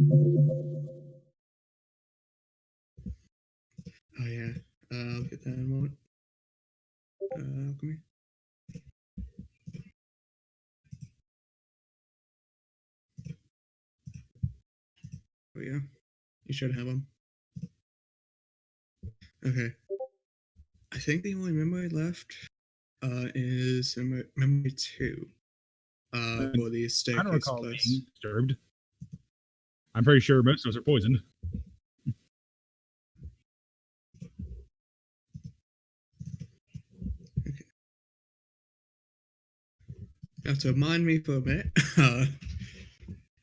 Oh yeah, I'll get that in a moment. Come here. Oh yeah, you should have them. Okay. I think the only memory left is memory 2 for the I don't staircase recall place. being disturbed. I'm pretty sure most of us are poisoned. Okay. You have to remind me for a bit.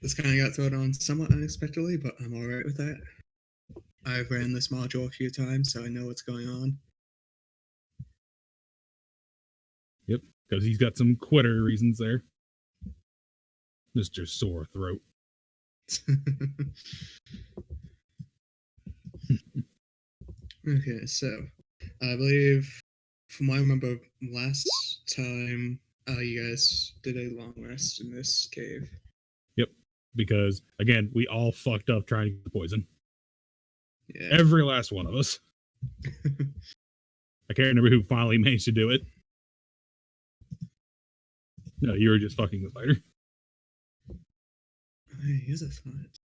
This kind of got thrown on somewhat unexpectedly, but I'm alright with that. I've ran this module a few times, so I know what's going on. Yep, because he's got some quitter reasons there. Mr. Sore Throat. Okay, so I believe, from what I remember last time, you guys did a long rest in this cave. Yep, because again, we all fucked up trying to get the poison. Yeah. Every last one of us. I can't remember who finally managed to do it. No, you were just fucking the spider. Hey, here's a thought.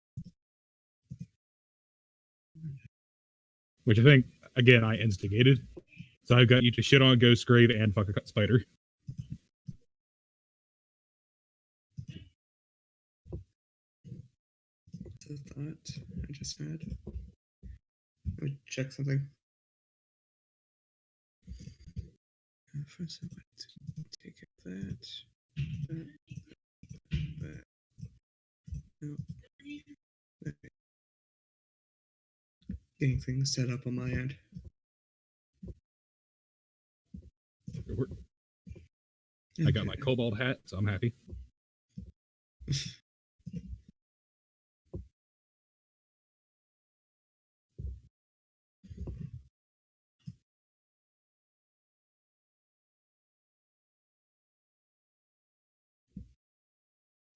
Which I think, again, I instigated. So I've got you to shit on a ghost grave and fuck a spider. What's a thought I just had? Let me check something. First, I want to take that. No. Okay. Getting things set up on my end. I got my cobalt hat, so I'm happy.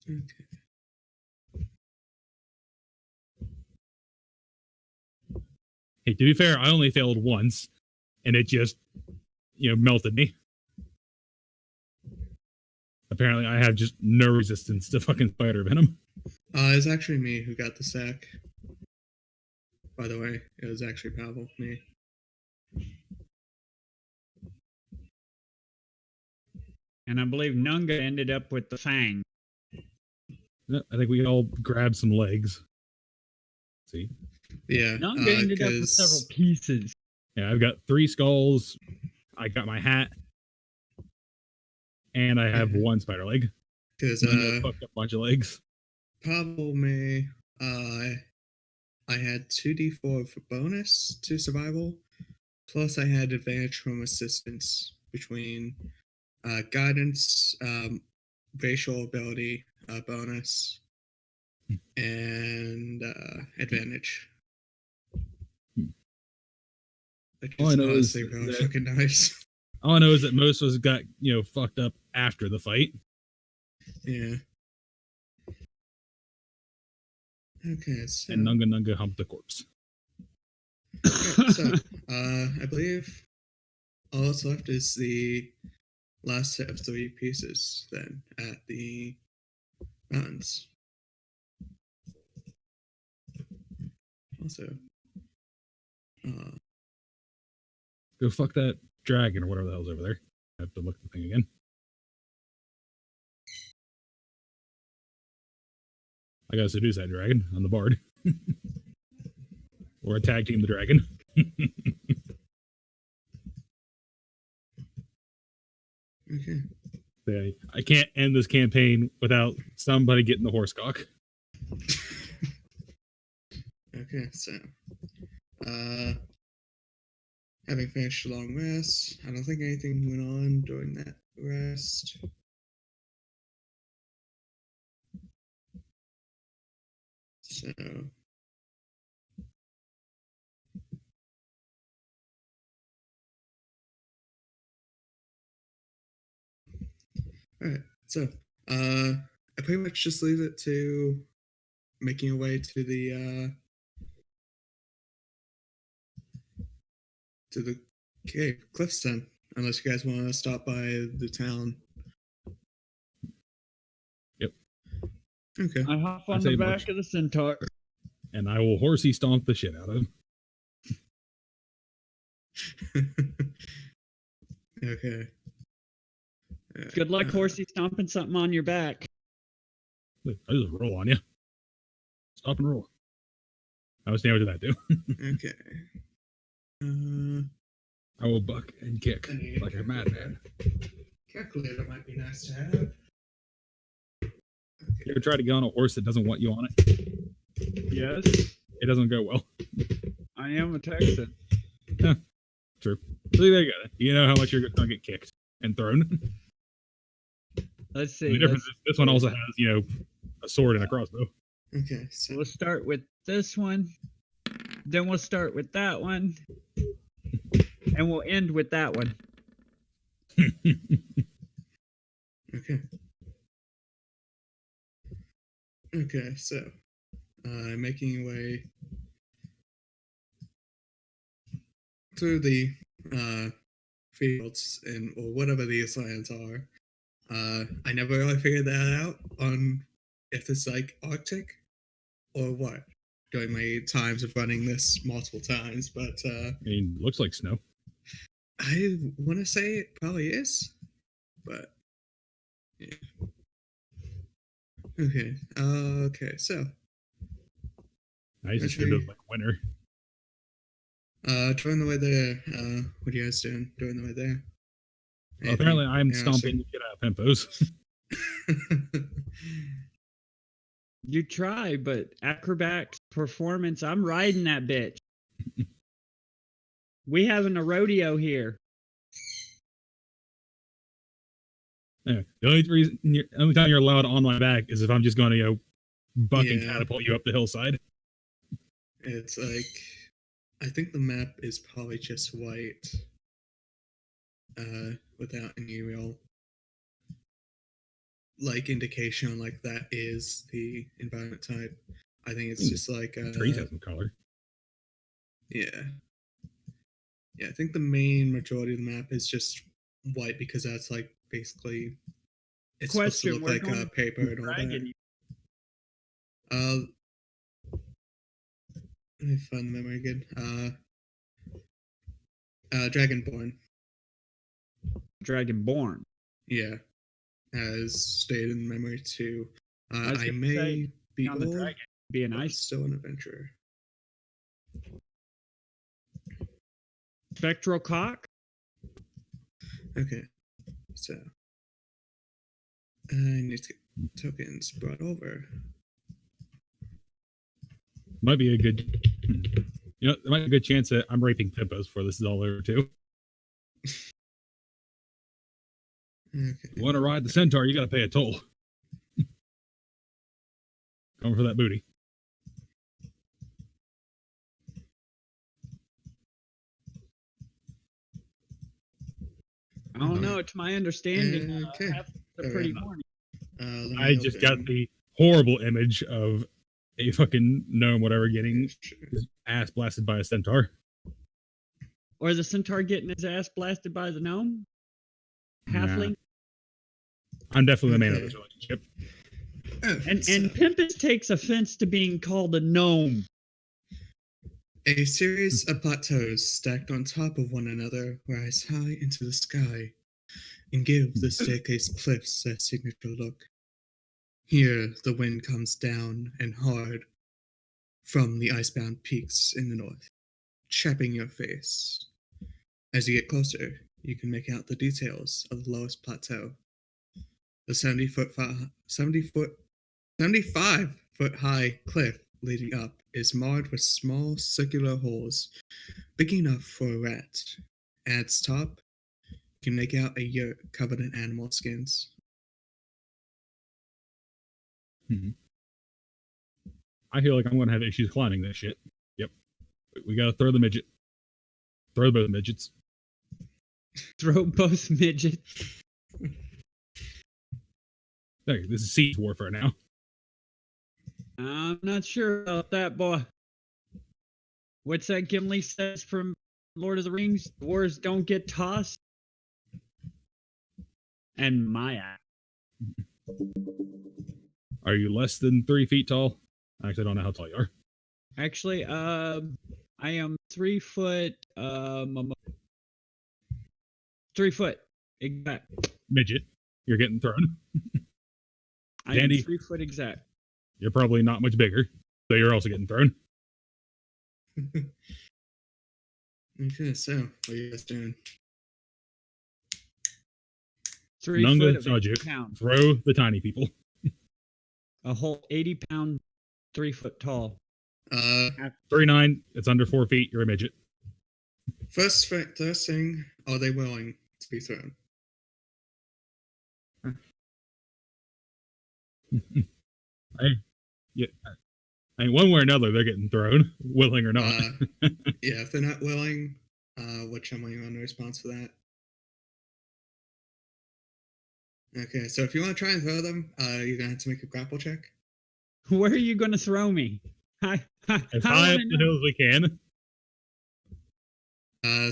Okay. Hey, to be fair, I only failed once, and it just, melted me. Apparently, I have just no resistance to fucking spider venom. It's actually me who got the sack. By the way, it was actually Pavel, me. And I believe Nunga ended up with the fang. I think we all grabbed some legs. See? Yeah. Nunga ended up with several pieces. Yeah, I've got 3 skulls. I got my hat. And I have 1 spider leg. Because fucked up a bunch of legs. Pavel, me, I had 2d4 for bonus to survival, plus I had advantage from assistance between guidance, racial ability bonus, and advantage. Which is honestly really fucking nice. All I know is that most of us got, fucked up after the fight. Yeah. Okay, so... And Nunga humped the corpse. Right, so, I believe all that's left is the last set of 3 pieces, then, at the mountains. Also, go fuck that dragon or whatever the hell's over there. I have to look at the thing again. I gotta seduce that dragon on the bard. Or tag team the dragon. Okay. I can't end this campaign without somebody getting the horse cock. Okay, so having finished a long rest, I don't think anything went on during that rest. So alright, so I pretty much just leave it to making your way to the cave cliffs then, unless you guys want to stop by the town. Yep. Okay. I hop I on say the march. back of the centaur. And I will horsey stomp the shit out of him. Okay. Good luck, horsey, stomping something on your back. I just roll on you. Stop and roll. How much damage did that do? Okay. I will buck and kick I need like a madman. Calculator might be nice to have. You ever try to get on a horse that doesn't want you on it? Yes, It doesn't go well. I am a Texan. True. So there you go. You know how much you're going to get kicked and thrown. Let's The see. difference is this one also has, a sword and a crossbow. Okay, so We'll start with this one. Then we'll start with that one. And we'll end with that one. okay. Okay, so making your way through the fields and or whatever these lands are. I never really figured that out on if it's like Arctic or what during my times of running this multiple times, but I mean, looks like snow. I want to say it probably is, but yeah. Okay. Okay. So, I used to should have like winter. during the way there, what are you guys doing during the way there? Well, apparently, I'm Yeah, stomping to get out of Pimpos. You try, but acrobatics, performance, I'm riding that bitch. We having a rodeo here. Anyway, the only time you're allowed on my back is if I'm just going to buck and catapult you up the hillside. It's like, I think the map is probably just white, without any real like indication on like that is the environment type. I think it's just like Trees have some color. Yeah. Yeah, I think the main majority of the map is just white because that's like basically it's supposed to look like paper and all that. Let me find the memory again. Dragonborn. Dragonborn. Yeah, has stayed in memory too. I I may be on the old, dragon, be a but nice still an adventurer. spectral cock. Okay, so I need to get tokens brought over. Might be a good, there might be a good chance that I'm raping Pimpos before this is all over too. Okay. You want to ride the centaur, you got to pay a toll. Going for that booty. I don't know. It's my understanding. Okay. A pretty horny. I just got the horrible image of a fucking gnome, whatever, getting his ass blasted by a centaur. Or the centaur getting his ass blasted by the gnome? Halfling? Nah. I'm definitely the man of this relationship. And Pimpus takes offense to being called a gnome. A series of plateaus stacked on top of one another rise high into the sky and give the staircase cliffs their signature look. Here, the wind comes down and hard from the icebound peaks in the north, chapping your face. As you get closer, you can make out the details of the lowest plateau. The 75-foot high cliff leading up is marred with small circular holes, big enough for a rat. At its top, you can make out a yurt covered in animal skins. I feel like I'm going to have issues climbing this shit. Yep. We got to throw the midget. Throw both midgets. Throw both midgets. Hey, this is siege warfare now. I'm not sure about that, boy. What's that Gimli says from Lord of the Rings? Dwarves don't get tossed. And Maya. Are you less than 3 feet tall? I actually don't know how tall you are. Actually, I am 3 foot. 3 foot. Exact. Midget. You're getting thrown. I am Dandy. 3 foot exact. You're probably not much bigger, so you're also getting thrown. Okay, so what are you guys doing? 3 Nunga foot of Sajik, 80 pounds. throw the tiny people. A whole 80-pound, 3 foot tall. 3'9", it's under 4 feet, you're a midget. First thing, are they willing to be thrown? I mean, one way or another, they're getting thrown, willing or not. Yeah, if they're not willing, what channel are you on the response for that? Okay, so if you want to try and throw them, you're gonna have to make a grapple check. Where are you going to throw me? As high up the hill as we can.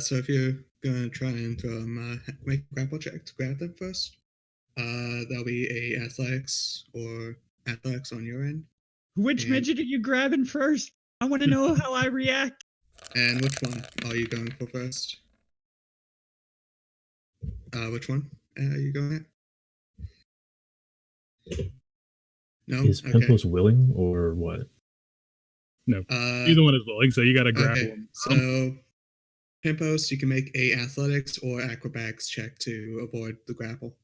So if you're gonna try and throw them, make a grapple check to grab them first. That'll be a athletics on your end. Which midget are you grabbing first? I want to know how I react. And which one are you going for first? Which one are you going at? No. Is Pimpos willing or what? No. Either one is willing, so you got to grapple him. So, Pimpos, you can make a athletics or acrobatics check to avoid the grapple.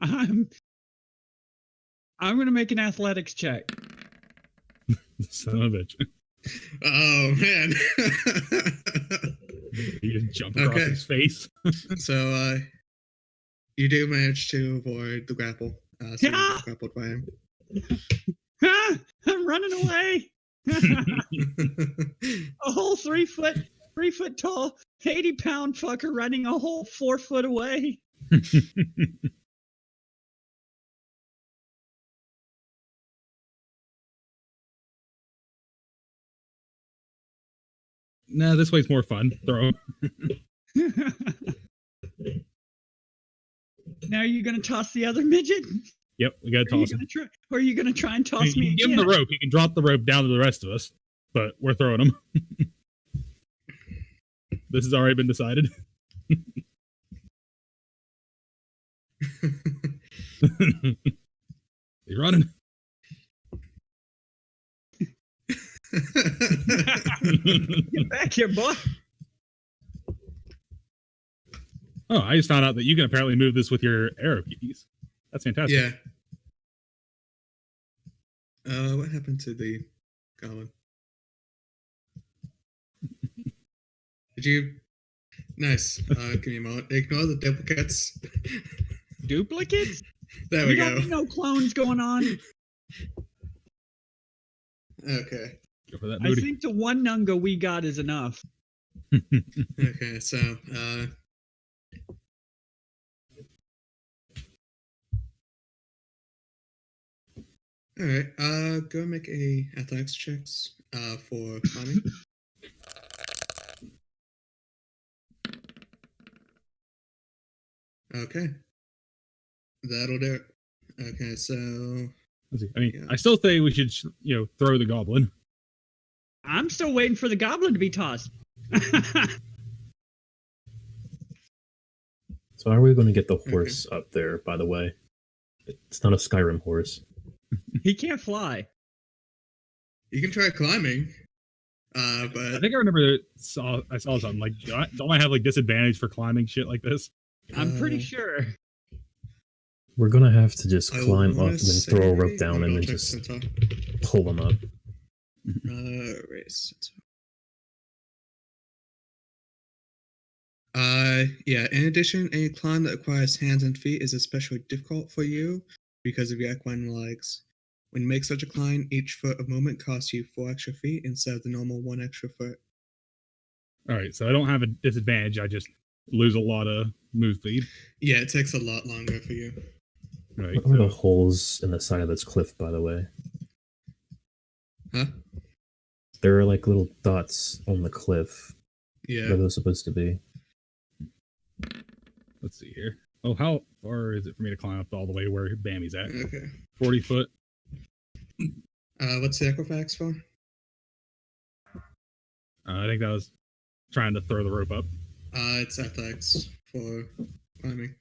I'm going to make an athletics check. Son of a bitch. Oh, man. You just jump across his face. So, you do manage to avoid the grapple. So you're grappled by him. I'm running away. A whole 3 foot tall, 80-pound fucker running a whole 4 foot away. Nah, this way's more fun. Throw him. Now you're gonna toss the other midget? Yep, we gotta toss him. Or are you gonna try and toss me Give him the rope. He can drop the rope down to the rest of us, but we're throwing him. This has already been decided. He's running. Get back here, boy. Oh, I just found out that you can apparently move this with your arrow keys. That's fantastic. Yeah. What happened to the goblin? Did you? Nice. Give me a moment. Ignore the duplicates. Duplicates? There we go. Don't need no clones going on. Okay. Go for that I booty. think the one Nunga we got is enough. Okay, so all right. Go make a athletics checks for climbing. Okay. That'll do it. Okay, so I mean, yeah. I still think we should, throw the goblin. I'm still waiting for the goblin to be tossed. So how are we going to get the horse up there, by the way? It's not a Skyrim horse. He can't fly. You can try climbing. But I think I remember I saw something like, don't I have like disadvantage for climbing shit like this? I'm pretty sure. We're gonna have to just climb up and throw a rope down and then just pull them up. Race. Yeah, in addition, any climb that requires hands and feet is especially difficult for you because of your equine legs. When you make such a climb, each foot of movement costs you 4 extra feet instead of the normal 1 extra foot. Alright, so I don't have a disadvantage, I just lose a lot of move speed. Yeah, it takes a lot longer for you. Right. What are the holes in the side of this cliff, by the way? Huh? There are like little dots on the cliff. Yeah. What are those supposed to be? Let's see here. Oh, how far is it for me to climb up all the way where Bammy's at? Okay. 40 foot. What's the Equifax for? I think that was trying to throw the rope up. It's athletics for climbing.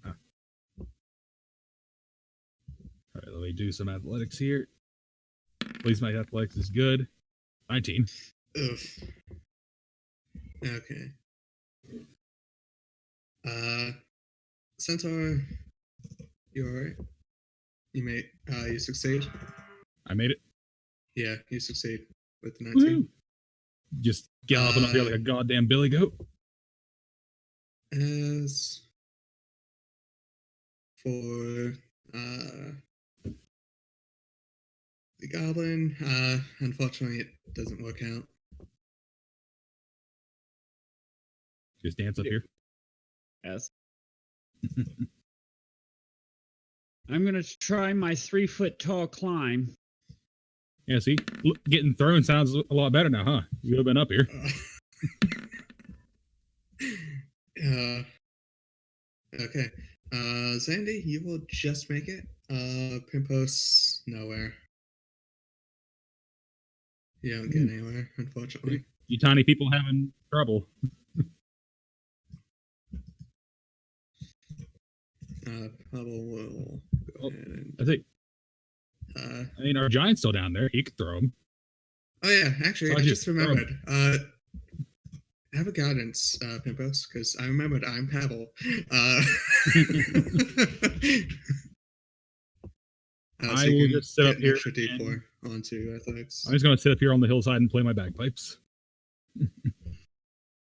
All right, let me do some athletics here. At least my athletics is good. 19. Oof. Okay. Centaur, you alright? You succeed? I made it. Yeah, you succeed with the 19. Woo! Just galloping up here like a goddamn billy goat. As for the goblin, unfortunately it doesn't work out. Just dance up here. Yes. I'm gonna try my 3 foot tall climb. Yeah, see, look, getting thrown sounds a lot better now, huh? You have been up here. Okay. Zandy, you will just make it. Pimpos, nowhere. You don't get anywhere, unfortunately. You tiny people having trouble. Hubble will go ahead and. I think. I mean, our giant's still down there. He could throw him. Oh yeah, actually, So I just remembered. Have a guidance, Pimpos, because I remembered I'm Pavel. I will just sit up here. Extra D4 onto athletics. I'm just going to sit up here on the hillside and play my bagpipes.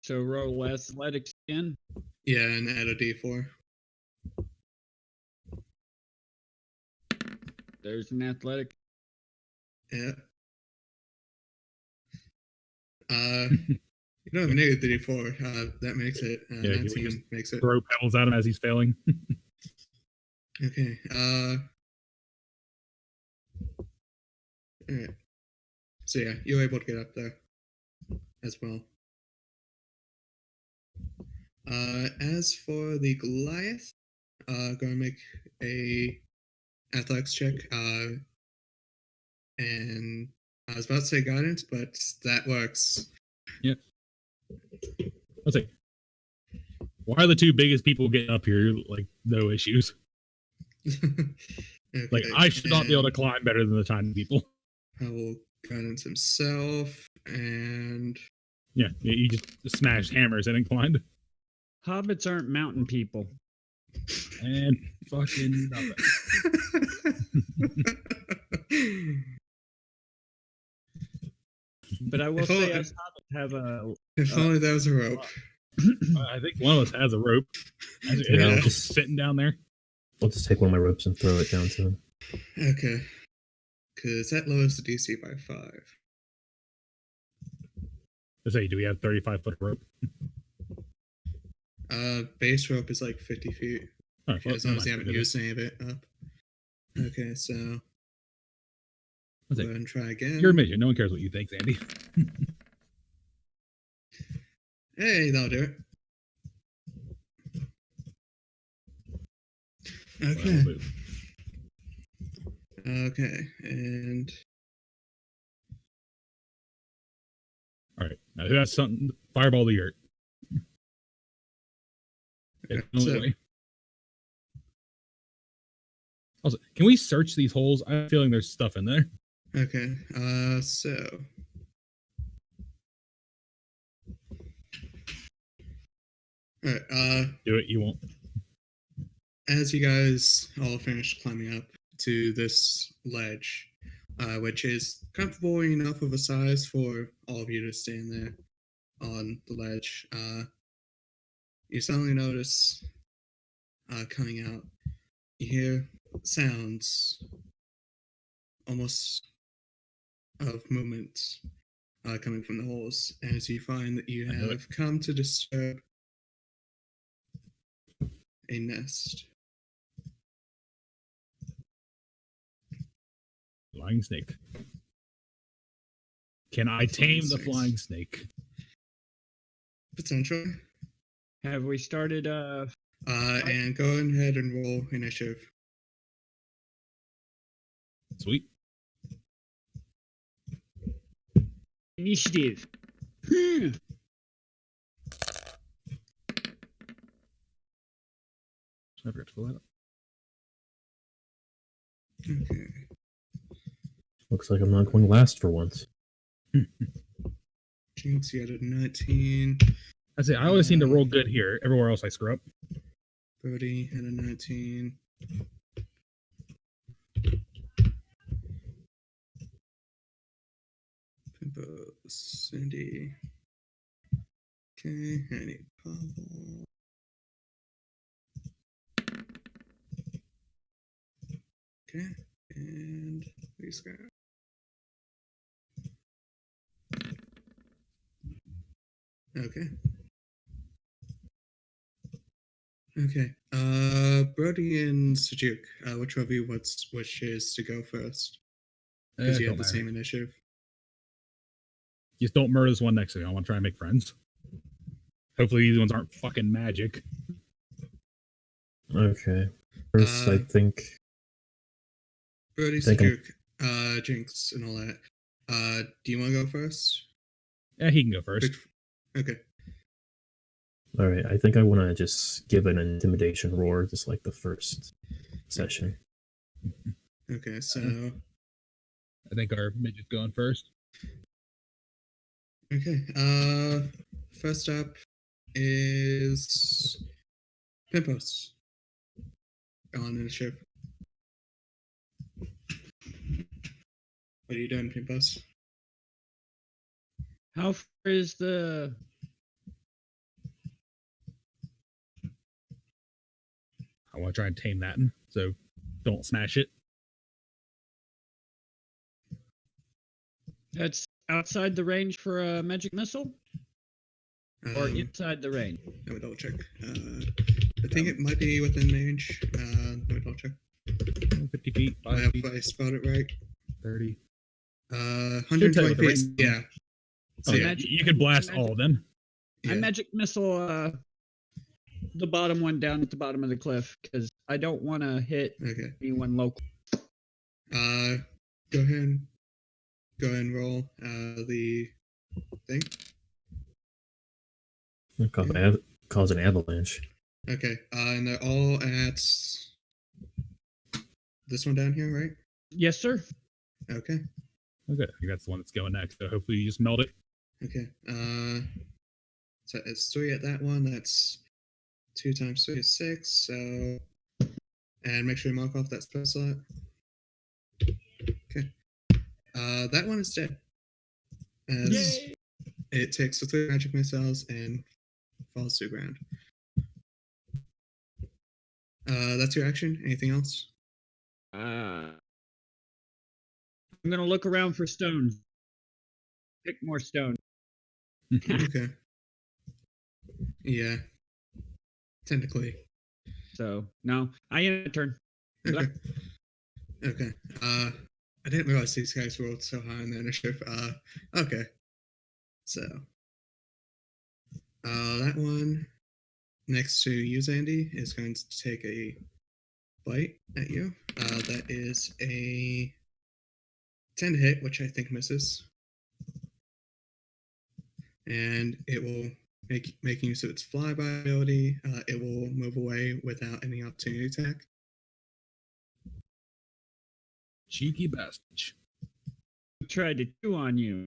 So roll athletics again. Yeah, and add a D4. There's an athletic. Yeah. You don't even need the D4. That makes it. Yeah, 19 makes it. Throw pebbles at him as he's failing. Okay. Alright. So yeah, you're able to get up there as well. As for the Goliath, go and make a athletics check. And I was about to say guidance, but that works. Yep. Let's see. Why are the two biggest people getting up here like no issues? Okay, like I should not be able to climb better than the tiny people. Powell guidance himself, and yeah, you just smashed hammers and inclined. Hobbits aren't mountain people. And fucking nothing. But I will say, us hobbits have a. If only there was a rope. I think one of us has a rope. Yeah, I'll just sitting down there. I'll just take one of my ropes and throw it down to him. Okay. Because that lowers the DC by 5. Let's say, do we have 35-foot rope? Base rope is like 50 feet. Right, well, as long as you haven't used any of it up. Okay, so go ahead and try again. Your mission. No one cares what you think, Andy. Hey, that'll do it. Okay. Okay, and all right. Now who has something? Fireball the yurt. Okay, so, also, can we search these holes? I have a feeling there's stuff in there. Okay, so all right, do it. You won't. As you guys all finish climbing up to this ledge, which is comfortable enough of a size for all of you to stand there on the ledge, you suddenly notice coming out, you hear sounds almost of movement coming from the holes, as you find that you have come to disturb a nest. Flying snake. Can I tame the flying snake? Potentially. Have we started? And go ahead and roll initiative. Sweet. Initiative. I forgot to pull that up. Okay. Looks like I'm not going last for once. Jinx, you had a 19. I say I always seem to roll good here. Everywhere else I screw up. Brody had a 19. Pimpo, Cindy. Okay, I need Pavel. Okay, and these guys. Okay. Okay. Brody and Sujuk, which of you wishes to go first? Because you have the same initiative. Just don't murder this one next to me. I want to try and make friends. Hopefully these ones aren't fucking magic. Okay. First, I think... Brody, Sujuk, Jinx, and all that. Do you want to go first? Yeah, he can go first. Okay. Alright, I think I want to just give an intimidation roar, just like the first session. Okay, so... I think our midget's going first. Okay, first up is Pimpos on initiative. What are you doing, Pimpos? How far is the? I want to try and tame that, so don't smash it. That's outside the range for a magic missile, or inside the range? Let me double check. I think it might be within range. Let me double check. 50 feet, 5 feet. If I spelled it right. 30. 120 feet. Yeah. So yeah, you could blast all of them. I magic missile the bottom one down at the bottom of the cliff because I don't want to hit anyone local. Go ahead and roll the thing. Cause an avalanche. Okay, and they're all at this one down here, right? Yes, sir. Okay. Okay, I think that's the one that's going next. So hopefully you just melt it. Okay. So it's 3 at that one. That's 2 times 3 is 6. So, and make sure you mark off that spell slot. Okay. That one is dead. As it takes the 3 magic missiles and falls to the ground. That's your action. Anything else? I'm gonna look around for stones. Pick more stone. Okay. Yeah. Technically. So no, I end a turn. Okay. Okay. I didn't realize these guys rolled so high on the initiative. Okay. So that one next to you, Zandy, is going to take a bite at you. That is a 10 to hit, which I think misses. And it will making use of its flyby ability. It will move away without any opportunity attack. Cheeky bastard. Tried to chew on you.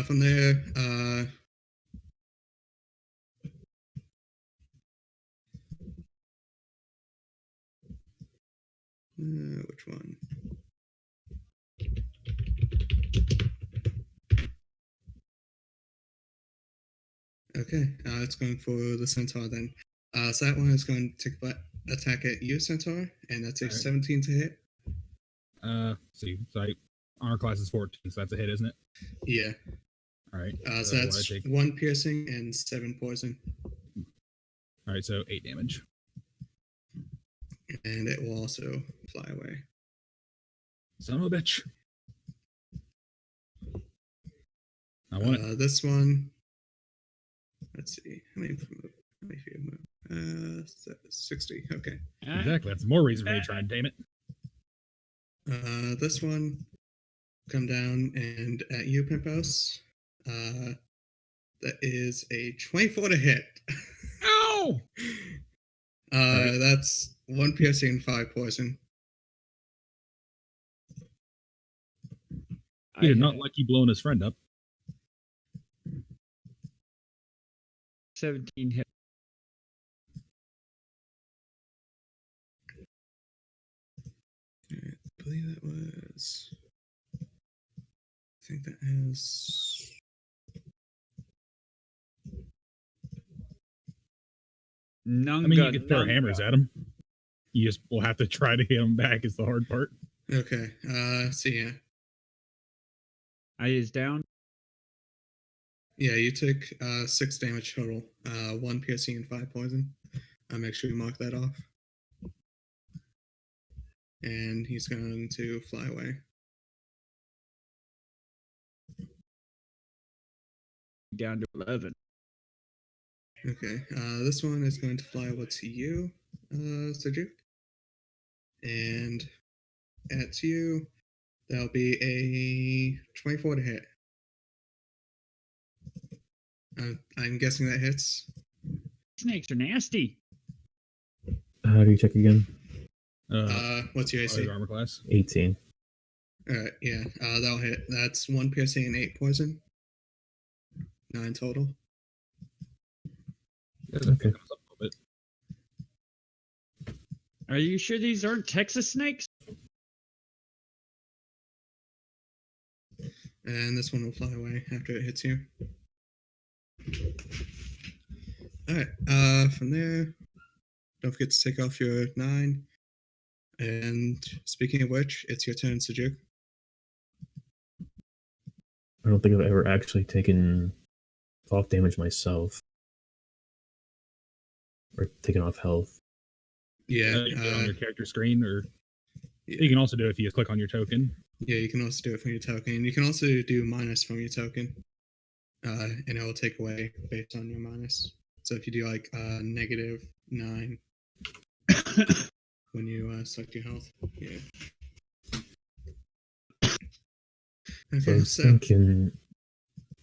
From there, which one? Okay, it's going for the centaur then. So that one is going to attack at you, centaur, and that's a 17 to hit. See, so armor class is 14, so that's a hit, isn't it? Yeah. All right. So that's 1 piercing and 7 poison. All right, so 8 damage. And it will also fly away. Son of a bitch. I want it. This one. Let's see. How many feet move? 60. Okay. Exactly. That's more reason for me to try and tame it. This one. Come down and at you, Pimpos. That is a 24 to hit. Ow! That's 1 piercing and 5 poison. He did not like you blowing his friend up. 17 hit. I believe that was. I think that has. Nunga, I mean, you can throw hammers at him. You just will have to try to hit him back. Is the hard part. Okay. So yeah. Is down. Yeah, you took 6 damage total. 1 piercing and 5 poison. Make sure you mark that off. And he's going to fly away. Down to 11. Okay. This one is going to fly over to you, Sejuk. And at you, that'll be a 24 to hit. I'm guessing that hits. Snakes are nasty. How do you check again? What's your AC? Armor class 18. Alright, yeah, that'll hit. That's 1 piercing and 8 poison. 9 total. Okay. Are you sure these aren't Texas snakes? And this one will fly away after it hits you. Alright, from there, don't forget to take off your 9. And speaking of which, it's your turn, Sejuk. I don't think I've ever actually taken off damage myself. Or taken off health. Yeah. You on your character screen, or yeah. you can also do it if you click on your token. Yeah, you can also do it from your token. You can also do minus from your token. And it will take away based on your minus. So if you do like -9 when you select your health. Yeah. So I was thinking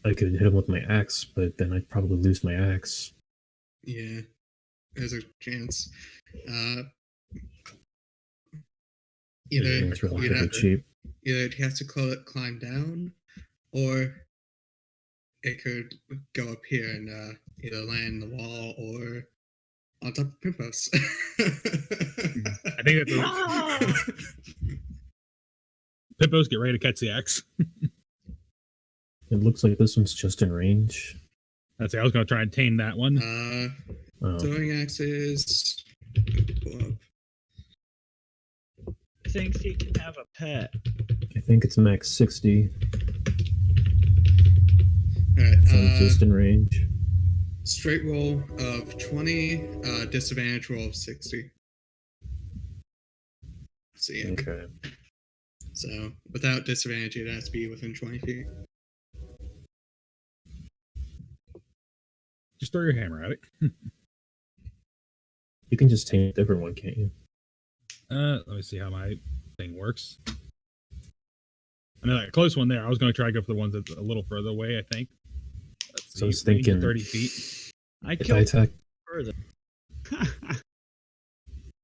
I could hit him with my axe, but then I'd probably lose my axe. Yeah. There's a chance. It's relatively cheap. Either it has to climb down, or it could go up here and either land the wall or on top of Pimpos. I think that's Pimpos, get ready to catch the axe. It looks like this one's just in range. I was going to try and tame that one. Throwing axes. Pull up. Thinks he can have a pet. I think it's max 60. Alright, So just in range. Straight roll of 20, disadvantage roll of 60. So yeah. Okay. So without disadvantage, it has to be within 20 feet. Just throw your hammer at it. You can just take a different one, can't you? Let me see how my thing works. I know that close one there. I was going to try to go for the ones that's a little further away, I think. So I was thinking 30 feet. I if I attack further.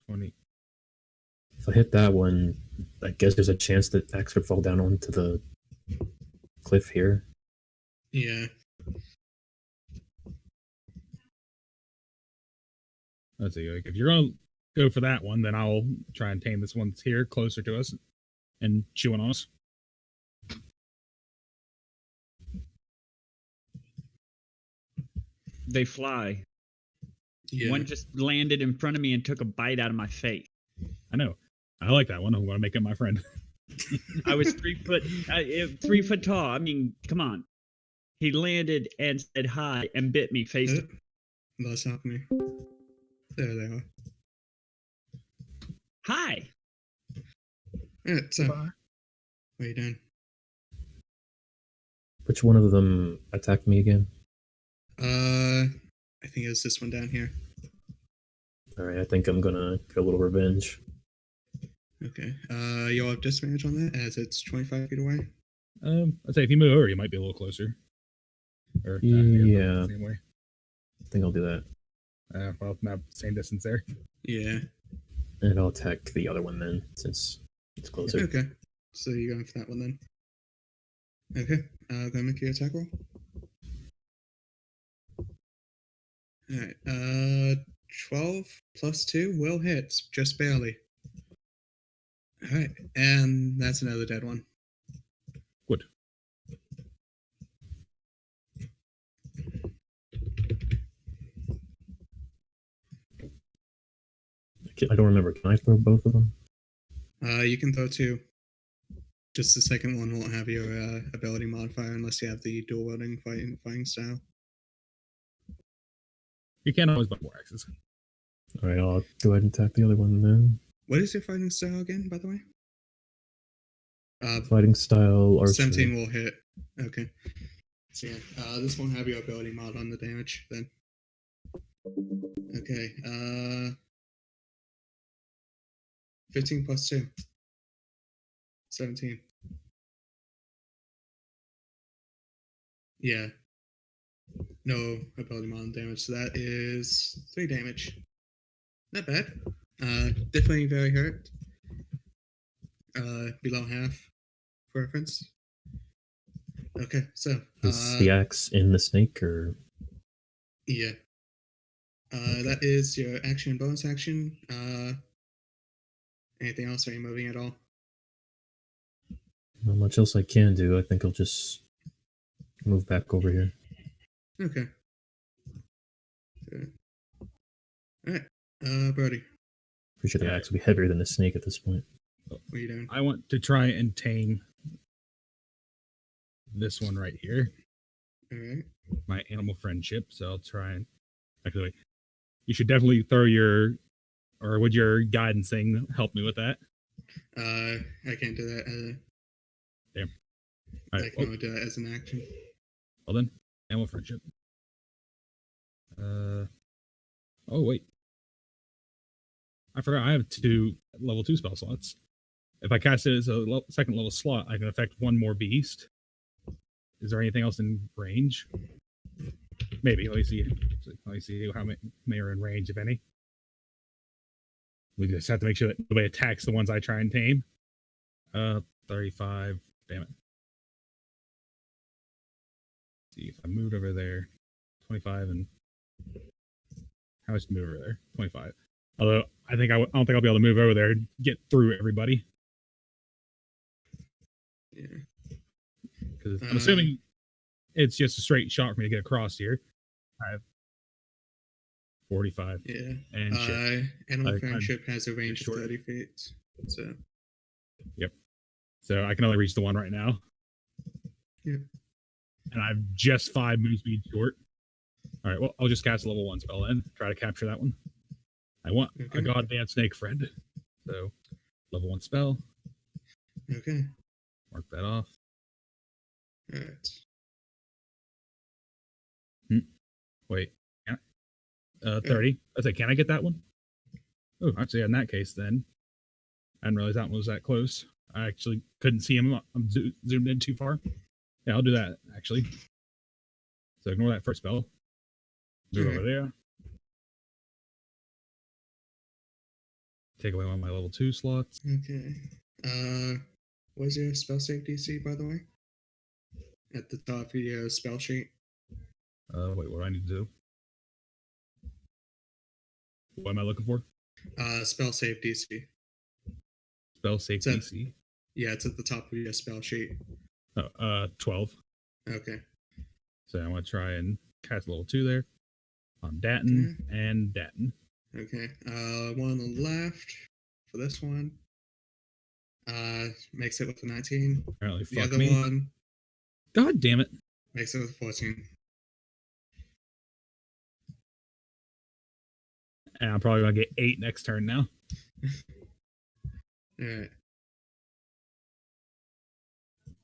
20. If I hit that one, I guess there's a chance that axe could fall down onto the cliff here. Yeah. Let's see. Like, if you're going to go for that one, then I'll try and tame this one that's here, closer to us, and chewing on us. They fly. Yeah. One just landed in front of me and took a bite out of my face. I know. I like that one. I'm going to make it my friend. I was 3 foot tall. I mean, come on. He landed and said hi and bit me face. That's happening. There they are. Hi. Alright, so what are you doing? Which one of them attacked me again? I think it's this one down here. Alright, I think I'm gonna get a little revenge. Okay. You'll have disadvantage on that as it's 25 feet away. I'd say if you move over, you might be a little closer. Or, yeah. Same way. I think I'll do that. Well, not same distance there. Yeah. And I'll attack the other one then, since it's closer. Okay. So you're going for that one then. Okay. Go make your attack roll. Alright. 12 plus 2 will hit, just barely. Alright. And that's another dead one. Good. I don't remember. Can I throw both of them? You can throw 2. Just the second one won't have your ability modifier unless you have the dual wielding fighting style. You can always buy more axes. Alright, I'll go ahead and attack the other one then. What is your fighting style again, by the way? Fighting style archery. 17 will hit. Okay. So yeah, this won't have your ability mod on the damage then. Okay. 15 plus 2. 17. Yeah. No ability mod on damage, so that is 3 damage. Not bad. Definitely very hurt. Below half for reference. Okay, so is the axe in the snake or? Yeah. Okay. That is your action and bonus action. Anything else? Are you moving at all? Not much else I can do. I think I'll just move back over here. Okay. Good. Alright. Brody. Pretty sure the axe will be heavier than the snake at this point. What are you doing? I want to try and tame this one right here. Alright. My animal friendship. So I'll try and actually, you should definitely throw your, or would your guidance thing help me with that? I can't do that. Damn. All right. I can only do that as an action. Well then, animal friendship. Oh wait, I forgot I have 2 level 2 spell slots. If I cast it as a second level slot, I can affect 1 more beast. Is there anything else in range? Maybe. Let me see how many are in range, if any. We just have to make sure that nobody attacks the ones I try and tame. 35. Damn it. Let's see if I moved over there. 25 and how much to move over there? 25. Although I don't think I'll be able to move over there and get through everybody. Yeah. Because I'm assuming it's just a straight shot for me to get across here. I have 45. Yeah. And animal friendship has a range of 30 feet. So. Yep. So I can only reach the one right now. Yep. And I'm just 5 move speed short. All right. Well, I'll just cast a level 1 spell then. Try to capture that one. I want a goddamn snake friend. So level 1 spell. Okay. Mark that off. All right. Wait. 30. I say, can I get that one? Oh, actually, in that case, then I didn't realize that one was that close. I actually couldn't see him. I'm zoomed in too far. Yeah, I'll do that actually. So ignore that first spell. Move over there. Take away one of my level 2 slots. Okay. What's your spell save DC, by the way? At the top of your spell sheet. Wait, what do I need to do? What am I looking for? Spell save DC. Spell save DC? Yeah, it's at the top of your spell sheet. Oh, 12. Okay. So I'm going to try and cast level 2 there on Datton and Datton. Okay. One on the left for this one. Makes it with a 19. Apparently, the fuck other me. one God damn it. makes it with a 14. And I'm probably going to get 8 next turn now. Alright.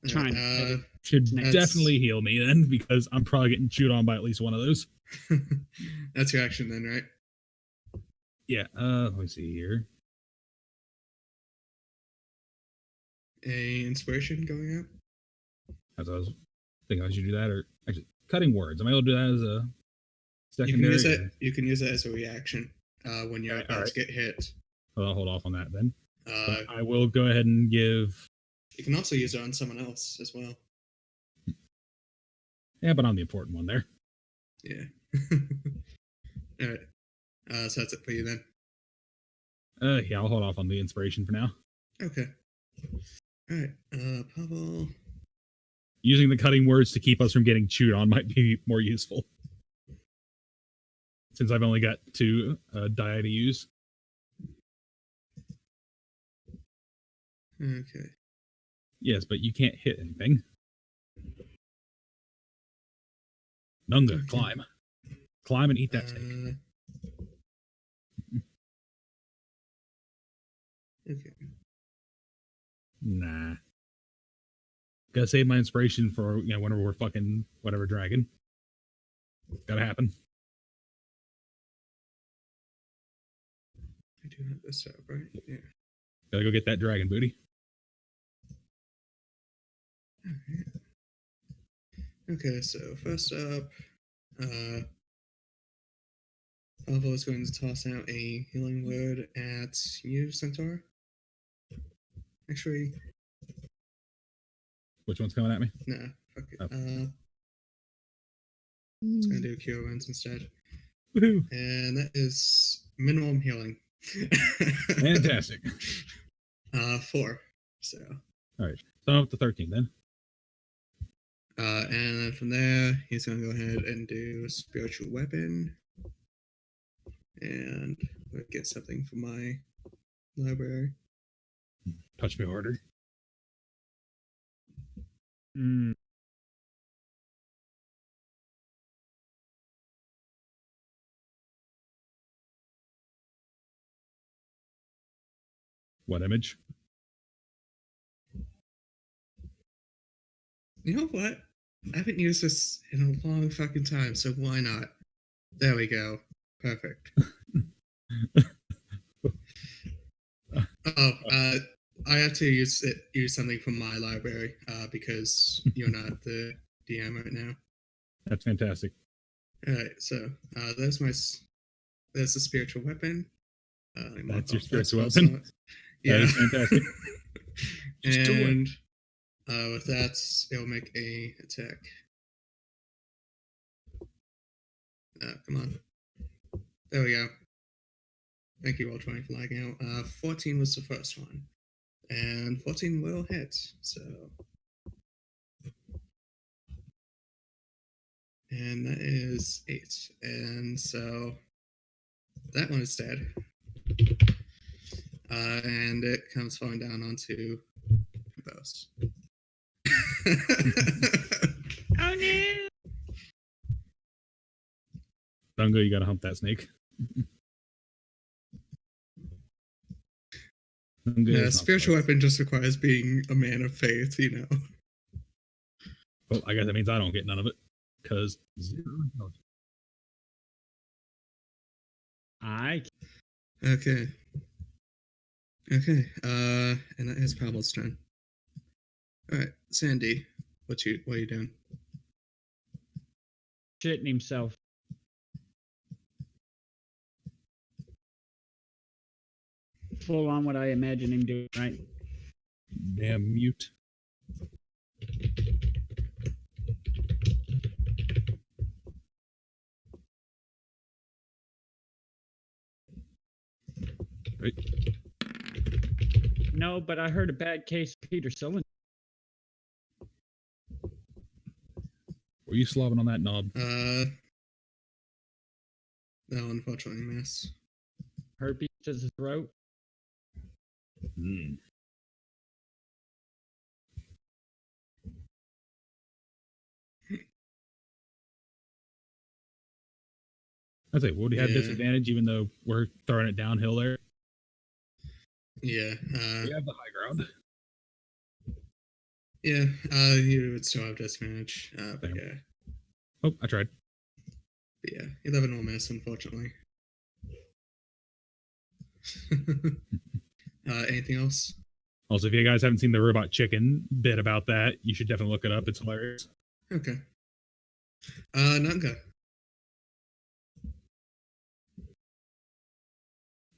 Trying to should That's- definitely heal me then, because I'm probably getting chewed on by at least one of those. That's your action then, right? Yeah, let me see here. A inspiration going up. As I was thinking I should do that, or actually cutting words. Am I able to do that as a You can secondary? use it. You can use it as a reaction when you're Alright, about alright. to get hit. Well, I'll hold off on that then. Uh, But I will go ahead and give. you can also use it on someone else as well. Yeah, but I'm the important one there. Yeah. All right. So that's it for you then. Yeah, I'll hold off on the inspiration for now. Okay. All right. Pavel. Using the cutting words to keep us from getting chewed on might be more useful, since I've only got 2 die to use. Okay. Yes, but you can't hit anything. Nunga, Okay. climb. Climb and eat that snake. Okay. Nah. Gotta save my inspiration for, whenever we're fucking whatever dragon. Gotta happen. I do have this up, right? Yeah. Gotta go get that dragon booty. Alright. Okay, so first up, Pavel is going to toss out a healing word at you, Centaur. Actually, Which one's coming at me? nah, fuck it. Oh. It's going to do cure wounds instead. Woohoo! And that is minimum healing. Fantastic. 4. So. So I'm up to 13 then. And then from there, he's going to go ahead and do a spiritual weapon. And we'll get something from my library. Touch me harder. What image? You know what? I haven't used this in a long fucking time, so why not? There we go. Perfect. I have to use something from my library because you're not the DM right now. That's fantastic. All right, so there's the spiritual weapon. That's your spiritual weapon. Yeah, that is fantastic. Just do it. And with that, it'll make a attack. Come on. There we go. Thank you, Roll20, for lagging out. 14 was the first one. And 14 will hit, so. And that is 8. And so that one is dead. And it comes falling down onto Bose. Oh no! Dungo, you gotta hump that snake. Yeah, spiritual weapon just requires being a man of faith, you know. Well, I guess that means I don't get none of it. Because Okay. And that is Pavel's turn. Alright, Sandy, what are you doing? Shitting himself. Full on what I imagine him doing, right? damn mute. Right. No, but I heard a bad case of Peter Sullivan. Were you slobbing on that knob? No, unfortunately, miss. Herpes to the throat. Mm. I say, would he have Yeah. disadvantage even though we're throwing it downhill there? Yeah. We have the high ground. Yeah, you would still have disadvantage. But Damn. yeah. Oh, I tried. But yeah, 11 will miss, unfortunately. Anything else? Also, if you guys haven't seen the Robot Chicken bit about that, you should definitely look it up. It's hilarious. Okay. Nanga.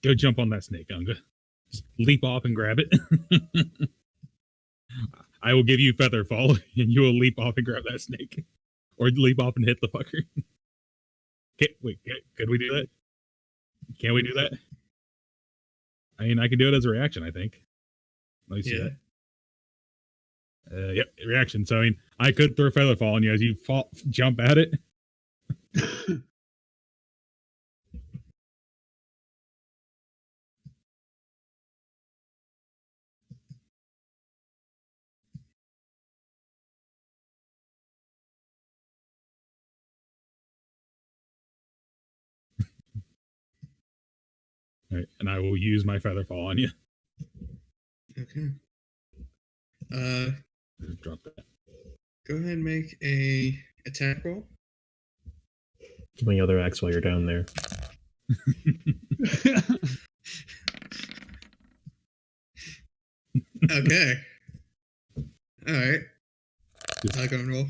Go jump on that snake, Unga. Just leap off and grab it. I will give you feather fall, and you will leap off and grab that snake, or leap off and hit the fucker. Could we do that? Can we do that? I mean, I can do it as a reaction. I think. Let me see that. Yep, reaction. So I mean, I could throw feather fall on you as you fall, jump at it. Right, and I will use my feather fall on you. Okay. Just drop that. Go ahead and make a attack roll. Give me other axe while you're down there. Okay. All right. I'll go and roll.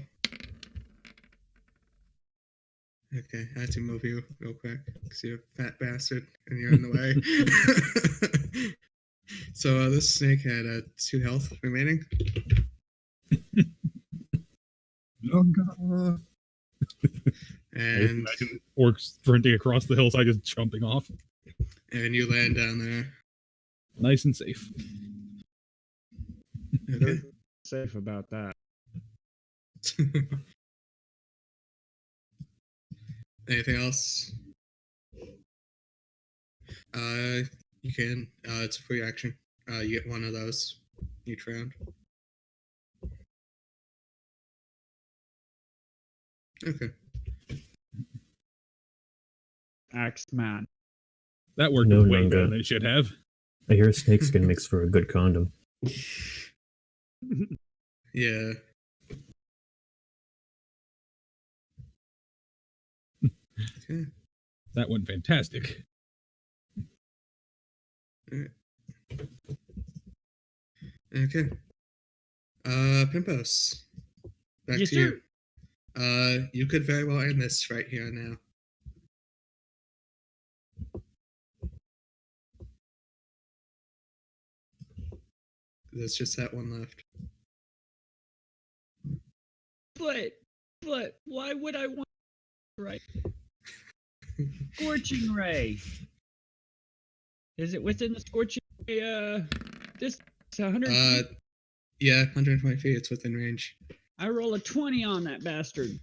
Okay, I have to move you real quick because you're a fat bastard and you're in the way. So this snake had 2 health remaining. And orcs sprinting across the hillside, just jumping off. And you land down there. Nice and safe. Okay. Safe about that. Anything else? You can. It's a free action. You get one of those each round. Okay. Axeman. That worked No, way Nunga. better than it should have. I hear snakeskin makes for a good condom. Yeah. Okay. That went fantastic. Alright. Okay. Pimpos. Back Yes, to sir. you. You could very well end this right here and now. There's just that one left. But why would I want right? Scorching ray. Is it within the scorching ray? This 100. Yeah, 120 feet. It's within range. I roll a 20 on that bastard.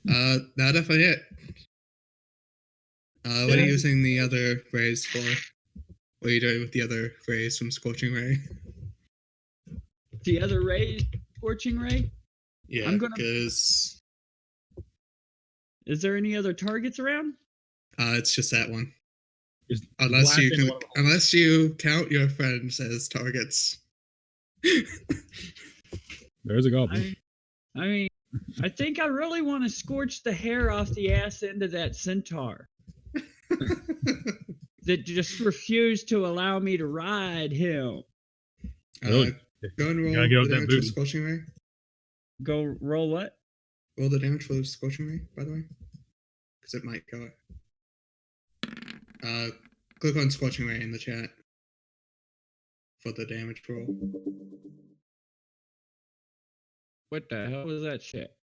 Not if I hit. What are you using the other rays for? What are you doing with the other rays from Scorching Ray? The other ray, scorching ray. Yeah, because is there any other targets around? It's just that one. Just Unless you count your friends as targets. There's a goblin. I mean, I think I really want to scorch the hair off the ass end of that centaur. That just refused to allow me to ride him. Really? Go and roll Gotta get out the that damage for booty. Scorching Ray. Go roll what? Roll the damage for the Scorching Ray, by the way. Because it might go. Click on Scorching Ray in the chat for the damage roll. What the hell was that shit?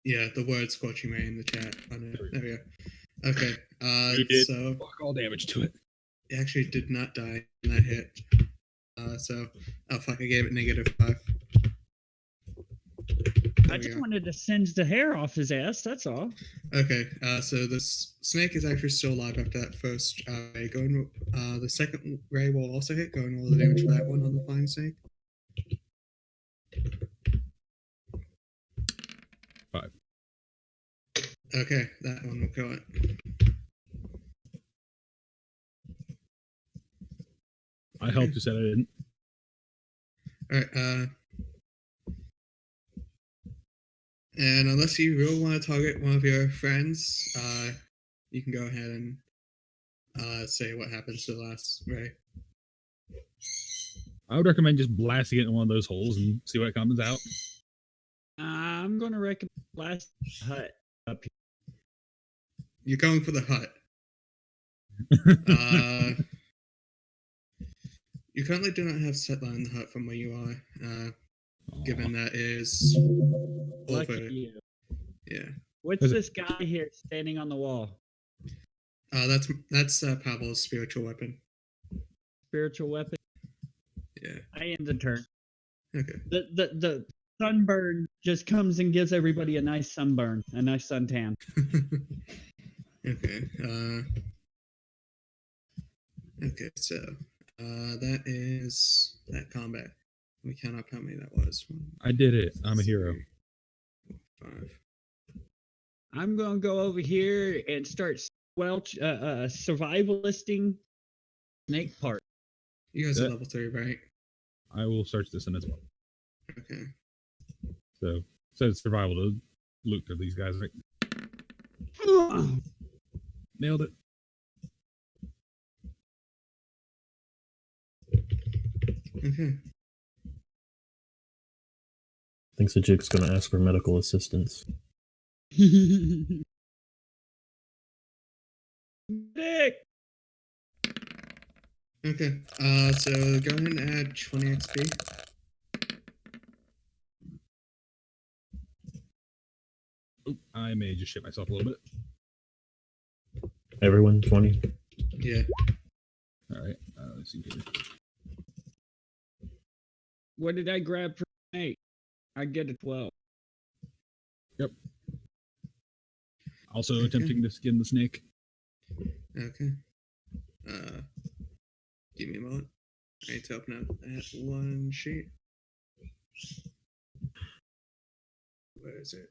Yeah, the word Scorching Ray in the chat. There we go. Okay, You did so fuck all damage to it. it actually did not die in that hit. Oh fuck, I gave it -5. I just wanted to singe the hair off his ass, that's all. Okay, so this snake is actually still alive after that first ray. Go and the second ray will also hit. Go and roll the damage for that one on the flying snake. 5. Okay, that one will kill it. I helped you said I didn't. Alright, and unless you really want to target one of your friends, you can go ahead and say what happens to the last ray. I would recommend just blasting it in one of those holes and see what comes out. I'm going to recommend last hut up here. You're going for the hut. You currently do not have set line in the hut from where you are, given that is Lucky over. you. Yeah. What's this guy here standing on the wall? That's Pavel's spiritual weapon. Spiritual weapon? Yeah. I end the turn. Okay. The sunburn just comes and gives everybody a nice sunburn, a nice suntan. Okay. Okay, so that is that combat. We cannot how many that was. I did it. I'm a hero. 4, 5. I'm going to go over here and start survivalisting snake part. You guys are level 3, right? I will search this in as well. Okay. So it's survival to loot through these guys, right? Nailed it. Okay. Thinks the Jig's gonna ask for medical assistance. Dick. Okay. So go ahead and add 20 XP. Oh, I may just shit myself a little bit. Everyone, 20? Yeah. All right. Let's see here. What did I grab for 8? I get a 12. Yep. Also attempting to skin the snake. Okay. Give me a moment. I need to open up that one sheet. Where is it?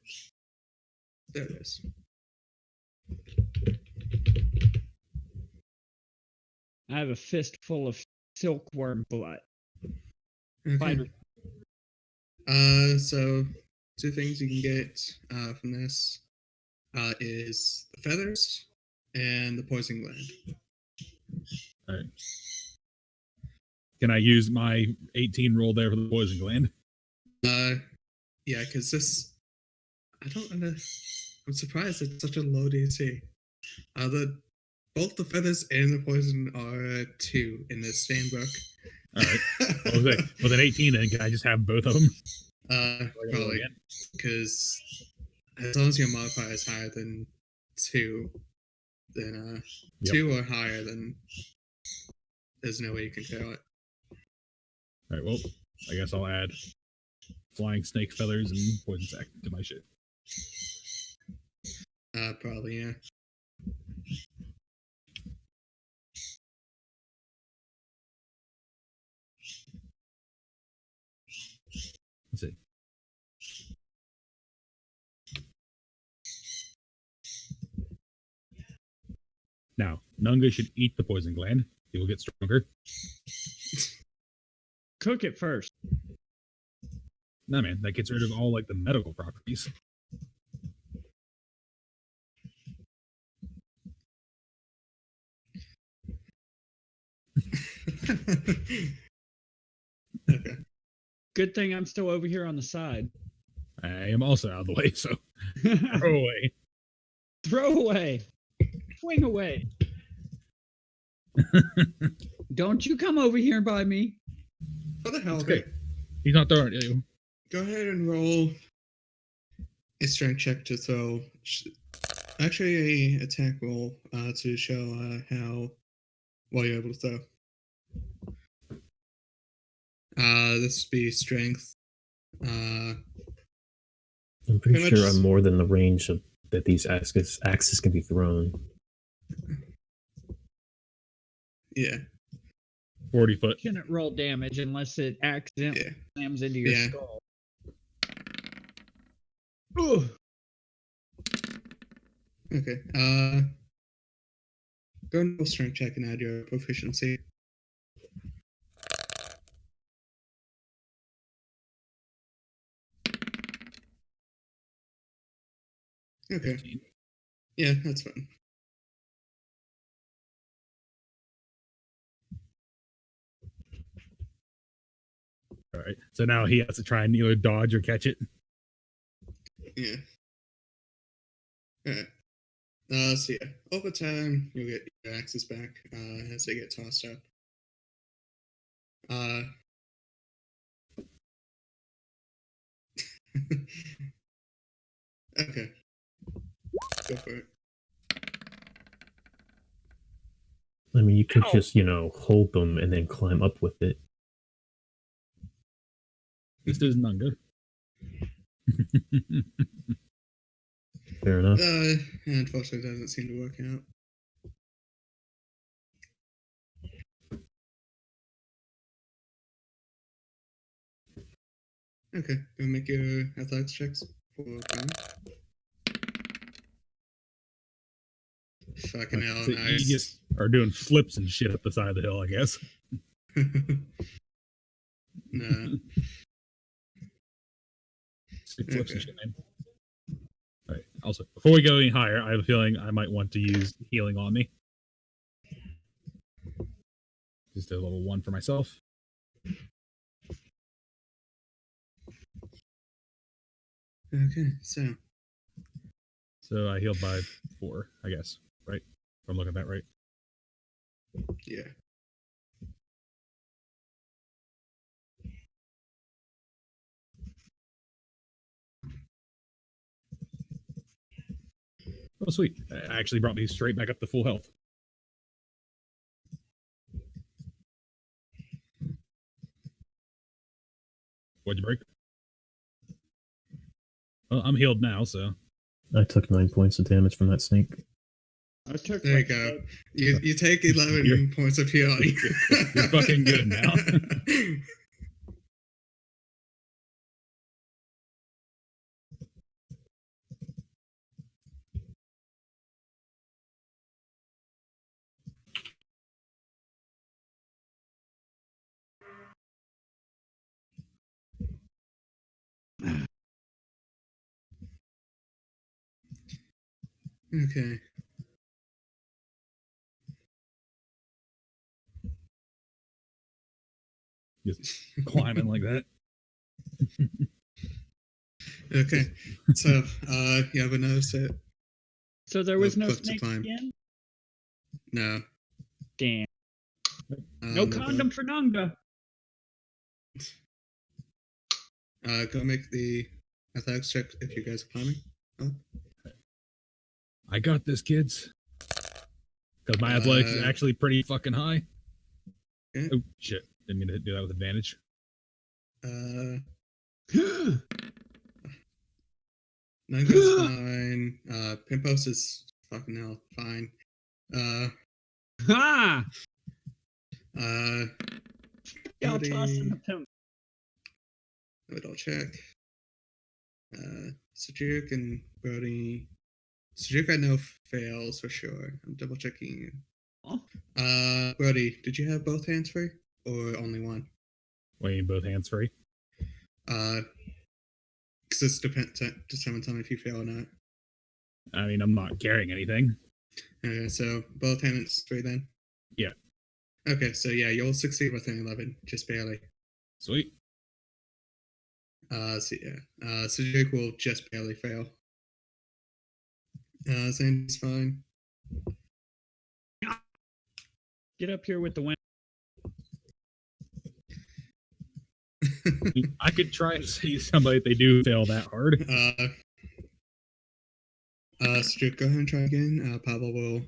There it is. I have a fistful of silkworm blood. Okay. So 2 things you can get from this is the feathers and the poison gland. All right. Can I use my 18 roll there for the poison gland? Yeah, because this, I don't know. I'm surprised it's such a low DC. Both the feathers and the poison are 2 in this same book. All right. With an 18, then can I just have both of them? Probably, because as long as your modifier is higher than 2, then 2 or higher, then there's no way you can fail it. All right. Well, I guess I'll add flying snake feathers and poison sac to my shit. Probably, yeah. Let's see. Now, Nunga should eat the poison gland. He will get stronger. Cook it first. No, man, that gets rid of all like the medical properties. Okay. Good thing I'm still over here on the side. I am also out of the way, so throw away. Throw away. Swing away. Don't you come over here by me. What the hell? Okay. He's not throwing it at you. Go ahead and roll a strength check to throw. Actually, a attack roll to show how well you're able to throw. This would be strength. I'm pretty sure I'm more than the range of that these axes can be thrown. Yeah. 40 foot. You shouldn't roll damage unless it accidentally slams into your skull. Ugh. Okay. Go and roll strength check and add your proficiency. Okay. 15. Yeah, that's fine. All right. So now he has to try and either dodge or catch it. Yeah. Alright. So yeah, over time, you'll get your axes back as they get tossed up. Okay. Go for it. I mean, you could just, hold them and then climb up with it. This is Nunga. Fair enough. Unfortunately, it doesn't seem to work out. Okay, go make your athletics checks for climbing. Fucking hell, So nice. you just are doing flips and shit up the side of the hill, I guess. Nah. Flips and shit, man. All right. Also, before we go any higher, I have a feeling I might want to use healing on me. Just a level 1 for myself. Okay, so I healed by 4, I guess. Right? If I'm looking at that right. yeah. Oh, sweet. It actually brought me straight back up to full health. What'd you break? Well, I'm healed now, so. I took 9 points of damage from that snake. There you go. You take 11 points of healing. You're fucking good now. Okay. Just climbing like that. Okay. So, you ever notice it? So there was no Cliff to snake climb. again? No. Damn. No condom for Nunga. Go make the athletics check if you guys are climbing. Oh. I got this, kids. Because my athletics is actually pretty fucking high. Okay. Oh, shit. Didn't mean to do that with advantage. Nunga's fine. Pimpos is fucking hell fine. Ha! Y'all Brody, tossing the pimp. let me double check. Sajuk and Brody. Sajuk I know fails for sure. I'm double checking. Oh. Brody, did you have both hands free or only one? Wait, you both hands free? Because this determines on if you fail or not. I mean, I'm not carrying anything. Okay, so both hands free then? Yeah. Okay, so yeah, you'll succeed with an 11, just barely. Sweet. So yeah, Sajuk will just barely fail. Sandy's fine. Get up here with the wind. I could try and see somebody if they do fail that hard. Sajuk, go ahead and try again. Pablo will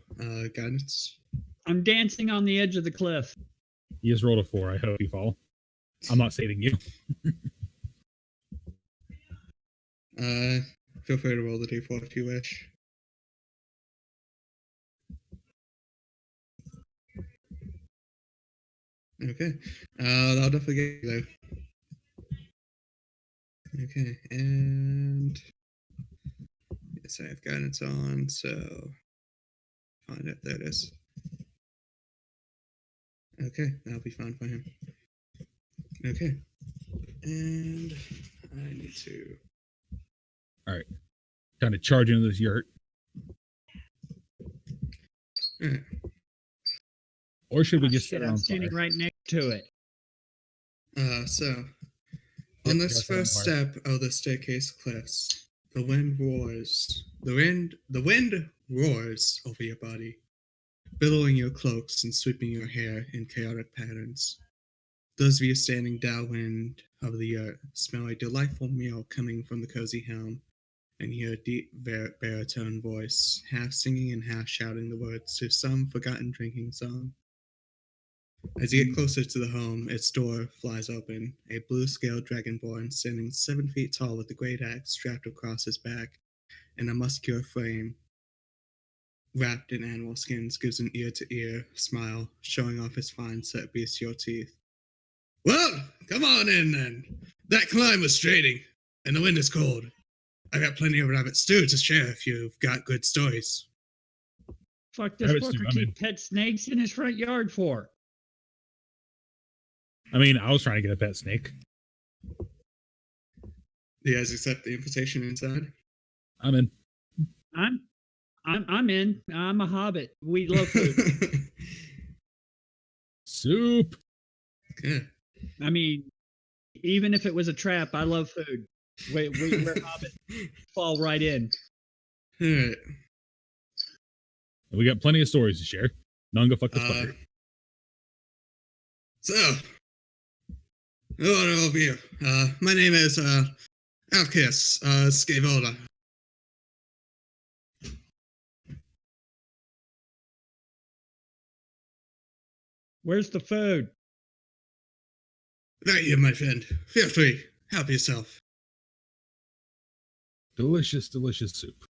guidance. I'm dancing on the edge of the cliff. You just rolled a 4. I hope you fall. I'm not saving you. Feel free to roll the d4 if you wish. Okay. That'll definitely get you there. Okay, and yes, I have guidance on, so find it. There it is. Okay, that'll be fine for him. Okay. And I need to. All right. kind of charge into this yurt. Alright. Or should we just set it I'm on standing fire? right next to it. So Yep, on this that's on first fire. step of the staircase cliffs, the wind roars. The wind roars over your body, billowing your cloaks and sweeping your hair in chaotic patterns. Those of you standing downwind of the yurt smell a delightful meal coming from the cozy helm, and hear a deep baritone voice, half singing and half shouting the words to some forgotten drinking song. As you get closer to the home, its door flies open, a blue-scaled dragonborn standing 7 feet tall with a great axe strapped across his back, and a muscular frame wrapped in animal skins gives an ear-to-ear smile, showing off his fine set bestial teeth. Well, come on in then. That climb was straining, and the wind is cold. I got plenty of rabbit stew to share if you've got good stories. Fuck this Rabbit fucker stew, I'm keep in. pet snakes in his front yard for. I mean, I was trying to get a pet snake. Do you guys accept the invitation inside? I'm in. I'm in. I'm a hobbit. We love food. Soup. Good. I mean, even if it was a trap, I love food. We're hobbits. Fall right in. Alright. We got plenty of stories to share. None go fuck the spider. So, hello over here. My name is Alkis Scavola. Where's the food? Right here, my friend. Feel free. Help yourself. Delicious, delicious soup.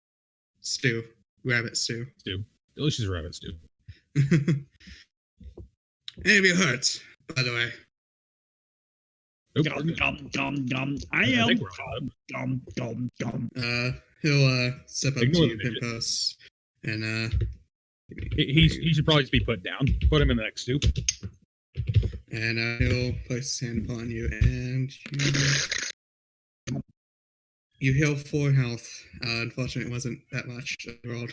Stew. Rabbit stew. Stew. Delicious rabbit stew. Any of you hurts, by the way? Nope. I I am. think we're all done. He'll step up Ignore to you, the midget. Pimpos, and He should probably just be put down. Put him in the next soup. and he'll place his hand upon you, and you heal 4 health. Unfortunately, it wasn't that much rolled.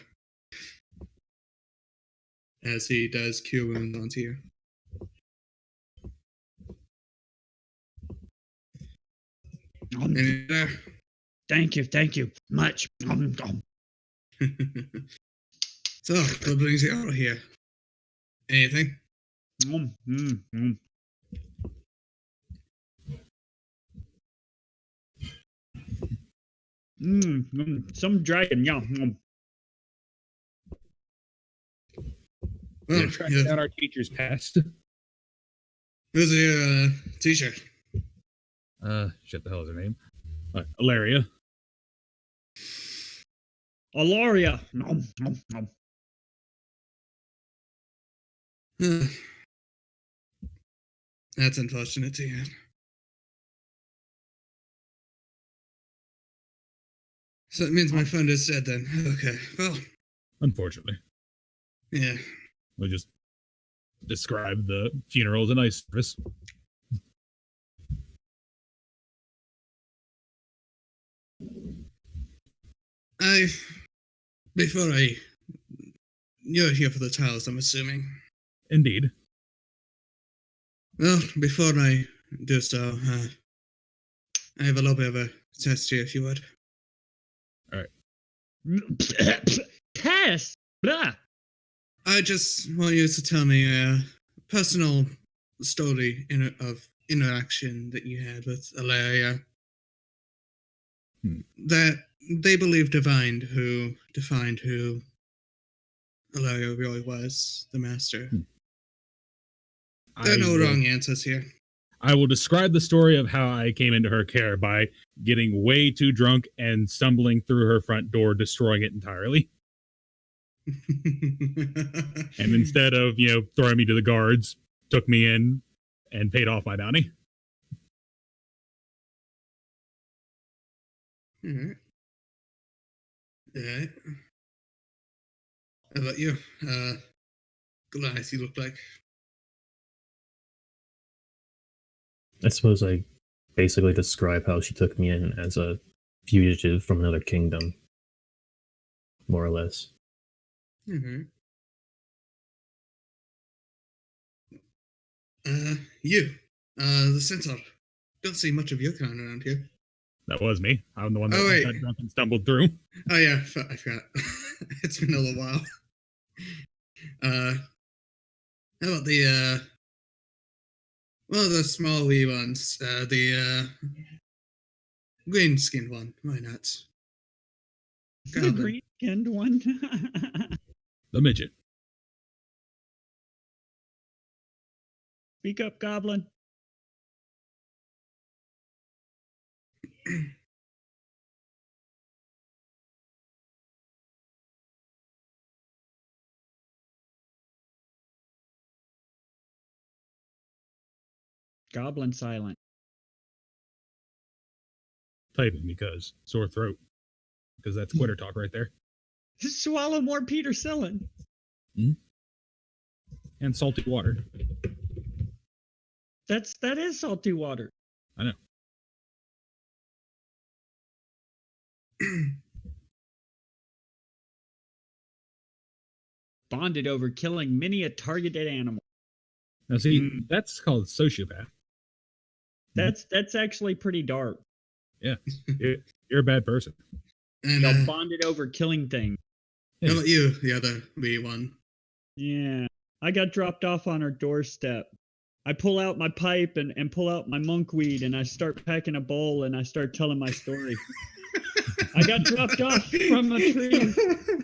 As he does cure wounds onto you. Any there? Thank you much. So, what brings you out here? Anything? Some dragon, yeah. Well, Tracking down our teacher's past. who's your teacher? Shit, the hell is her name? Ilaria. Alaria. That's unfortunate to hear. So it means my friend is dead then. Okay, well, Unfortunately. yeah. We'll just describe the funeral as a nice service. You're here for the tiles, I'm assuming. Indeed. Well, before I do so, I have a little bit of a test here, if you would. Test. Blah. I just want you to tell me a personal story of interaction that you had with Ilaria that they believe defined who Ilaria really was, the master. There are no wrong answers here. I will describe the story of how I came into her care by getting way too drunk and stumbling through her front door, destroying it entirely. And instead of, throwing me to the guards, took me in and paid off my bounty. Alright. Alright. How about you? Goliath, you look like. I suppose I basically describe how she took me in as a fugitive from another kingdom. more or less. Mm-hmm. You, the centaur. Don't see much of your kind around here. That was me. I'm the one that Oh, wait. got drunk and stumbled through. Oh yeah, I forgot. It's been a little while. How about the well, the small wee ones. The green skinned one. Why not? The Goblin. green skinned one. The midget. Speak up, Goblin. Goblin silent. Typing because sore throat. Because that's quitter talk right there. Swallow more penicillin. And salty water. That is salty water. I know. Bonded over killing many a targeted animal. Now see, that's called sociopath. That's actually pretty dark. Yeah. You're a bad person. And Y'all bonded over killing things. how about you, the other wee one? Yeah. I got dropped off on her doorstep. I pull out my pipe and pull out my monkweed and I start packing a bowl and I start telling my story. I got dropped off from a tree.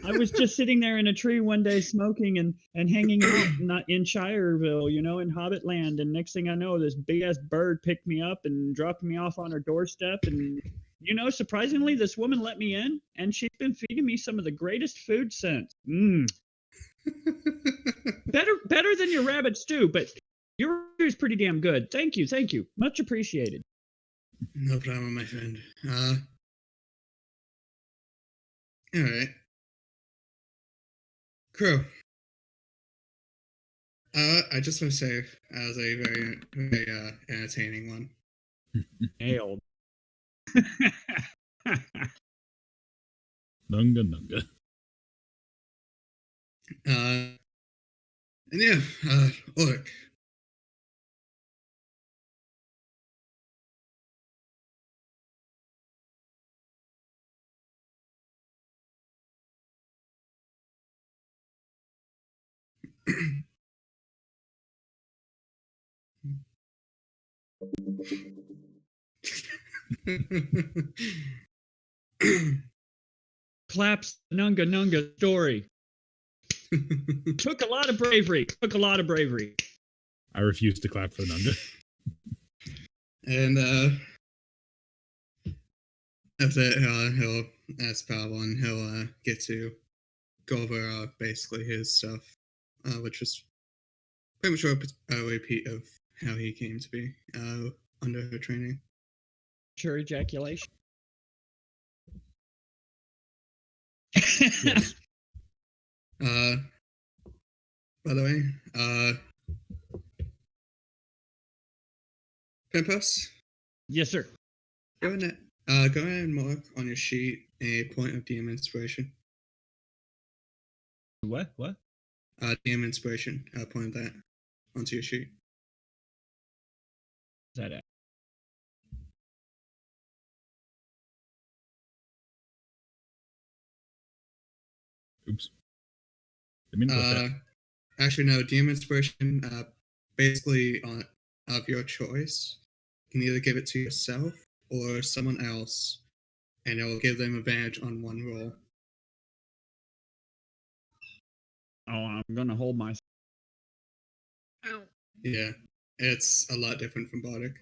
I was just sitting there in a tree one day smoking and hanging out not in Shireville, in Hobbitland. And next thing I know, this big ass bird picked me up and dropped me off on her doorstep. And, surprisingly, this woman let me in and she's been feeding me some of the greatest food since. Better than your rabbit stew, but your stew is pretty damn good. Thank you. Much appreciated. No problem, my friend. All right. Crow. I just want to say, as a very, very entertaining one. Nailed. Nunga. And yeah, Ulrich. Claps Nunga story. Took a lot of bravery. I refuse to clap for Nunga. And after that, he'll ask Pablo and he'll get to go over basically his stuff, which is pretty much a repeat of how he came to be under her training. Sure ejaculation. Yes. By the way, Pimpus? Yes, sir. Go ahead and mark on your sheet a point of DM inspiration. What? DM inspiration. Point that onto your sheet. Is that it? Oops. I mean, actually, no. DM inspiration. Basically, of your choice, you can either give it to yourself or someone else, and it will give them advantage on one roll. Oh, I'm gonna hold my. Ow. Yeah, it's a lot different from Bardic.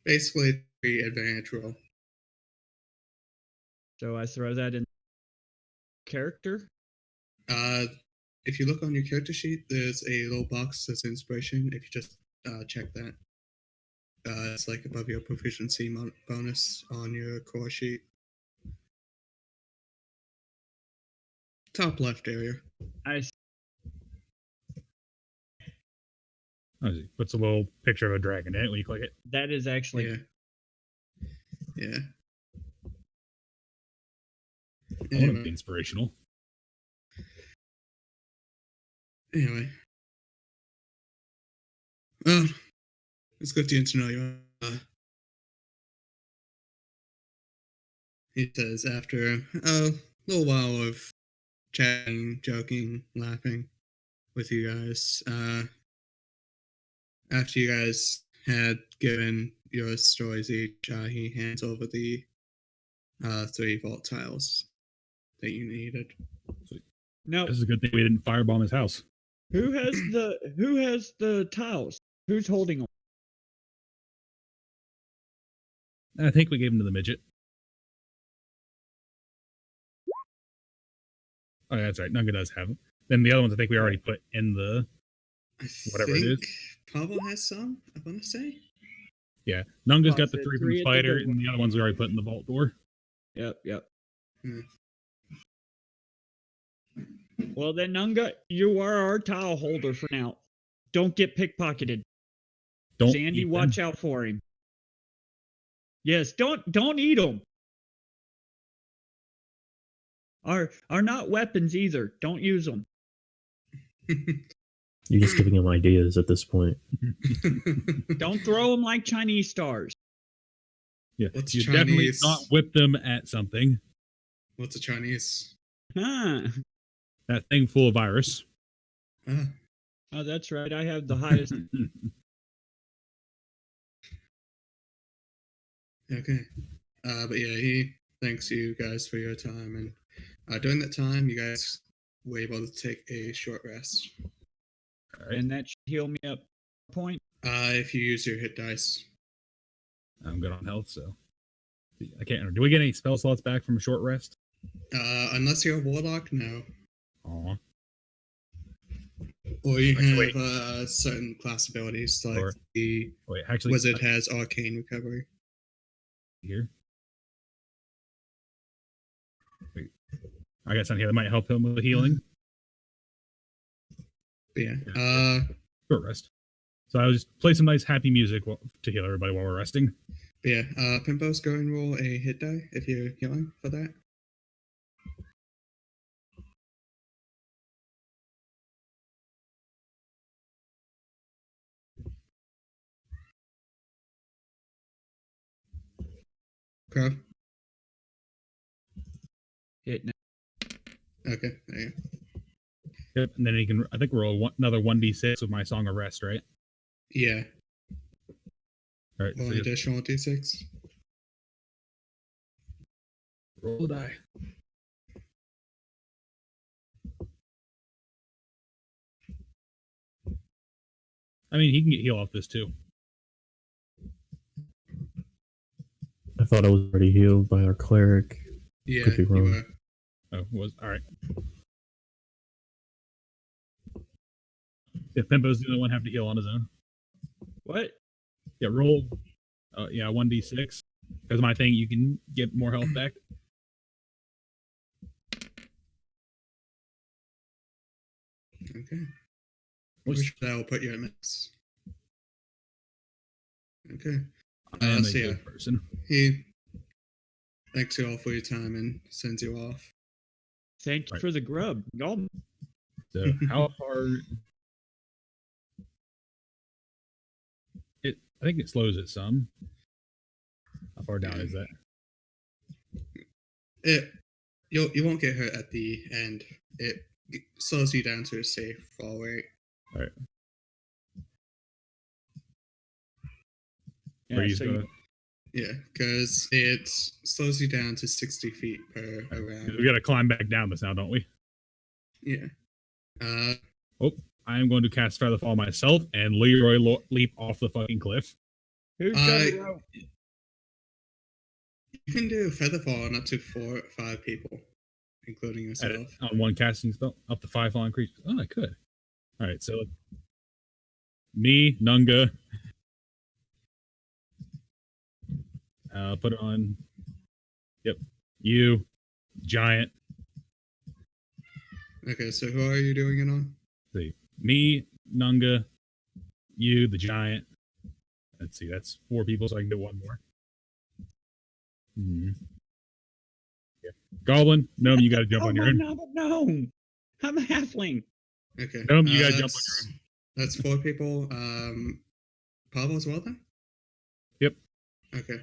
Basically, 3 advantage roll. So I throw that in character. If you look on your character sheet, there's a little box that says inspiration. If you just check that, it's like above your proficiency bonus on your core sheet. Top left area. I see. Puts a little picture of a dragon in it when you click it. That is actually. Yeah. I want to be inspirational. Anyway. Well, it's good to get to know you. He says after a little while of chatting, joking, laughing with you guys, after you guys had given your stories each, he hands over the 3 vault tiles that you needed. Now, This is a good thing we didn't firebomb his house. who has the tiles? Who's holding them? I think we gave them to the midget. Oh, yeah, that's right. Nunga does have them. Then the other ones I think we already put in the whatever it is. Pablo has some, I want to say. Yeah. Nunga's got the Said 3 from three the at the spider, door. and the other ones we already put in the vault door. Yep. Hmm. Well, then, Nunga, you are our tile holder for now. Don't get pickpocketed. Don't Sandy, eat watch them. out for him. Yes, don't eat them. Are not weapons either. Don't use them. You're just giving him ideas at this point. Don't throw them like Chinese stars. Yeah, What's you definitely Chinese? not whip them at something. What's a Chinese? Huh. That thing full of virus. Ah, Oh, that's right. I have the highest. okay. But yeah, he thanks you guys for your time, and during that time, you guys were able to take a short rest. All right. And that should heal me up a point. If you use your hit dice. I'm good on health, so I can't remember. Do we get any spell slots back from a short rest? Unless you're a warlock, no. Aw. Or you Actually, have certain class abilities, like Or- the Wait, actually, wizard has arcane recovery. here. Wait, I got something here that might help him with the healing. But yeah. Yeah. Short rest. So I will just play some nice happy music to heal everybody while we're resting. But yeah. Pimpo's go and roll a hit die if you're healing for that. Crowd. Hit now. Okay. There you go. Yep, and then he can, I think, roll another 1d6 with my Song of Rest, right? Yeah. All right, Roll so an just additional d6. roll a die. I mean, he can get heal off this too. I thought I was already healed by our cleric. Yeah, Could be you wrong. were. Oh, was all right. If Pimpo's the only one have to heal on his own. What? Yeah, roll. Yeah, 1d6. Because my thing, you can get more health back. Okay. Which Which that will put you at max. Okay. I am a so yeah. good person. He thanks you all for your time and sends you off. Thank you Right. for the grub. Y'all. So how far? I think it slows it some. How far down is that? You won't get hurt at the end. It slows you down to a safe fall rate. All right. Yeah, Where you so just go? Yeah, because it slows you down to 60 feet per round. We got to climb back down this now, don't we? Yeah. I am going to cast Featherfall myself and Leroy leap off the fucking cliff. who's got a rope? You can do Featherfall on up to 4 or 5 people, including yourself. On one casting spell, up to 5 fallen creatures. Oh, I could. All right, so me, Nunga. Put it on. Yep. You, Giant. Okay, so who are you doing it on? See, me, Nunga, you, the Giant. Let's see, that's 4 people, so I can get 1 more. Yeah. Goblin, gnome, you got to jump on your own. No, I'm a halfling. Okay. Gnome, you got to jump on your own. That's 4 people. Pavel as well then? Yep. Okay.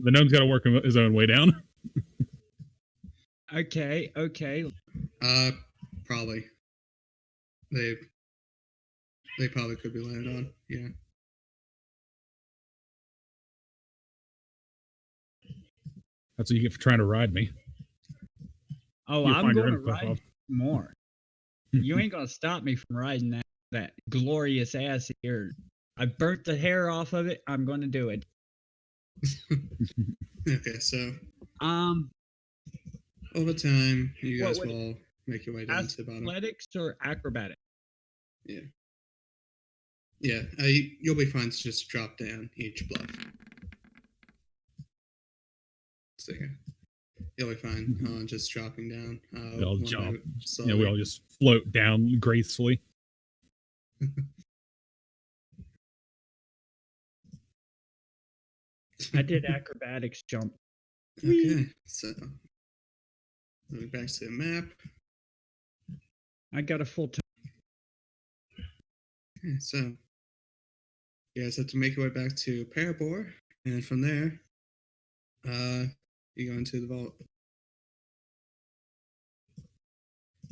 The gnome's got to work his own way down. Okay. Probably. They probably could be landed on. Yeah. That's what you get for trying to ride me. Oh, You'll I'm find your going to own stuff ride off. more. You ain't gonna stop me from riding that glorious ass of yours. I burnt the hair off of it. I'm gonna do it. Okay, so Um, over time, you What guys would- will make your way down to the bottom. athletics or acrobatics? Yeah. Yeah, you'll be fine to just drop down each bluff. So yeah, you'll be fine on just dropping down. We all one jump. note We slowly. all just float down gracefully. I did acrobatics jump. Okay, so moving back to the map. I got a full time. Okay, so you guys have to make your way back to Parabor, and from there, you go into the vault.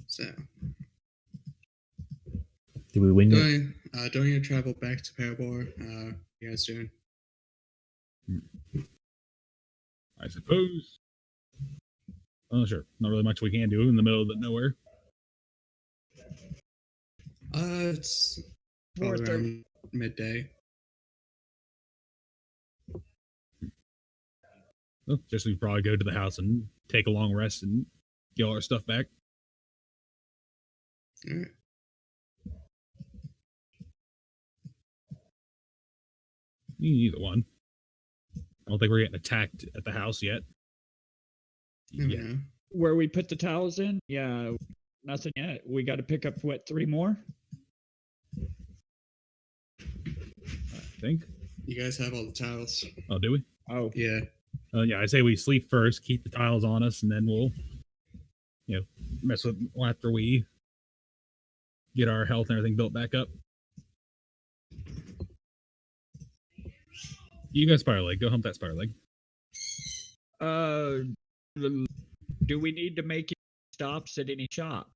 So Did we win yet? during your travel back to Parabor, you guys doing? I suppose. Oh, sure. Not really much we can do in the middle of nowhere. It's probably 4:30. around midday. Well, just we probably go to the house and take a long rest and get all our stuff back. All right. Either one. I don't think we're getting attacked at the house yet. Never Yeah, know. Where we put the towels in? Yeah, nothing yet. We got to pick up what 3 more? I think. You guys have all the tiles. Oh, do we? Oh, Yeah. Yeah, I say we sleep first, keep the tiles on us, and then we'll, mess with after we get our health and everything built back up. You got spider leg. Go hump that spider leg. do we need to make stops at any shop?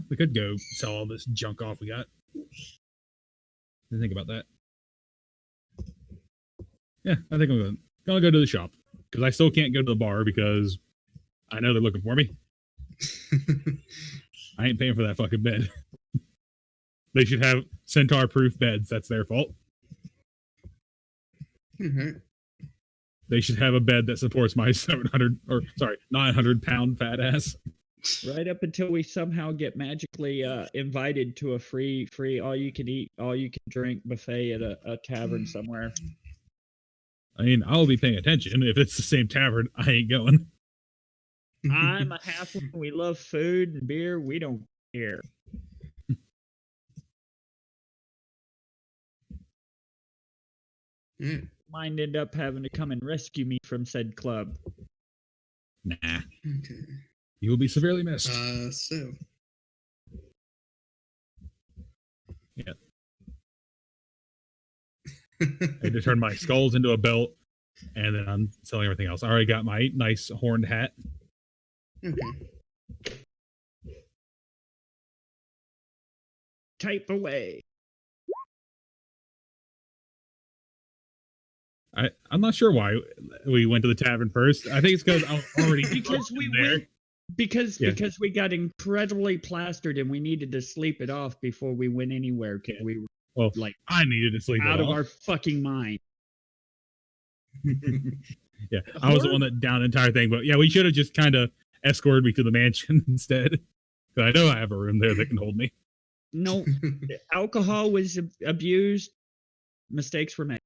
We could go sell all this junk off we got. Didn't think about that. Yeah, I think I'm gonna go to the shop because I still can't go to the bar because I know they're looking for me. I ain't paying for that fucking bed. They should have centaur-proof beds. That's their fault. Alright. They should have a bed that supports my 900-pound fat ass. Right up until we somehow get magically invited to a free all you can eat, all you can drink buffet at a tavern somewhere. I mean, I'll be paying attention. If it's the same tavern, I ain't going. I'm a halfling. We love food and beer. We don't care. Yeah. Might end up having to come and rescue me from said club. Nah, Okay. you will be severely missed. So. Yeah. I had to turn my skulls into a belt, and then I'm selling everything else. I already got my nice horned hat. Okay. Type away. I'm not sure why we went to the tavern first. I think it's because I was already Because we there. went. Because Yeah. because we got incredibly plastered and we needed to sleep it off before we went anywhere because Yeah. we were Well, like I needed to sleep out it of off. our fucking mind. Yeah, I was the one that down the entire thing, but yeah, we should have just kind of escorted me to the mansion instead. Because I know I have a room there that can hold me. No, alcohol was abused. Mistakes were made.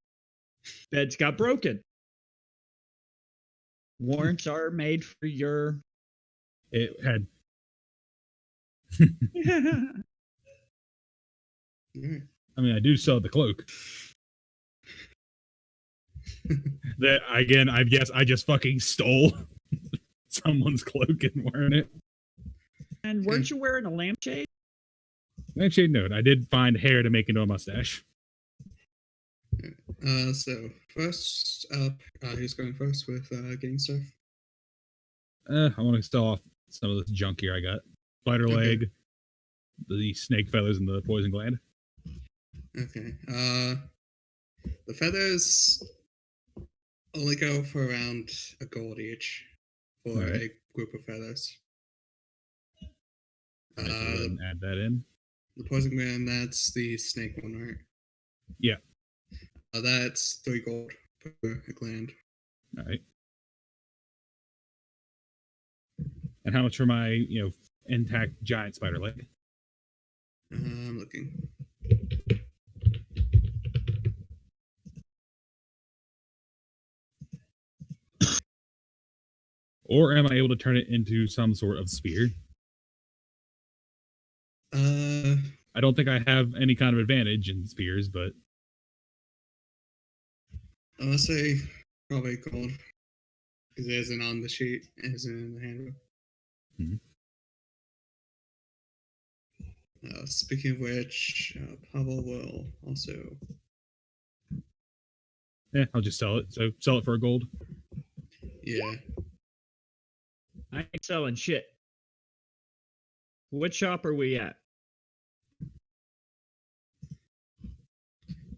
Beds got broken. Warrants are made for your. It had Alright. I mean, I do sell the cloak. That again, I guess I just fucking stole. someone's cloak and wearing it. And weren't you wearing a lampshade? Lampshade note. I did find hair to make into a mustache. So first up, who's going first with getting stuff? I want to stall off some of this junk here I got. Spider leg, the snake feathers, and the poison gland. Okay. The feathers only go for around a gold each for a group of feathers. Right, so go ahead and add that in. The poison gland, that's the snake one, right? Yeah. That's 3 gold per gland. All right. And how much for my, intact giant spider leg? I'm looking. Or am I able to turn it into some sort of spear? I don't think I have any kind of advantage in spears, but I'll say probably gold because it isn't on the sheet, it isn't in the handbook. Speaking of which, Pavel will also. Yeah, I'll just sell it. So sell it for a gold. Yeah. I ain't selling shit. What shop are we at?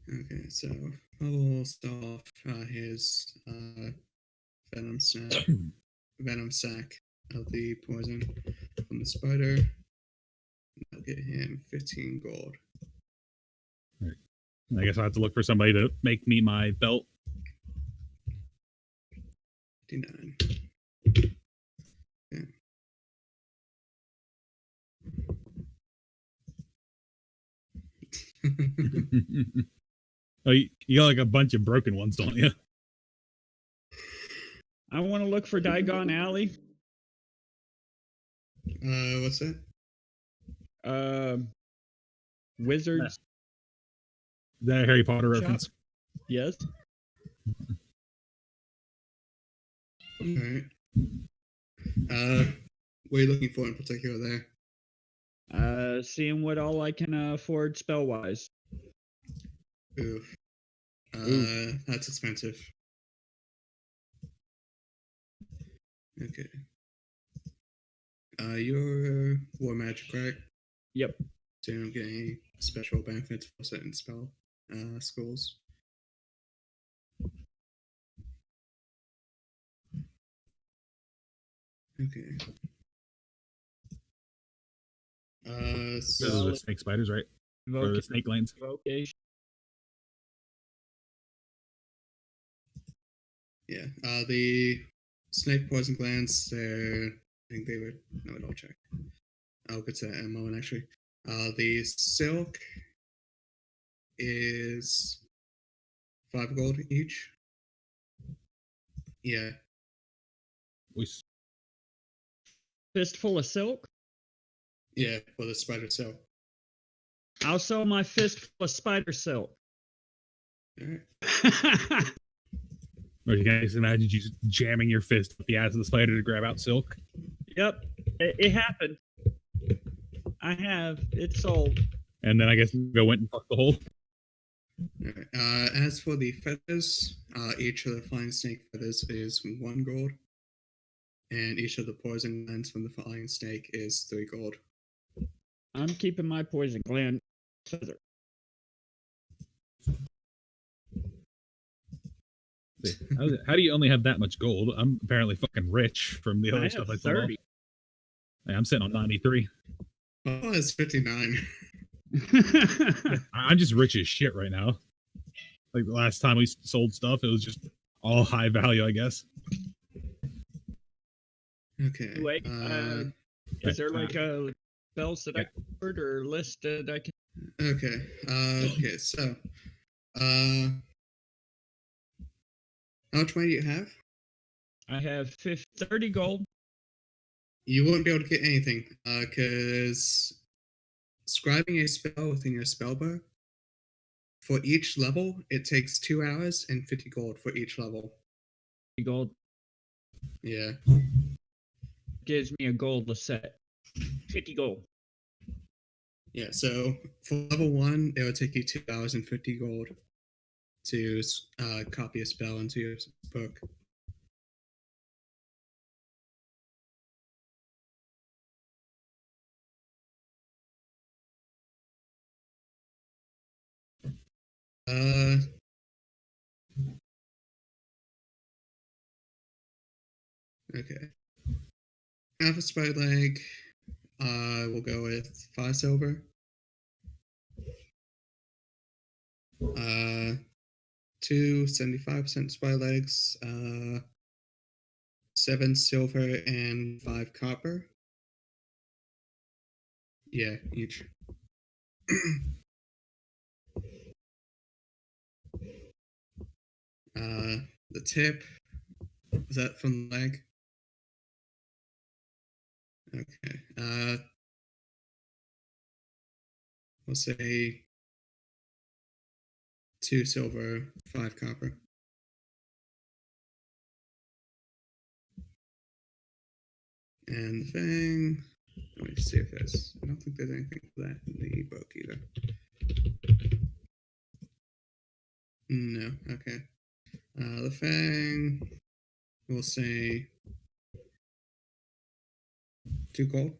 Okay, so Pavel will start off his venom sack of the poison from the spider. That'll get him 15 gold. All right. I guess I have to look for somebody to make me my belt. 59. Okay. Oh, you got like a bunch of broken ones, don't you? I want to look for Diagon Alley. What's that? Wizards. Is that a Harry Potter Shop? reference? Yes. Alright. What are you looking for in particular there? Seeing what all I can afford spell wise. Oof. That's expensive. Okay. You're war magic, right? Yep. So you don't get any special benefits for certain spell schools. Okay. Those are the snake spiders, right? Or the snake lanes. Vocation. Yeah. The snake poison glands, I think they were. No, I'll check. I'll get to that in a moment, actually. The silk is 5 gold each. Yeah. Fistful of silk? Yeah, for the spider silk. I'll sell my fistful of spider silk. Alright. Or you guys imagine you just jamming your fist up the ass of the spider to grab out silk? Yep. It happened. I have. It's sold. And then I guess go went and fucked the hole. Alright. As for the feathers, each of the flying snake feathers is 1 gold. And each of the poison glands from the flying snake is 3 gold. I'm keeping my poison gland feather. How do you only have that much gold? I'm apparently fucking rich from the other stuff I sold. 30. Yeah, I'm sitting on 93. Oh, it's 59. I'm just rich as shit right now. Like the last time we sold stuff, it was just all high value, I guess. Okay. Wait, is there like a spells that I can afford or list that I can? Okay. Okay. So, how much money do you have? I have 30 gold. You won't be able to get anything, because scribing a spell within your spell book, for each level, it takes 2 hours and 50 gold for each level. Gold. Yeah. gives me a gold a set. 50 gold. Yeah, so for level 1, it would take you 2,050 gold to copy a spell into your book. Okay. Half a spider leg. We'll go with 5 silver. 2 75% spider legs. 7 silver and 5 copper. Yeah, each. The tip. Is that from the leg? Okay. We'll say 2 silver, 5 copper. And the thing. Let me see if there's. I don't think there's anything for that in the book either. No. Okay. The fang. We'll say 2 gold.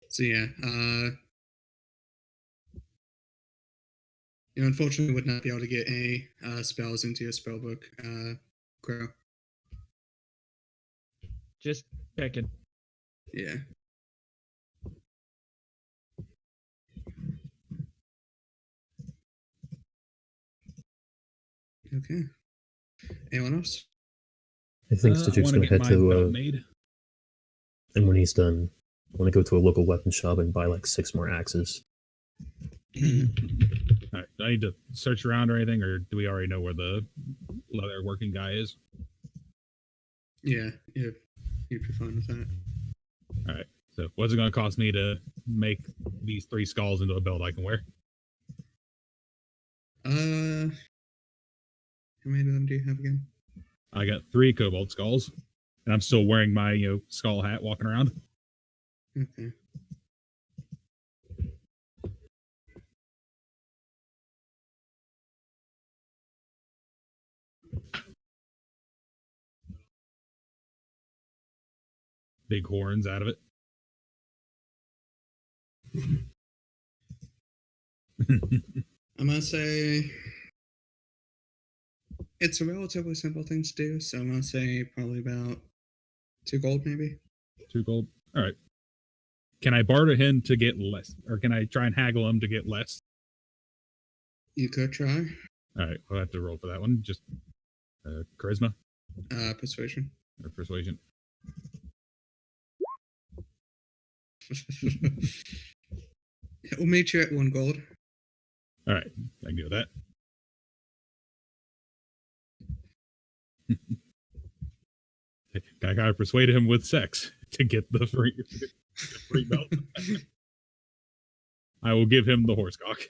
So yeah, you unfortunately would not be able to get any spells into your spellbook, Crow. Just checking. Yeah. Okay. Anyone else? I think Stajik's going to head to. Made. And when he's done, I want to go to a local weapon shop and buy like 6 more axes. All right. Do I need to search around or anything, or do we already know where the leather working guy is? Yeah, you'd be fine with that. All right. So, what's it going to cost me to make these 3 skulls into a belt I can wear? How many of them do you have again? I got 3 cobalt skulls, and I'm still wearing my skull hat walking around. Okay. Big horns out of it. I'm gonna say it's a relatively simple thing to do, so I'm gonna say probably about 2 gold, maybe. 2 gold. All right. Can I barter him to get less, or can I try and haggle him to get less? You could try. All right, I'll have to roll for that one. Just charisma Persuasion. or persuasion. We'll meet you at 1 gold. All right, I can do that. I gotta persuade him with sex to get the free belt. I will give him the horsecock.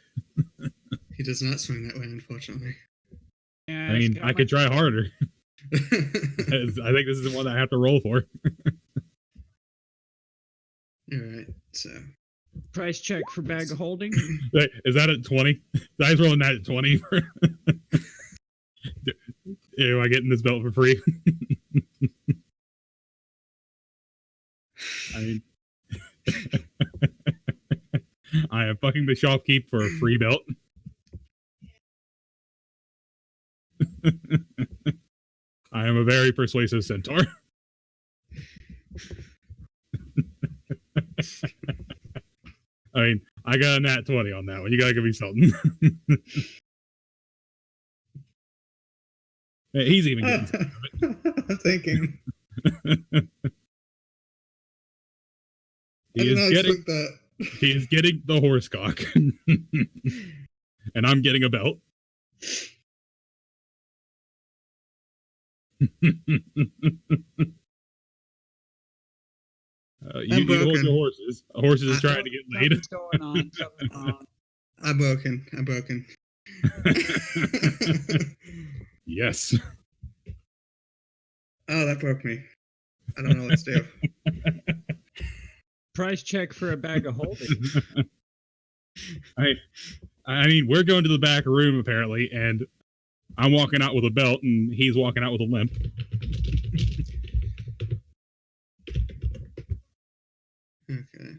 He does not swing that way, unfortunately. Yeah, I mean, I could try harder. I think this is the one I have to roll for. All right, so price check for bag of holding. Wait, is that at 20? I was rolling that at 20. Am I getting this belt for free? I mean, I am fucking the shopkeep for a free belt. I am a very persuasive centaur. I mean, I got a nat 20 on that one. You gotta give me something. He's even getting something of it. I'm thinking. He is getting the horsecock. And I'm getting a belt. You hold broken. your horses. A horse is trying to get laid. Something's going on. Something's wrong. I'm broken. Yes. Oh, that broke me. I don't know what to do. Price check for a bag of holding. I mean, we're going to the back room apparently, and I'm walking out with a belt, and he's walking out with a limp. Okay.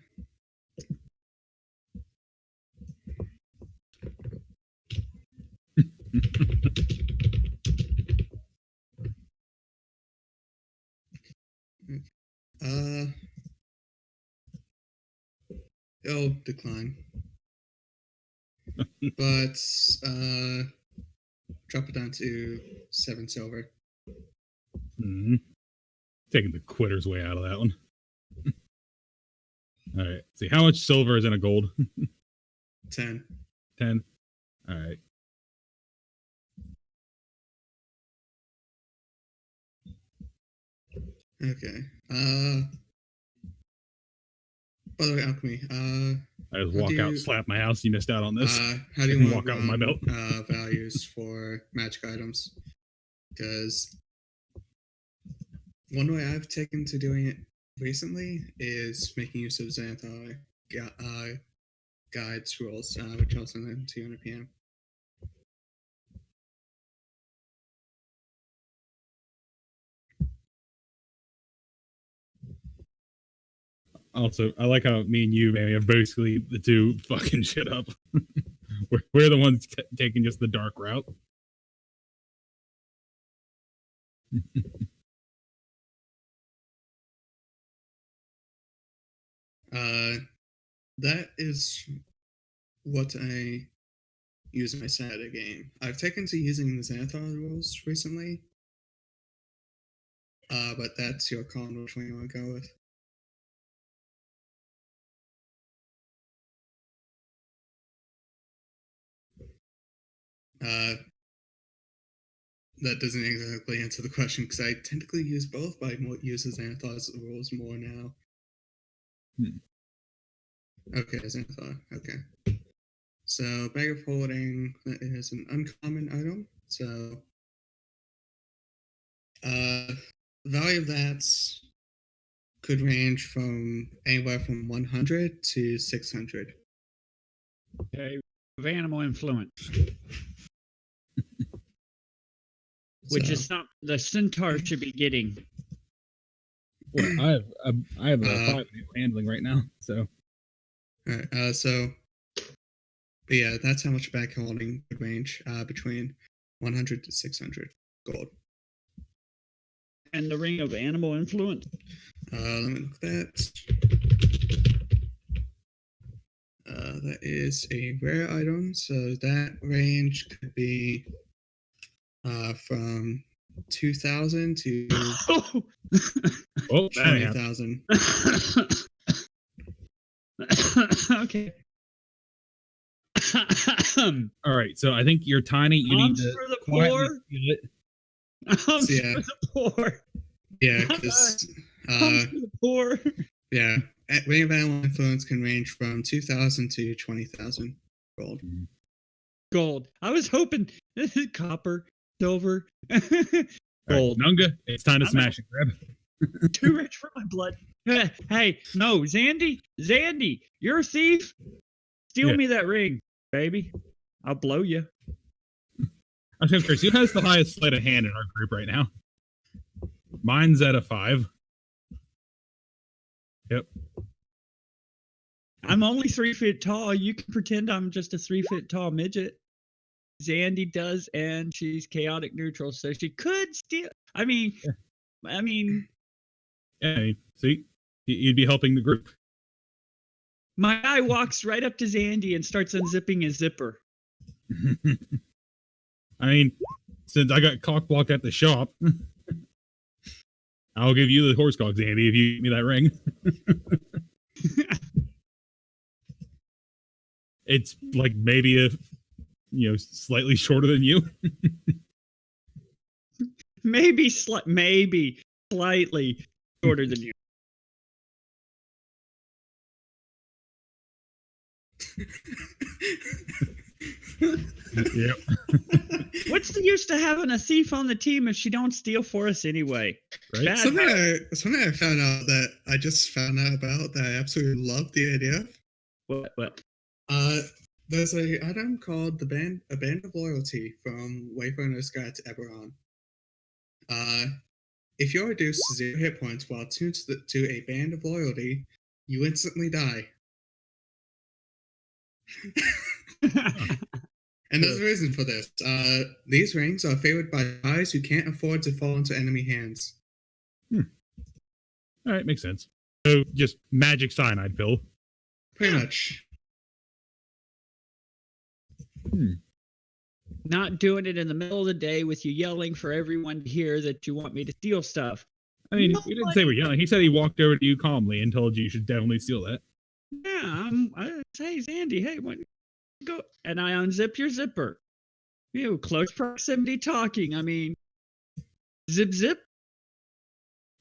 It'll decline. But drop it down to 7 silver. Taking the quitter's way out of that one. All right. See, how much silver is in a gold? 10. 10. All right. Okay. By the way, Alchemy, I just walk out, slap my house. You missed out on this. how do you want walk to out with my belt? Values for magic items? Because one way I've taken to doing it recently is making use of Xanthar guide scrolls, which I'll send them to you in a PM. Also, I like how me and you, man, are basically the two fucking shit up. we're the ones taking just the dark route. That is what I use in my Saturday game. I've taken to using the Xanthar rules recently. But that's your call on which one you want to go with. That doesn't exactly answer the question because I technically use both, but I use the Xanthar's rules more now. Okay, Xanthar. Okay. So, Bag of Holding, that is an uncommon item. So, the value of that could range from anywhere from 100 to 600. Okay. Of animal influence. Which is something the centaur should be getting. Well, I have a 5 handling right now, so. All right. But yeah, that's how much bag holding would range between 100 to 600 gold. And the ring of animal influence. Let me look at that. That is a rare item, so that range could be from 2,000 to 20,000. Okay. All right, so I think you're tiny. You need to for the quietly poor. feel it. For the poor. Yeah, because for the poor. Yeah, ring of animal influence can range from 2,000 to 20,000 gold. Gold. I was hoping copper, silver, gold. Right, Nunga, it's time to smash it, Grab. Too rich for my blood. Hey, no, Zandy, you're a thief. Steal me that ring, baby. I'll blow you. I'm curious, who has the highest sleight of hand in our group right now? Mine's at a 5. Yep. I'm only 3 feet tall. You can pretend I'm just a 3 foot tall midget. Zandy does, and she's chaotic neutral, so she could steal. I mean, Yeah, see, you'd be helping the group. My guy walks right up to Zandy and starts unzipping his zipper. I mean, since I got cock-blocked at the shop, I'll give you the horse cock, Zandy, if you give me that ring. It's like maybe slightly shorter than you. maybe slightly shorter than you. Yep. What's the use to having a thief on the team if she don't steal for us anyway? Right? Bad Something I found out that I just found out about that I absolutely love the idea of. What? There's a item called a band of loyalty from Wayfarer's Guide to Eberron. If you're reduced to 0 hit points while tuned to a band of loyalty, you instantly die. And there's a reason for this. These rings are favored by guys who can't afford to fall into enemy hands. All right, makes sense. So just magic cyanide pill. Pretty much. Not doing it in the middle of the day with you yelling for everyone to hear that you want me to steal stuff. I mean, we didn't say we're yelling. He said he walked over to you calmly and told you should definitely steal that. Yeah, I say, Sandy, hey, go, and I unzip your zipper. Close proximity talking. I mean, zip.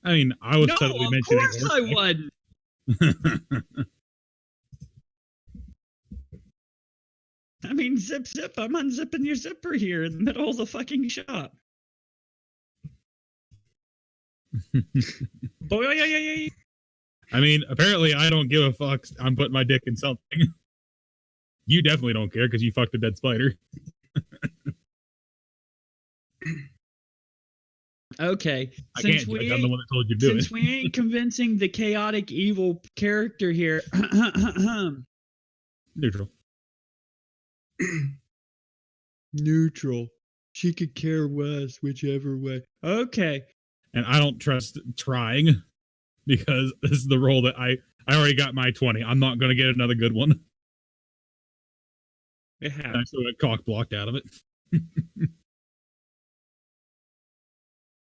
I mean, I was No, totally of mentioning course I wasn't. I mean, zip. I'm unzipping your zipper here in the middle of the fucking shop. Boy, I mean, apparently I don't give a fuck. I'm putting my dick in something. You definitely don't care because you fucked a dead spider. Okay, I can't judge. I'm the one that told you to do it. Since we ain't convincing the chaotic evil character here, Neutral. Neutral. She could care less whichever way. Okay. And I don't trust trying because this is the role that I already got my 20. I'm not going to get another good one. It I happens. still got cock blocked out of it.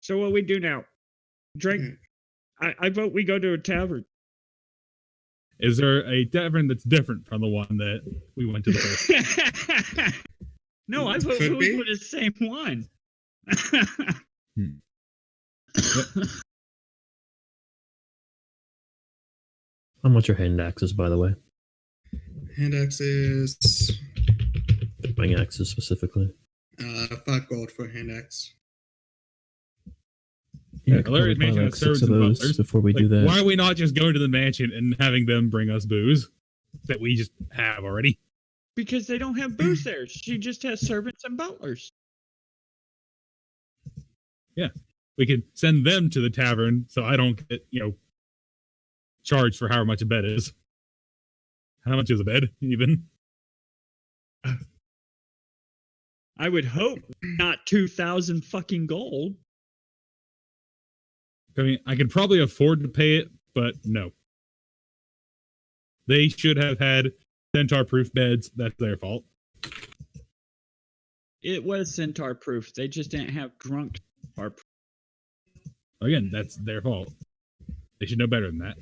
So what we do now? Drink. I vote we go to a tavern. Is there a tavern that's different from the one that we went to the first? No, I vote Could we be. go to the same one. How much are hand axes, by the way? Hand axes. Throwing axes specifically. 5 gold for hand axe. Yeah, Yeah, Larry's probably buy mentioning like 6 servants of and those butlers. before we Like, do that. why are we not just going to the mansion and having them bring us booze that we just have already? Because they don't have booze there. She just has servants and butlers. Yeah. We could send them to the tavern so I don't get, charged for however much a bed is. How much is a bed, even? I would hope not 2,000 fucking gold. I mean, I could probably afford to pay it, but no. They should have had centaur-proof beds. That's their fault. It was centaur proof. They just didn't have drunk centaur proof. Again, that's their fault. They should know better than that.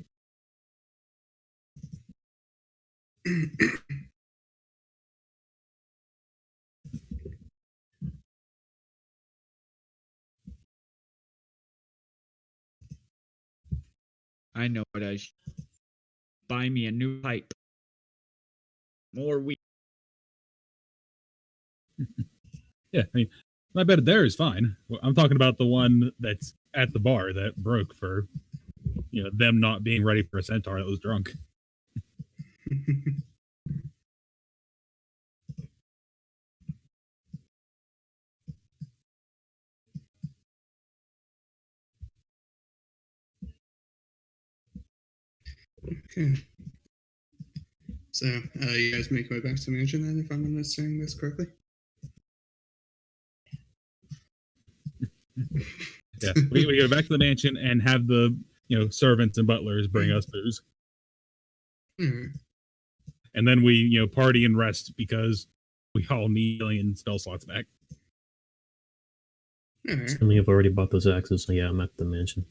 I know what I should. Buy me a new pipe. More weed. Yeah, I mean, my bed there is fine. I'm talking about the one that's at the bar that broke for, them not being ready for a centaur that was drunk. Okay. So, you guys make your way back to the mansion then, if I'm understanding this correctly? Yeah, we go back to the mansion and have the servants and butlers bring us booze, Alright. and then we party and rest because we all need alien spell slots back. Alright. Assuming you've already bought those axes, so yeah, I'm at the mansion.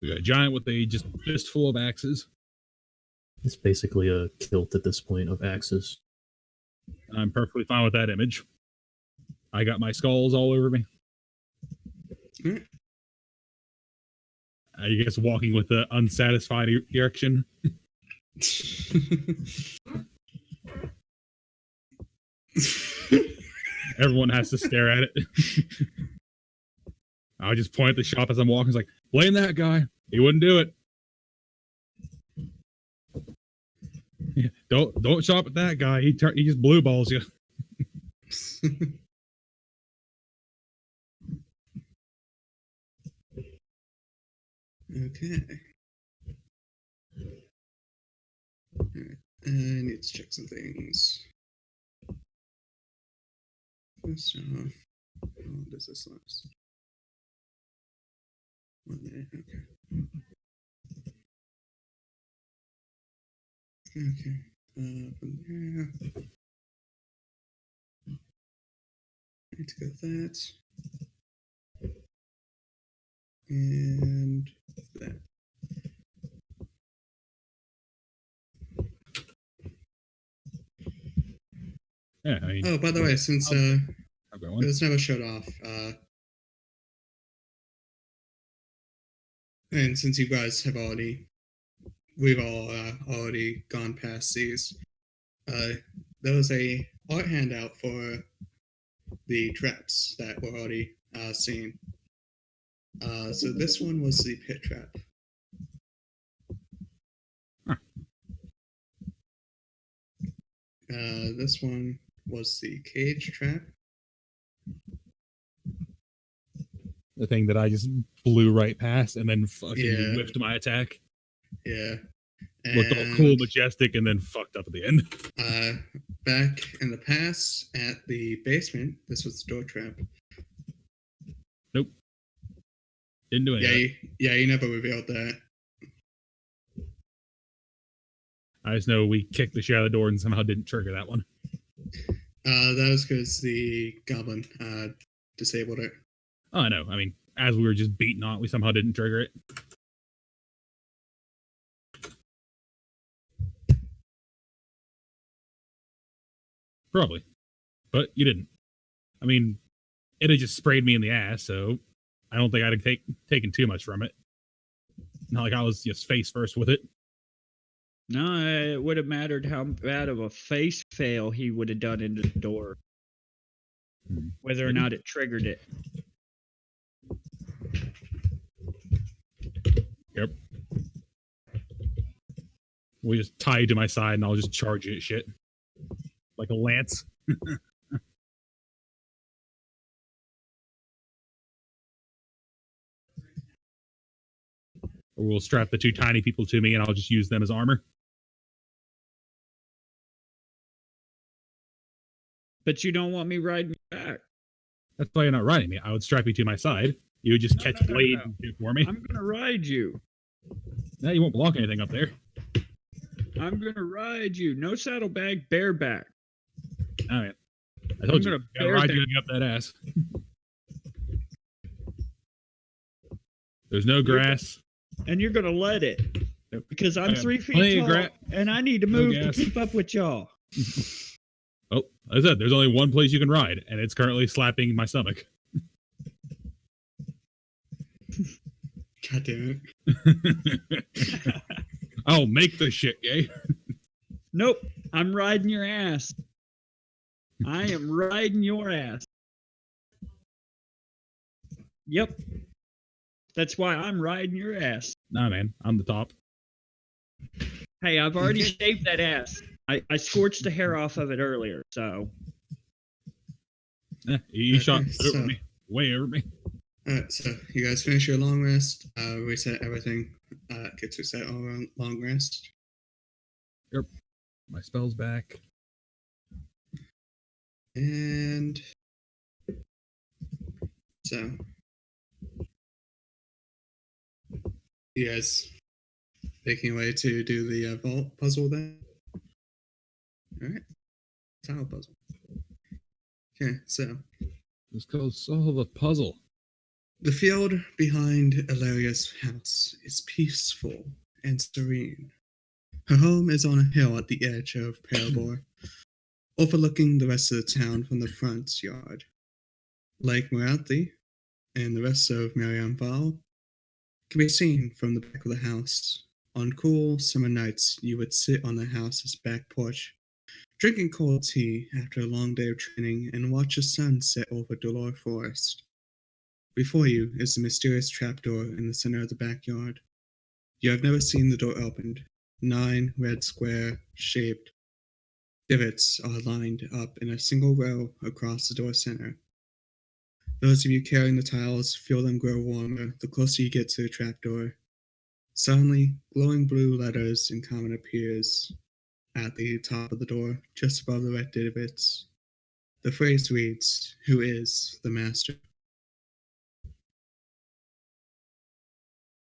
We got a giant with a just fistful of axes. It's basically a kilt at this point of axes. And I'm perfectly fine with that image. I got my skulls all over me. Alright. I guess walking with an unsatisfied erection. Everyone has to stare at it. I'll just point at the shop as I'm walking. It's like, blame that guy. He wouldn't do it. Yeah, don't shop at that guy. He just blue balls you. Okay. Alright. I need to check some things. First off, how long does this last? 1 day, okay. Okay. From there. I need to go with that. And that. Yeah, I mean, Oh, by the way, since I've got one. it was never showed off, and since you guys have we've all already gone past these, there was a art handout for the traps that were already seen. So this one was the pit trap. Huh. This one was the cage trap. The thing that I just blew right past and then fucking Yeah. whiffed my attack. Yeah. Looked all cool, majestic, and then fucked up at the end. Back in the past, at the basement, this was the door trap. Nope. Didn't do anything. You never revealed that. I just know we kicked the shit out of the door and somehow didn't trigger that one. That was because the goblin disabled it. Oh, I know. I mean, as we were just beating on it, we somehow didn't trigger it. Probably. But you didn't. I mean, it had just sprayed me in the ass, so I don't think I'd have taken too much from it. Not like I was just face first with it. No, it would have mattered how bad of a face fail he would have done into the door. Whether or not it triggered it. Yep. We just tie you to my side and I'll just charge you at shit. Like a lance. Or we'll strap the two tiny people to me and I'll just use them as armor. But you don't want me riding you back. That's why you're not riding me. I would strap you to my side. You would just catch blade and shit for me. I'm going to ride you. No, you won't block anything up there. I'm going to ride you. No saddlebag, bareback. All right. I told you. Gotta ride you up that ass. There's no grass. And you're going to let it. Because I'm 3 feet tall, and I need to move to keep up with y'all. Oh, as I said, there's only one place you can ride, and it's currently slapping my stomach. God damn it. I'll make the shit gay. Nope, I'm riding your ass. I am riding your ass. Yep. That's why I'm riding your ass. Nah, man, I'm the top. Hey, I've already shaved that ass. I scorched the hair off of it earlier, so. You shot over me. Way over me. Alright, so you guys finish your long rest, reset everything, gets reset all around long rest. Yep. My spell's back. And so you guys making your way to do the vault puzzle then? Alright. Tile puzzle. Okay, so Let's go solve the puzzle. the field behind Illyria's house is peaceful and serene. Her home is on a hill at the edge of Parabor, overlooking the rest of the town from the front yard. Lake Morathi and the rest of Marianval can be seen from the back of the house. On cool summer nights, you would sit on the house's back porch, drinking cold tea after a long day of training, and watch the sun set over Dolor Forest. Before you is the mysterious trapdoor in the center of the backyard. You have never seen the door opened. 9 red square-shaped divots are lined up in a single row across the door center. Those of you carrying the tiles feel them grow warmer the closer you get to the trapdoor. Suddenly, glowing blue letters in common appears at the top of the door, just above the red divots. The phrase reads, "Who is the master?"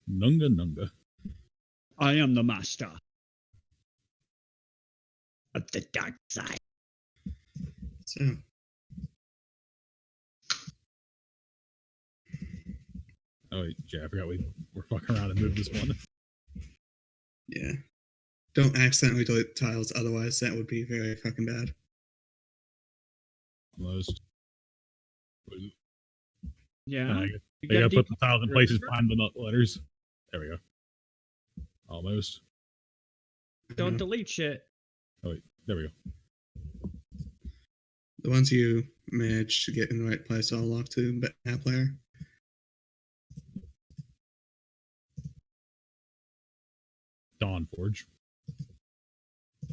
Nunga Nunga. I am the master of the dark side. So, Oh, wait, yeah, I forgot we're fucking around and moved this one. yeah. Don't accidentally delete the tiles, otherwise that would be very fucking bad. Almost. Yeah. I gotta put the tiles in places, find the letters. There we go. Almost. Don't delete shit. Oh, wait, there we go. The ones you managed to get in the right place all locked to app player. Dawnforge.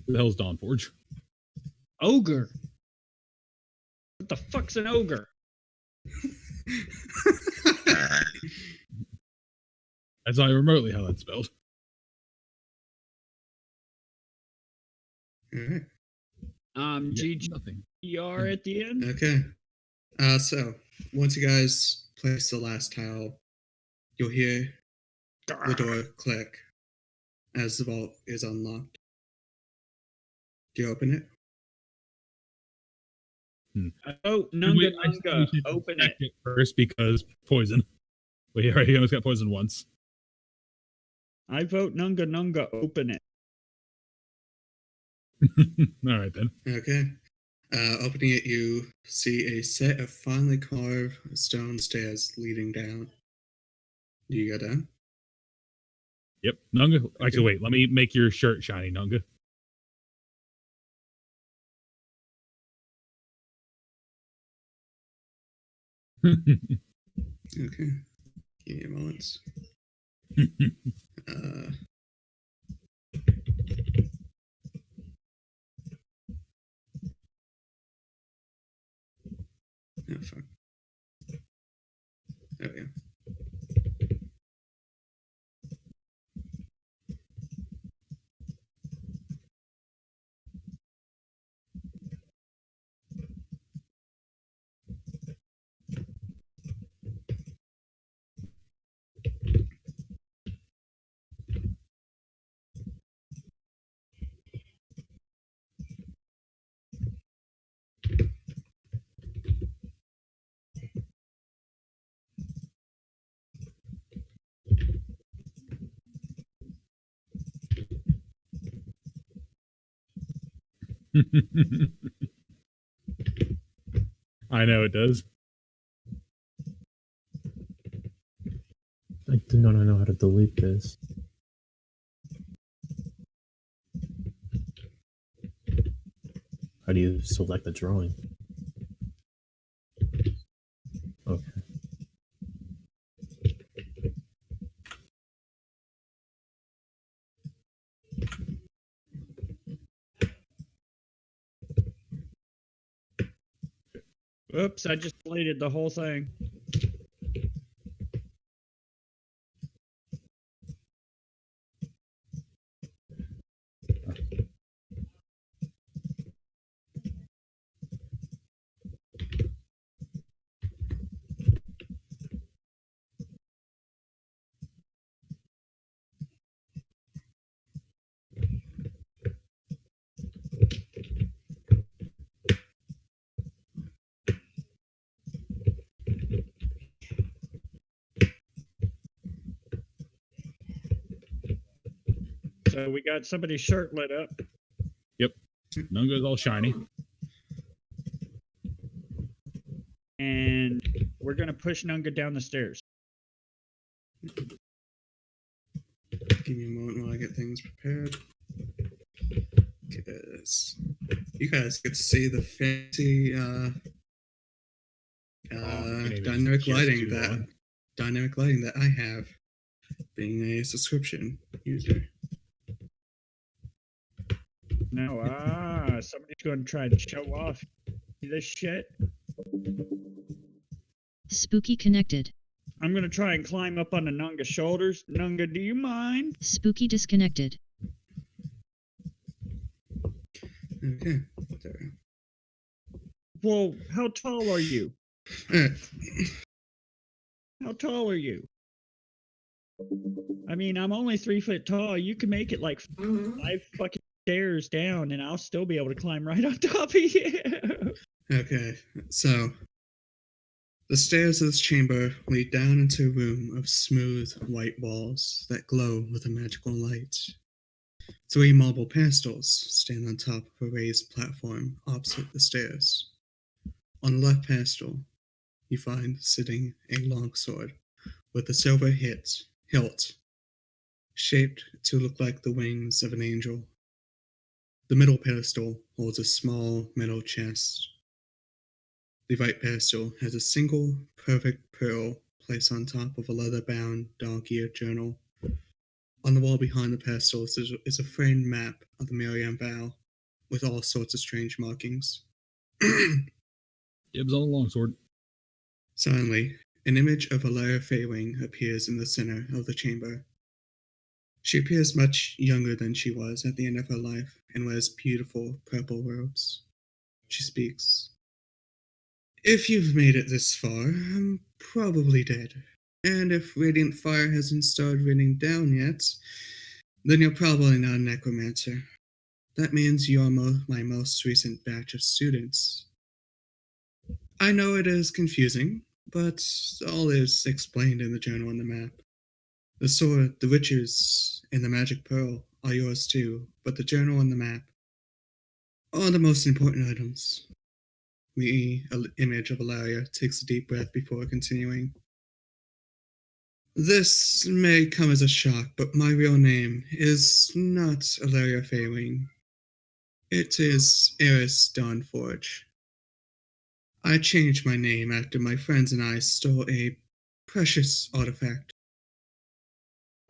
Who the hell's Dawnforge? Ogre. What the fuck's an ogre? That's not remotely how that's spelled. All right. Nothing. GGR at the end. Okay. So once you guys place the last tile, you'll hear the door click as the vault is unlocked. Do you open it? Oh, Nunga I think we should open check it. first because poison. We already almost got poisoned once. I vote Nunga, open it. All right then. Okay. Opening it, you see a set of finely carved stone stairs leading down. Do you go down? Yep. Nunga. Actually, wait. Let me make your shirt shiny, Nunga. Okay. Give me a moment. Oh, fuck. There we go. I know it does. I do not know how to delete this. How do you select the drawing? Okay. Oops, I just deleted the whole thing. So we got somebody's shirt lit up. Yep. Nunga's all shiny. And we're going to push Nunga down the stairs. Give me a moment while I get things prepared. Because you guys get to see the fancy dynamic lighting that I have, being a subscription user. No, somebody's going to try to show off this shit. Spooky connected. I'm going to try and climb up on the Nunga's shoulders. Nunga, do you mind? Spooky disconnected. Okay. There. Well, how tall are you? Alright. How tall are you? I mean, I'm only 3 foot tall. You can make it like 5 fucking stairs down, and I'll still be able to climb right on top of you. Okay, so the stairs of this chamber lead down into a room of smooth white walls that glow with a magical light. 3 marble pedestals stand on top of a raised platform opposite the stairs. On the left pedestal, you find sitting a longsword with a silver hilt, shaped to look like the wings of an angel. The middle pedestal holds a small metal chest. The right pedestal has a single perfect pearl placed on top of a leather-bound dog-eared journal. On the wall behind the pedestal is a framed map of the Miriam Vale with all sorts of strange markings. Dibs on the longsword. Suddenly, an image of Valeria Faywing appears in the center of the chamber. She appears much younger than she was at the end of her life and wears beautiful purple robes. She speaks. If you've made it this far, I'm probably dead. And if radiant fire hasn't started raining down yet, then you're probably not a necromancer. That means you're my most recent batch of students. I know it is confusing, but all is explained in the journal and the map. The sword, the riches, and the magic pearl are yours too, but the journal and the map are the most important items. The image of Ilaria takes a deep breath before continuing. This may come as a shock, but my real name is not Ilaria Faywing. It is Eris Dawnforge. I changed my name after my friends and I stole a precious artifact.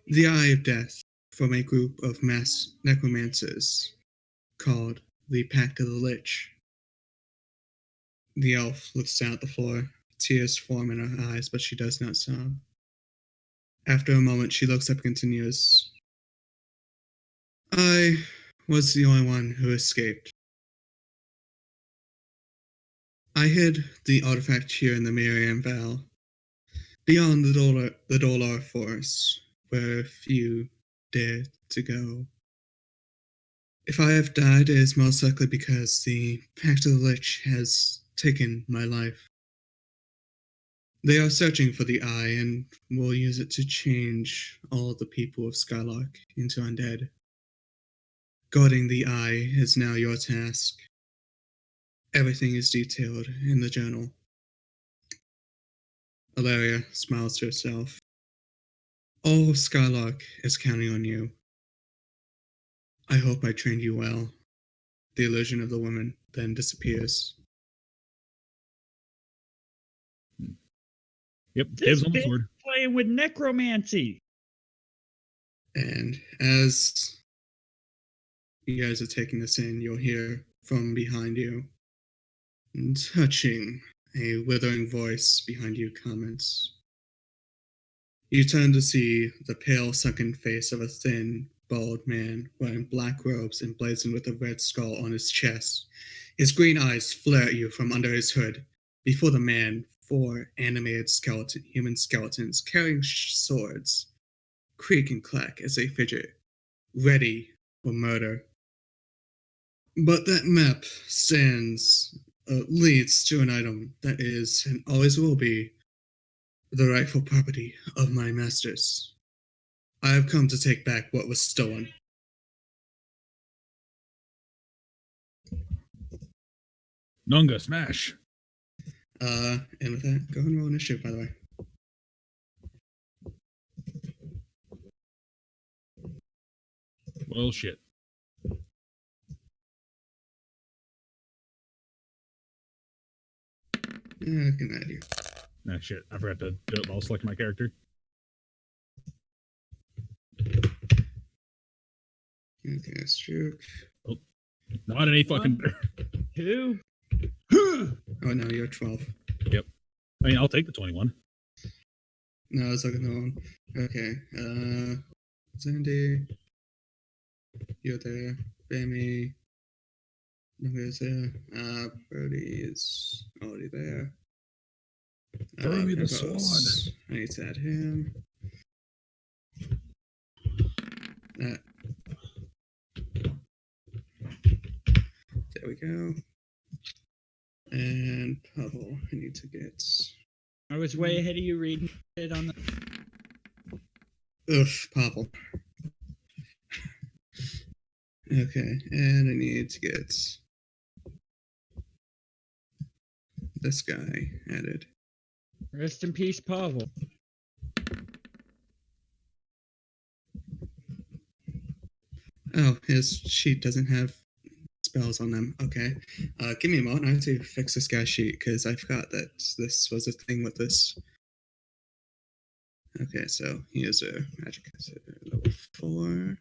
The Eye of Death from a group of mass necromancers called the Pact of the Lich. The elf looks down at the floor. Tears form in her eyes, but she does not sob. After a moment, she looks up and continues. I was the only one who escaped. I hid the artifact here in the Miriam Vale, beyond the Dolar Forest, where few dare to go. If I have died, it is most likely because the Pact of the Lich has taken my life. They are searching for the Eye and will use it to change all the people of Skylark into undead. Guarding the Eye is now your task. Everything is detailed in the journal. Ilaria smiles to herself. All of Skylark is counting on you. I hope I trained you well. The illusion of the woman then disappears. Yep, This dibs on the bitch sword. playing with necromancy. And as you guys are taking this in, you'll hear from behind you, touching, a withering voice behind you comments. You turn to see the pale, sunken face of a thin, bald man wearing black robes emblazoned with a red skull on his chest. His green eyes flare at you from under his hood. Before the man, 4 animated human skeletons carrying swords creak and clack as they fidget, ready for murder. But that map leads to an item that is and always will be the rightful property of my masters. I have come to take back what was stolen. Nunga, smash. And with that, go ahead and roll initiative, by the way. Well, shit. Yeah, I can add you. Nah, shit. I forgot to do it while selecting my character. Okay, that's true. Not any fucking. 2. Oh no, you're 12. Yep. I mean, I'll take the 21. No, I was looking at the one. Okay, Zandy. You're there. Bammy. Nobody's there. Brody is already there. Throw me the Pimpos. sword. I need to add him. That. There we go. And Pavel, I need to get. I was way ahead of you reading it on the. Oof, Pavel. Okay, and I need to get this guy added. Rest in peace, Pavel. Oh, his sheet doesn't have spells on them. Okay. Give me a moment. I have to fix this guy's sheet because I forgot that this was a thing with this. Okay, so he is a magic level 4.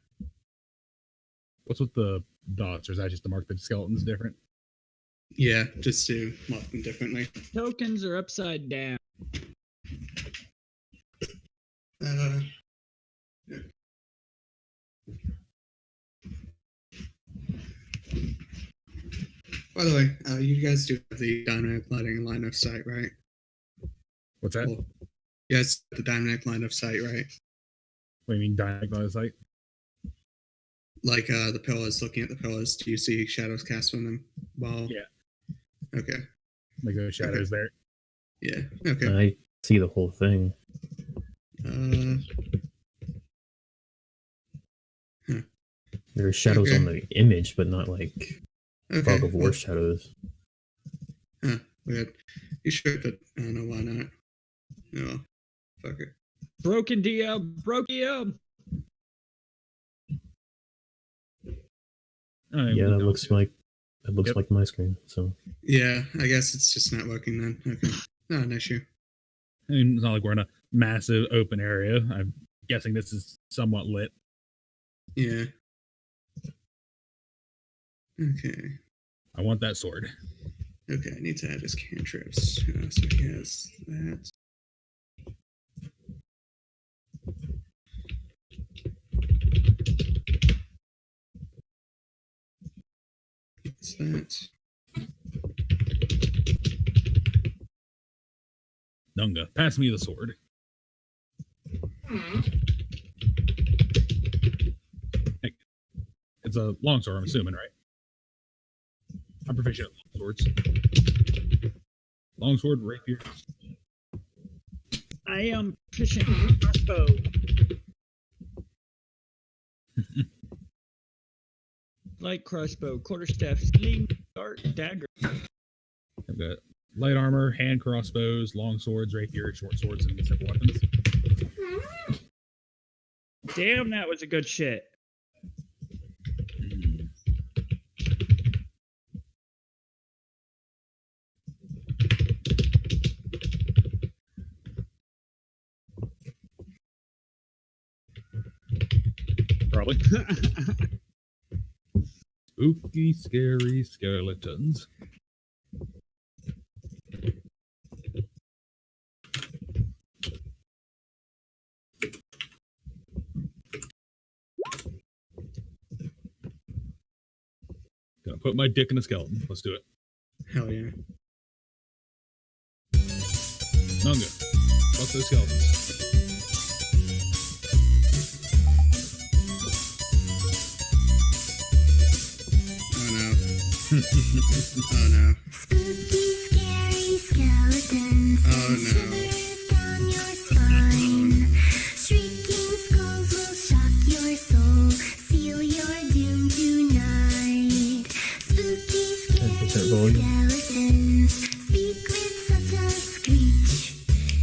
What's with the dots, or is that just to mark the skeletons different? Yeah, just to mark them differently. Tokens are upside down. Yeah. By the way, you guys do have the dynamic lighting line of sight, right? What's that? Well, yes, the dynamic line of sight, right? What do you mean, dynamic line of sight? Like the pillars, looking at the pillars, do you see shadows cast from them? Well, Yeah. Okay. Like those shadows there. Yeah. Okay. I see the whole thing. There are shadows on the image, but not like fog of war shadows. Huh. Weird. You sure, but I don't know why not. No. Fuck it. Broken DM. Broke DM. Yeah, that looks like my screen. So Yeah, I guess it's just not working then. Okay. Not an issue. I mean, it's not like we're in a massive open area. I'm guessing this is somewhat lit. Yeah. Okay. I want that sword. Okay, I need to add his cantrips. So he has that. What's that? Nunga, pass me the sword. Hey, it's a longsword, I'm assuming, right? I'm proficient at swords. Longsword, rapier. I am proficient crossbow. Light crossbow, quarterstaff, sling, dart, dagger. I've got light armor, hand crossbows, long swords, rapier, short swords, and simple weapons. Damn, that was a good shit. Probably. Spooky, scary skeletons. Gonna put my dick in a skeleton. Let's do it. Hell yeah. Nunga. Fuck those skeletons. Oh no. Spooky, scary skeletons. Oh no. Shivers down your spine. Shrieking skulls will shock your soul. Seal your doom tonight. Spooky, scary 10% volume. skeletons. Speak with such a screech.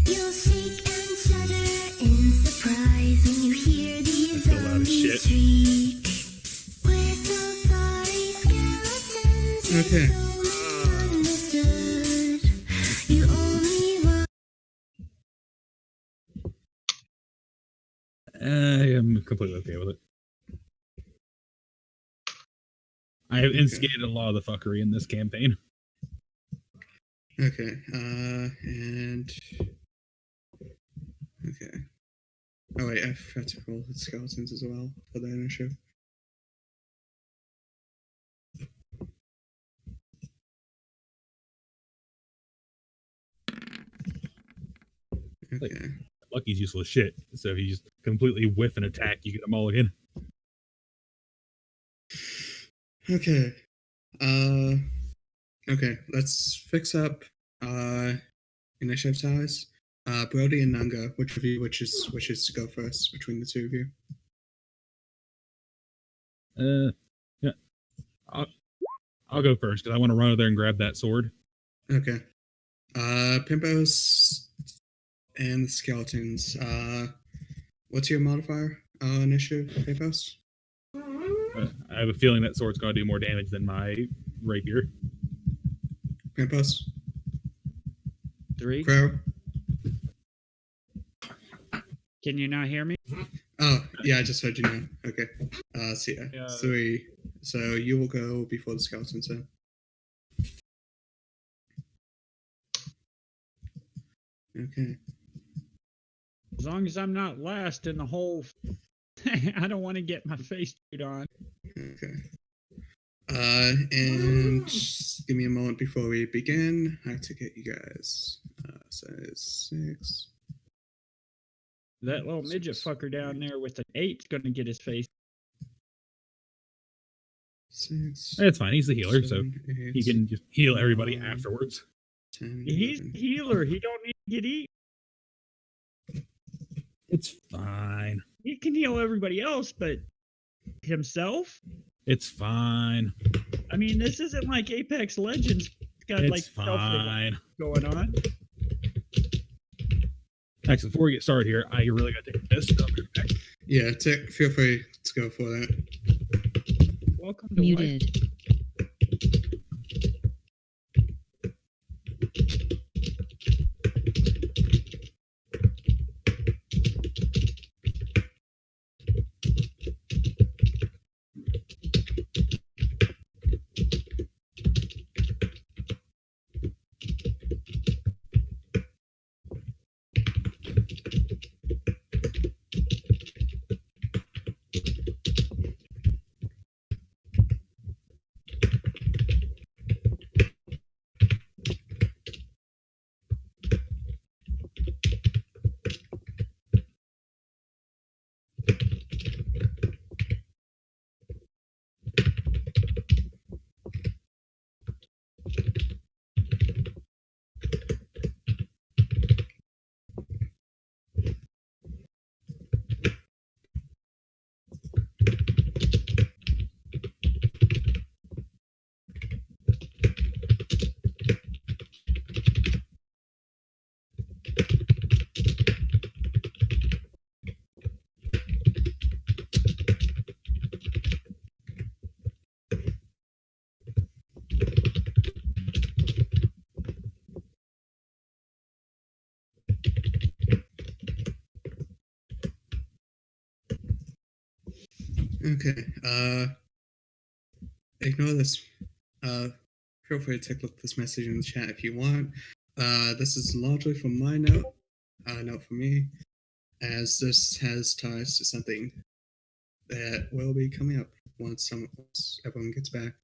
You'll shake and shudder in surprise when you hear these That's still loud as zombies shit. shriek. Okay. so misunderstood. You only want I am completely okay with it. I have instigated a lot of the fuckery in this campaign. Okay. And okay. Oh wait, I forgot to roll the skeletons as well for the initiative. Okay. Lucky's useless shit. So if you just completely whiff an attack, you get a mulligan. Okay. Okay. Let's fix up initiative ties. Brody and Nanga, which of you wishes to go first between the two of you? Yeah. I'll go first because I want to run over there and grab that sword. Okay. Pimpos and the skeletons. What's your modifier? Initiative, Pimpos? I have a feeling that sword's going to do more damage than my rapier. Pimpos? 3. Crow? Can you not hear me? Oh, yeah, I just heard you now. Okay. So yeah, Yeah. 3. So you will go before the skeletons then. Okay. As long as I'm not last in the whole. I don't want to get my face chewed on. Okay. And just give me a moment before we begin. I have to get you guys. So it's 6. That little midget fucker down there with an 8's going to get his face. 6. It's fine. He's the healer, so 7, 8, he can just heal everybody afterwards. 10, He's 11. a healer. He don't need to get eat. It's fine. He can heal everybody else, but himself? It's fine. I mean, this isn't like Apex Legends. It's got like It's fine. going on. Actually, before we get started here, I really got to take this. So I'll be back. Yeah, feel free to go for that. Welcome to Muted. Okay. Ignore this. Feel free to take a look at this message in the chat if you want. This is largely from my note for me, as this has ties to something that will be coming up once everyone gets back.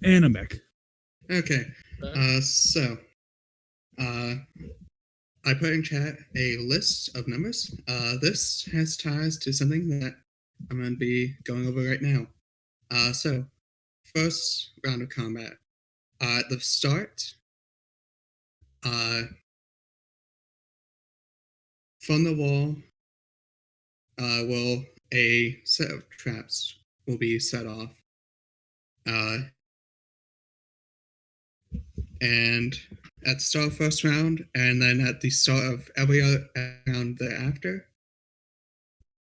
And I'm back. Okay. So, I put in chat a list of numbers. This has ties to something that I'm going to be going over right now. So, first round of combat. At the start, from the wall, a set of traps will be set off. And at the start of the first round, and then at the start of every other round thereafter,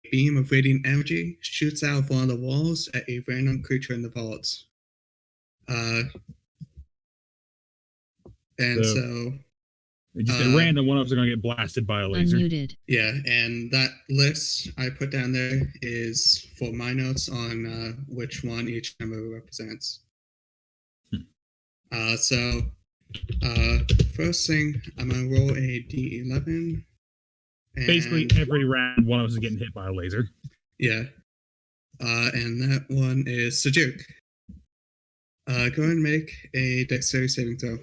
a beam of radiant energy shoots out of one of the walls at a random creature in the vault. And so just at random, one of us are going to get blasted by a laser. Unmuted. yeah, and that list I put down there is for my notes on which one each number represents. So first thing, I'm gonna roll a D11. Basically, every round, one of us is getting hit by a laser. Yeah. And that one is Sajuk. Go ahead and make a dexterity saving throw.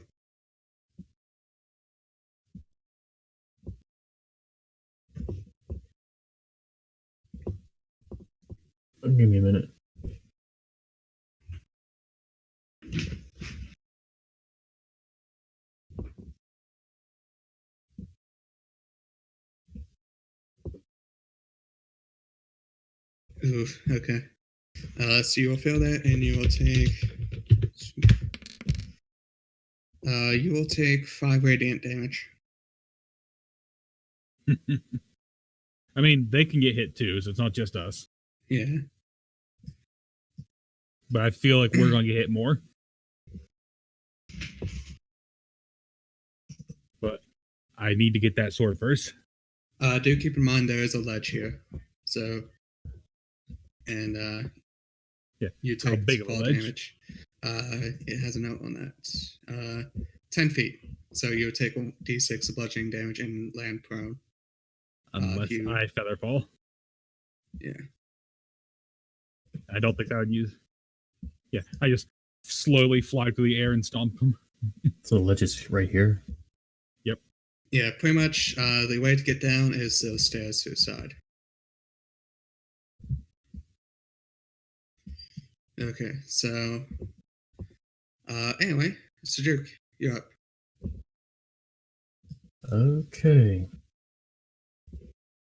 Give me a minute. Oof, okay. So you will fail that, and you will take 5 radiant damage. I mean, they can get hit too, so it's not just us. Yeah. But I feel like we're going to get hit more. But I need to get that sword first. Do keep in mind there is a ledge here. So, and yeah, you how take big of a fall ledge? damage. It has a note on that. 10 feet. So you'll take 1d6 of bludgeoning damage and land prone. Unless I feather fall. Yeah. I don't think I would use. Yeah, I just slowly fly through the air and stomp them. So the ledge is right here. Yep. Yeah, pretty much the way to get down is those stairs to the side. Okay, so anyway, Sajuk, you're up. Okay.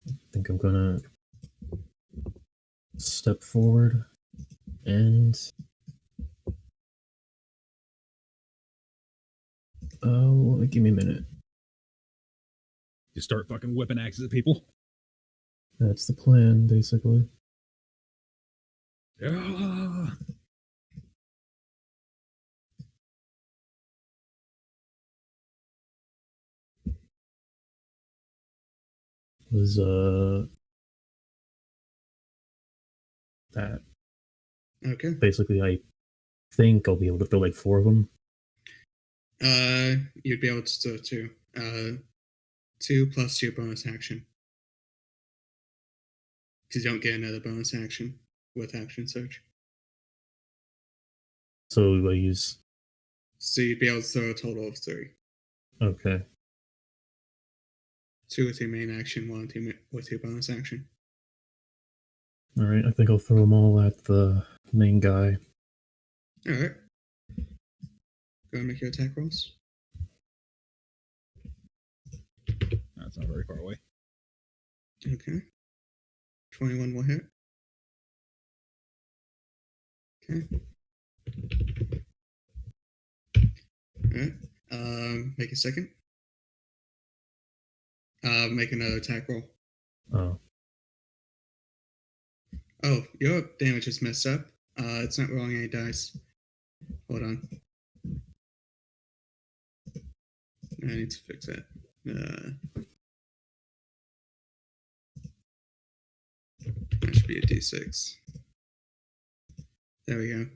I think I'm gonna step forward and give me a minute. You start fucking whipping axes at people. That's the plan, basically. Yeah. Was that Okay. basically? I think I'll be able to throw like 4 of them. You'd be able to throw 2. 2 plus your bonus action. Because you don't get another bonus action with action search. So I use. So you'd be able to throw a total of 3. Okay. 2 with your main action, 1 with your bonus action. All right. I think I'll throw them all at the main guy. All right. Go and make your attack rolls. That's not very far away. Okay. 21 will hit. Okay. Alright. Make a second. Make another attack roll. Oh. Oh, your damage is messed up. It's not rolling any dice. Hold on. I need to fix that. That should be a d6. There we go.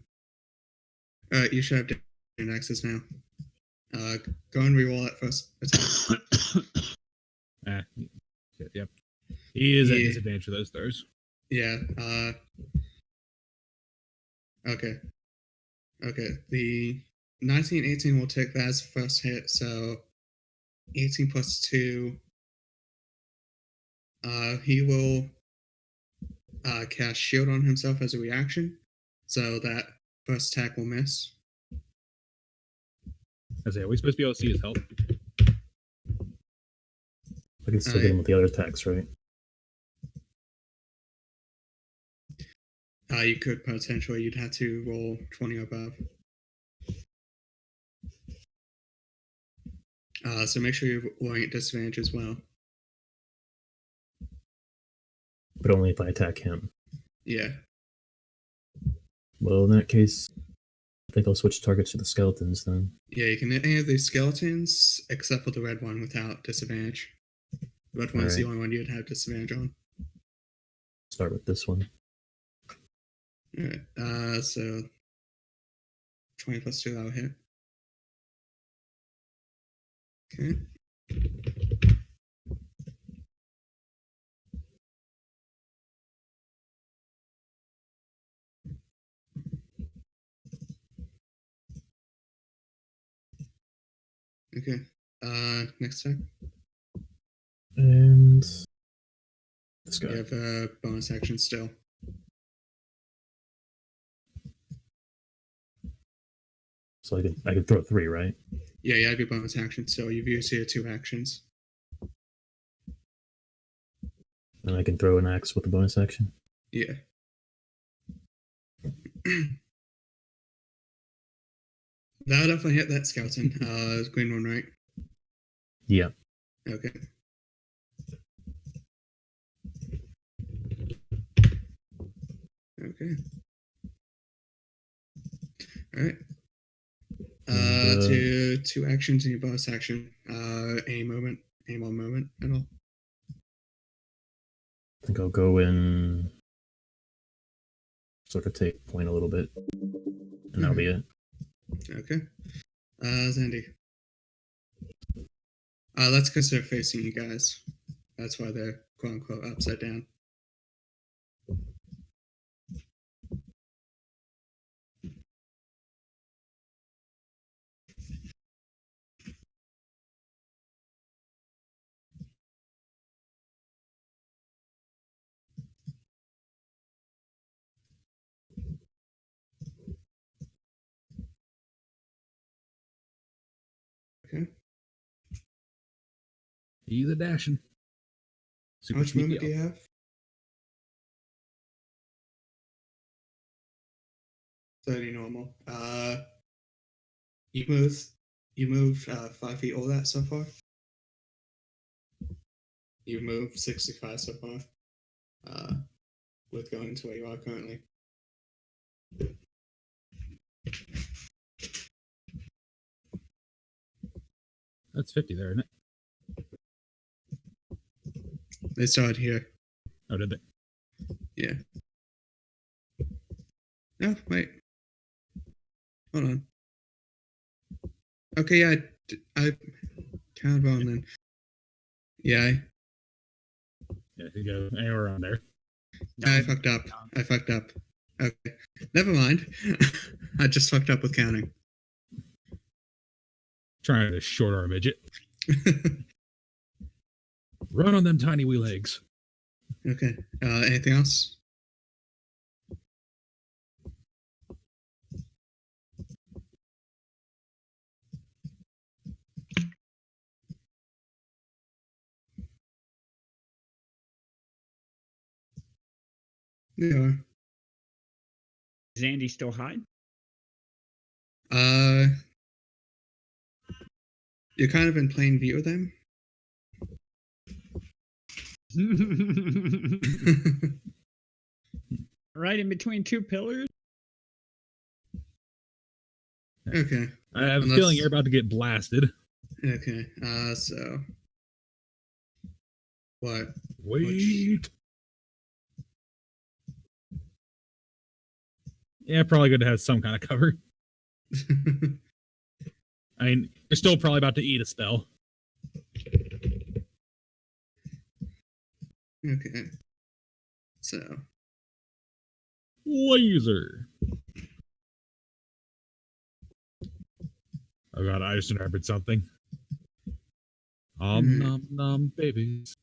Alright, you should have different access now. Go and reroll that first attack. Shit, yep. He is at disadvantage for those throws. Yeah. Okay. Okay. The 19-18 will take that as the first hit, so 18 plus 2. He will cast Shield on himself as a reaction, so that first attack will miss. I say, are we supposed to be able to see his health? I can still get him with the other attacks, right? You could potentially. You'd have to roll 20 or above. So make sure you're rolling at disadvantage as well. But only if I attack him. Yeah. Well, in that case, I think I'll switch targets to the skeletons then. Yeah, you can hit any of these skeletons except for the red one without disadvantage. The red one is the only one you'd have disadvantage on. Start with this one. Alright, so 20 plus 2, that'll hit. Okay. Okay. Next time. And this guy. You have a bonus action still. So I can throw 3, right? Yeah, you have your bonus action still. You've used your 2 actions. And I can throw an axe with a bonus action? Yeah. That'll definitely hit that skeleton. Green one, right? Yeah. Okay. Okay. Alright. To 2 actions in your bonus action. Any more movement at all? I think I'll go in, sort of take point a little bit, and that'll be it. Okay. Zandy. Let's consider facing you guys. That's why they're quote unquote upside down. Okay. He's a dashing. How much movement do you have? 30 normal. You moved 5 feet all that so far? You've moved 65 so far. With going to where you are currently. That's 50 there, isn't it? They started here. Oh, did they? Yeah. No, wait. Hold on. Okay, yeah, I counted wrong then. Yeah, Yeah, you go anywhere around there. I fucked up. Okay, never mind. I just fucked up with counting. Trying to short our midget. Run on them tiny wee legs. Okay. Anything else? Yeah. Is Andy still hide? You're kind of in plain view of them. Right in between 2 pillars? Okay. I have a feeling you're about to get blasted. Okay. So what? Wait. Yeah, probably good to have some kind of cover. I mean, you're still probably about to eat a spell. Okay. So. Laser. Oh god, I just remembered something. Nom nom babies.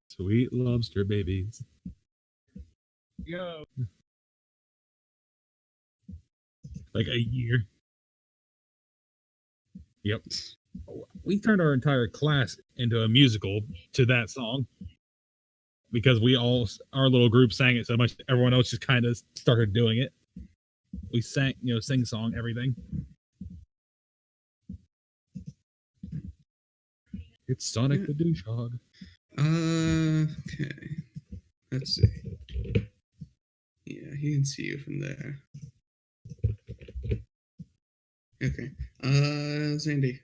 Sweet lobster babies. Go. Like a year. Yep. We turned our entire class into a musical to that song. Because our little group sang it so much, everyone else just kind of started doing it. We sang, sing song, everything. It's Sonic Yeah. the Douchehog. Okay. Let's see. Yeah, he can see you from there. Okay. Zandy.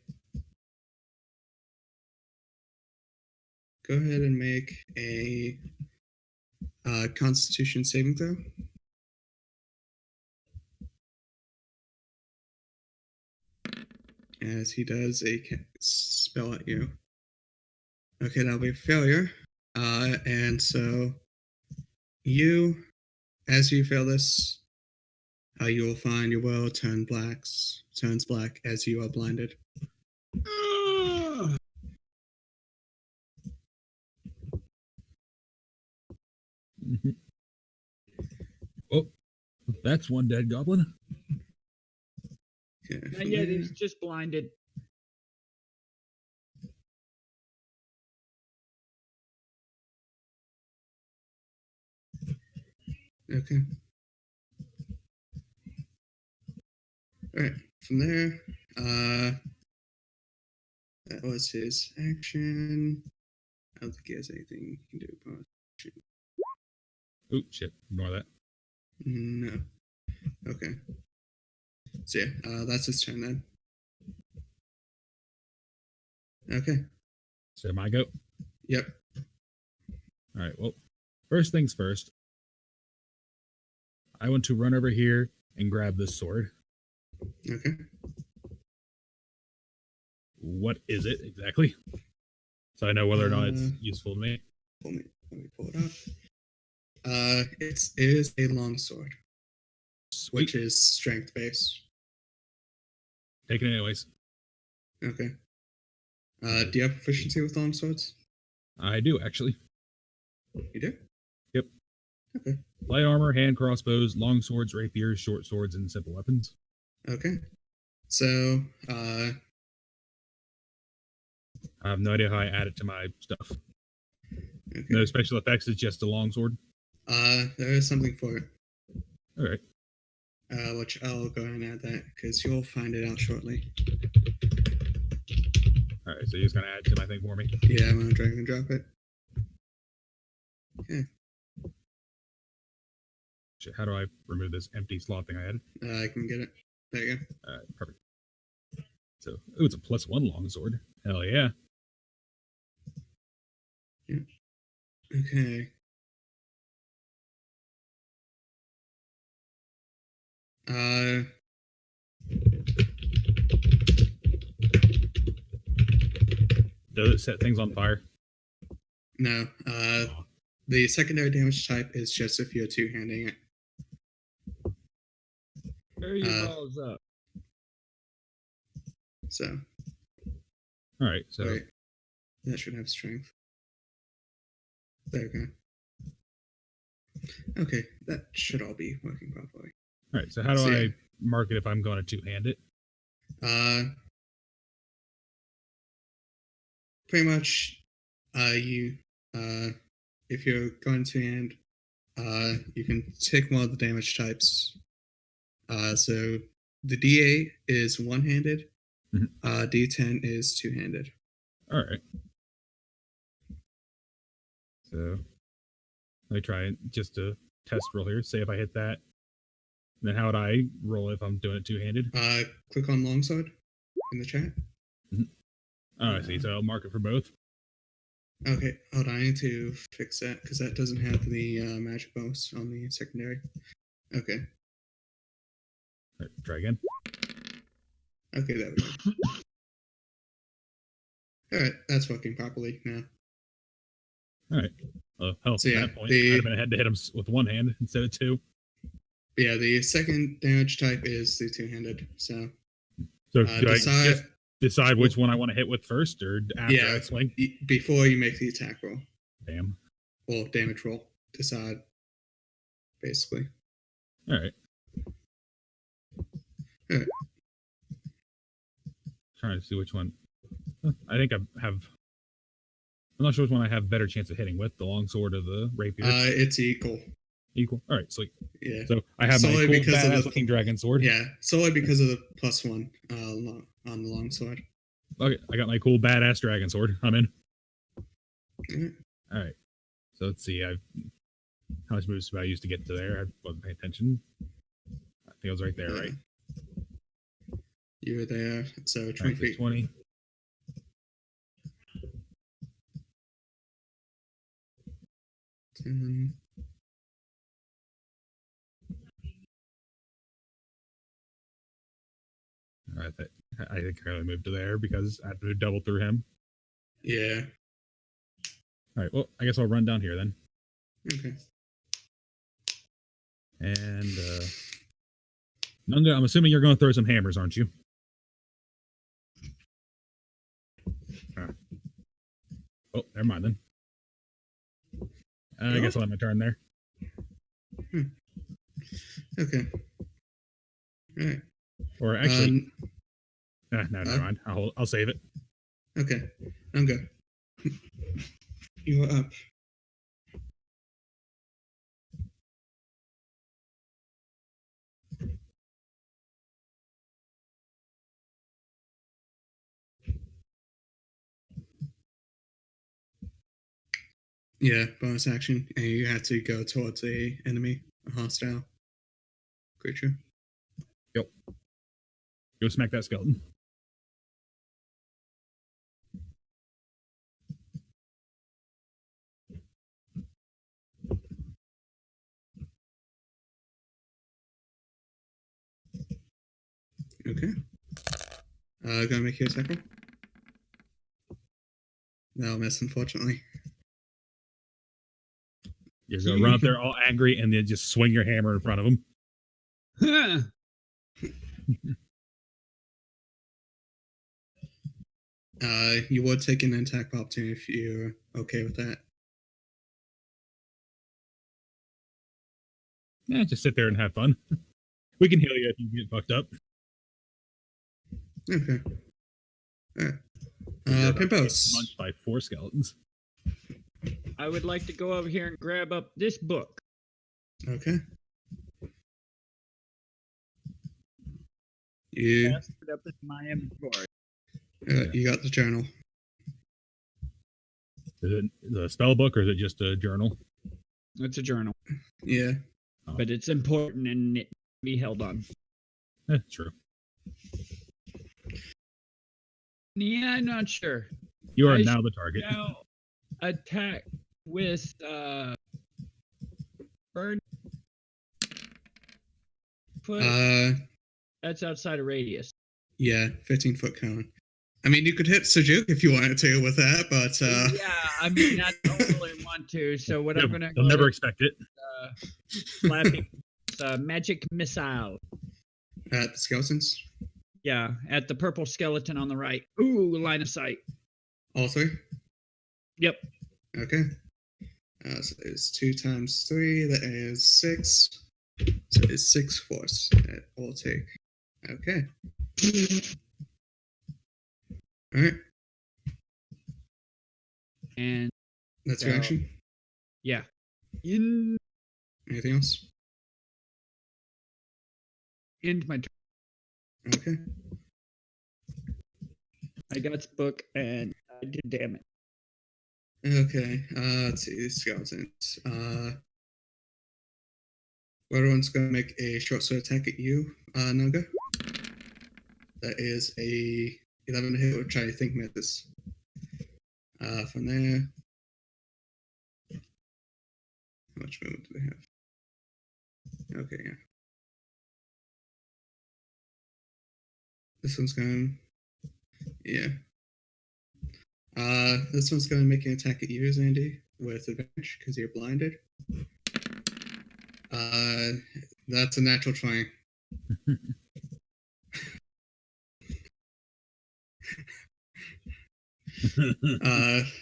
Go ahead and make a Constitution saving throw. As he does a spell at you. Okay, that'll be a failure. And so you, as you fail this, you will find your world turns black as you are blinded. Mhm. Oh, that's one dead goblin. Okay, Not from yet, there- he's just blinded. Okay. Alright, from there, that was his action. I don't think he has anything he can do. Oh, shit. Ignore that. No. Okay. So yeah, that's his turn then. Okay. So my go. Yep. All right. Well, first things first. I want to run over here and grab this sword. Okay. What is it exactly? So I know whether or not it's Uh, useful to me. Let me pull it up. It is a longsword, Sweet. which is strength based. Take it anyways. Okay. Do you have proficiency with longswords? I do, actually. You do? Yep. Okay. Light armor, hand crossbows, long swords, rapiers, short swords, and simple weapons. Okay. So, I have no idea how I add it to my stuff. okay. No special effects, it's just a long sword. There is something for it. All right. Which I'll go ahead and add that because you'll find it out shortly. All right. So you're just going to add to my thing for me. Yeah, I'm gonna drag and drop it. Okay. Shit, how do I remove this empty slot thing I added? I can get it. There you go. All right. Perfect. So, ooh, it's a +1 long sword. Hell yeah. Okay. Does it set things on fire? No. The secondary damage type is just if you're two-handing it. There your balls up. So, All right. So, wait. That should have strength. There we go. Okay, that should all be working properly. all right. So how do So, I yeah. mark it if I'm going to two-hand it? Pretty much, you, if you're going to hand, you can take one of the damage types. So the D8 is one-handed, Mhm. D10 is two-handed. All right. So let me try it just to test roll here. Say if I hit that, then how would I roll if I'm doing it two-handed? Click on longsword in the chat. Oh, I see. So I'll mark it for both. Okay, hold on, I need to fix that because that doesn't have the magic bonus on the secondary. Okay, All right, try again. okay, there we go. Alright, that's working properly now. All right. Hell, So, at yeah, that point, I'd have been ahead to hit him with one hand instead of two. Yeah, the second damage type is the two-handed, so So do I decide just decide which one I want to hit with first or after I swing? before you make the attack roll. Damn. Well, damage roll. Decide, basically. All right. Alright. Trying to see which one. I think I have. I'm not sure which one I have better chance of hitting with, the longsword or the rapier. It's equal. Equal. All right, sweet. Yeah. So I have Solely my cool because of badass the- looking dragon sword. Yeah, solely because of the +1 on the longsword. Okay, I got my cool badass dragon sword. I'm in. Alright. All right. So let's see. How much moves do I use to get to there? I wasn't paying attention. I think it was right there, right? You were there, so 20 All right, feet. 20. All right, I think I only moved to there because I had to double through him. Yeah. All right, well, I guess I'll run down here then. Okay. And Nunga, I'm assuming you're going to throw some hammers, aren't you? Oh, never mind then. I guess I'll have my turn there. Okay. All right. Or actually, no, never mind. I'll save it. Okay. I'm good. You are up. Yeah, bonus action, and you have to go towards a enemy, a hostile creature. Yep. Go smack that skeleton. Okay. Gonna make you a tackle. That'll miss, unfortunately. You're going to run up there all angry and then just swing your hammer in front of him. You would take an attack opportunity if you're okay with that. Yeah, just sit there and have fun. We can heal you if you get fucked up. Okay. Alright. Pimpos. Munched by 4 skeletons. I would like to go over here and grab up this book. Okay. You Pass it up in my inventory. you got the journal. Is it the spell book or is it just a journal? It's a journal, Yeah. but it's important and it can be held on. True. Yeah, I'm not sure. You are I now the target. Now attack with burn. That's outside of radius. Yeah, 15-foot cone. I mean, you could hit Sejuk if you wanted to with that, but Yeah, I mean, I don't really want to. So what I'm gonna They'll never expect it. slapping magic missile. At the skeletons. Yeah, at the purple skeleton on the right. Ooh, line of sight. All 3. Yep. Okay. So it's 2 times 3. That is 6. So it's 6 force that will take. Okay. All right. And That's your action. yeah. Anything else? End my turn. Okay. I got this book and I did damage. Okay. Let's see these skeletons. Everyone's gonna make a short sword attack at you, Naga. That is a 11 to hit, which I think misses. From there, how much movement do they have? Okay, yeah. This one's going, yeah. This one's going to make an attack at you, Zandy, with advantage because you're blinded. That's a natural 20.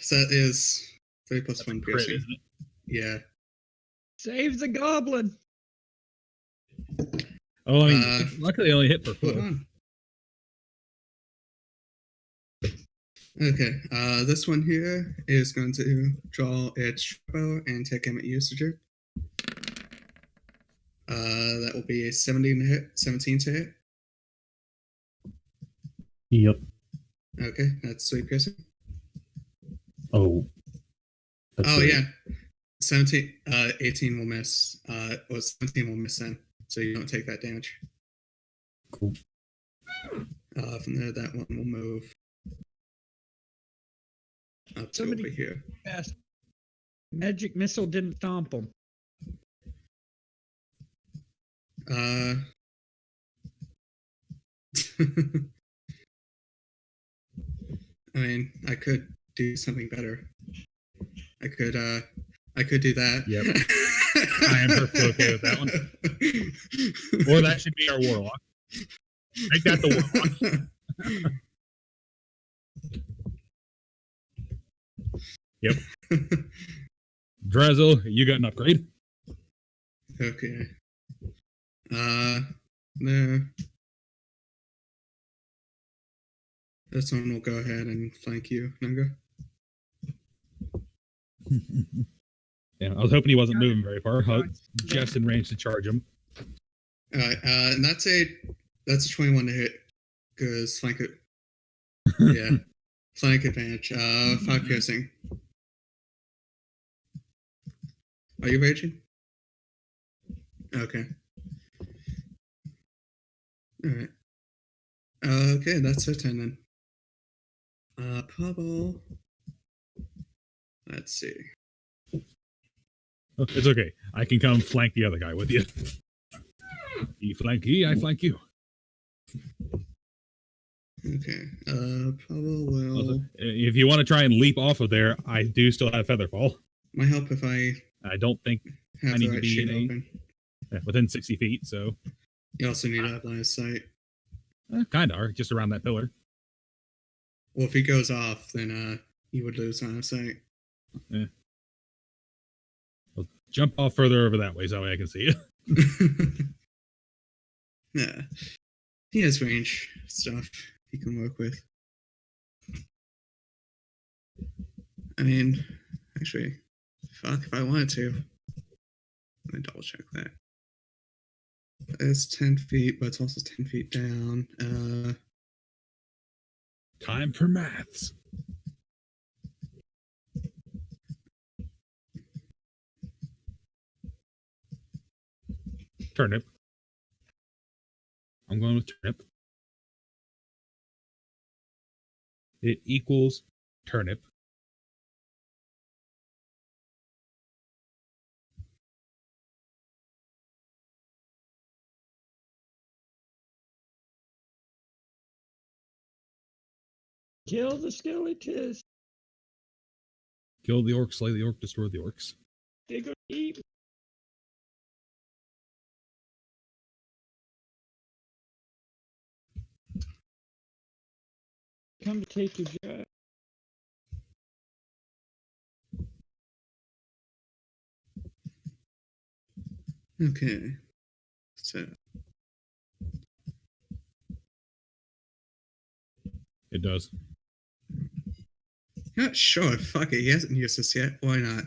So that is 3 plus 1 piercing. Isn't it? Yeah. Save the goblin. Oh, I mean, luckily I only hit for 4. Hold on. Okay, this one here is going to draw its bow and take aim at you, Sejuk. That will be a 17 to hit. Yep. Okay, that's 3 piercing. Oh. That's Oh right. yeah, 18 will miss. Or 17 will miss then, so you don't take that damage. Cool. From there, that one will move up to Somebody- over here. Fast. Magic missile didn't thomp him. I mean, I could do something better. I could do that. Yep. I am perfectly okay with that one. Or that should be our warlock. Make that the warlock. Yep. Drezel, you got an upgrade. Okay. No. This one will go ahead and flank you, Nunga. Yeah, I was hoping he wasn't moving very far. Just in range to charge him. Alright, and that's a 21 to hit, because flank it. Yeah. Flank advantage. 5 piercing. Are you raging? Okay. Alright. Okay, that's her turn then. Pubble. Let's see. Oh, it's okay. I can come flank the other guy with you. You flank he, I flank you. Okay. Pubble will. Also, if you want to try and leap off of there, I do still have Featherfall. Might help if I I don't think have I the need to right be sheet in a- open. within 60 feet, so You also need to have line of sight. kind of are just around that pillar. Well, if he goes off, then you would lose line of sight. I'll jump off further over that way so that way I can see it. Yeah. He has range stuff he can work with. I mean, actually, fuck, if I wanted to. Let me double check that. It's 10 feet, but it's also 10 feet down. Time for maths. Turnip. I'm going with turnip. It equals turnip. Kill the skeletons. Kill the orc, slay the orc, destroy the orcs. They're gonna eat. Come to take your job. Okay. So, It does. yeah, sure, fuck it. He hasn't used this yet. Why not?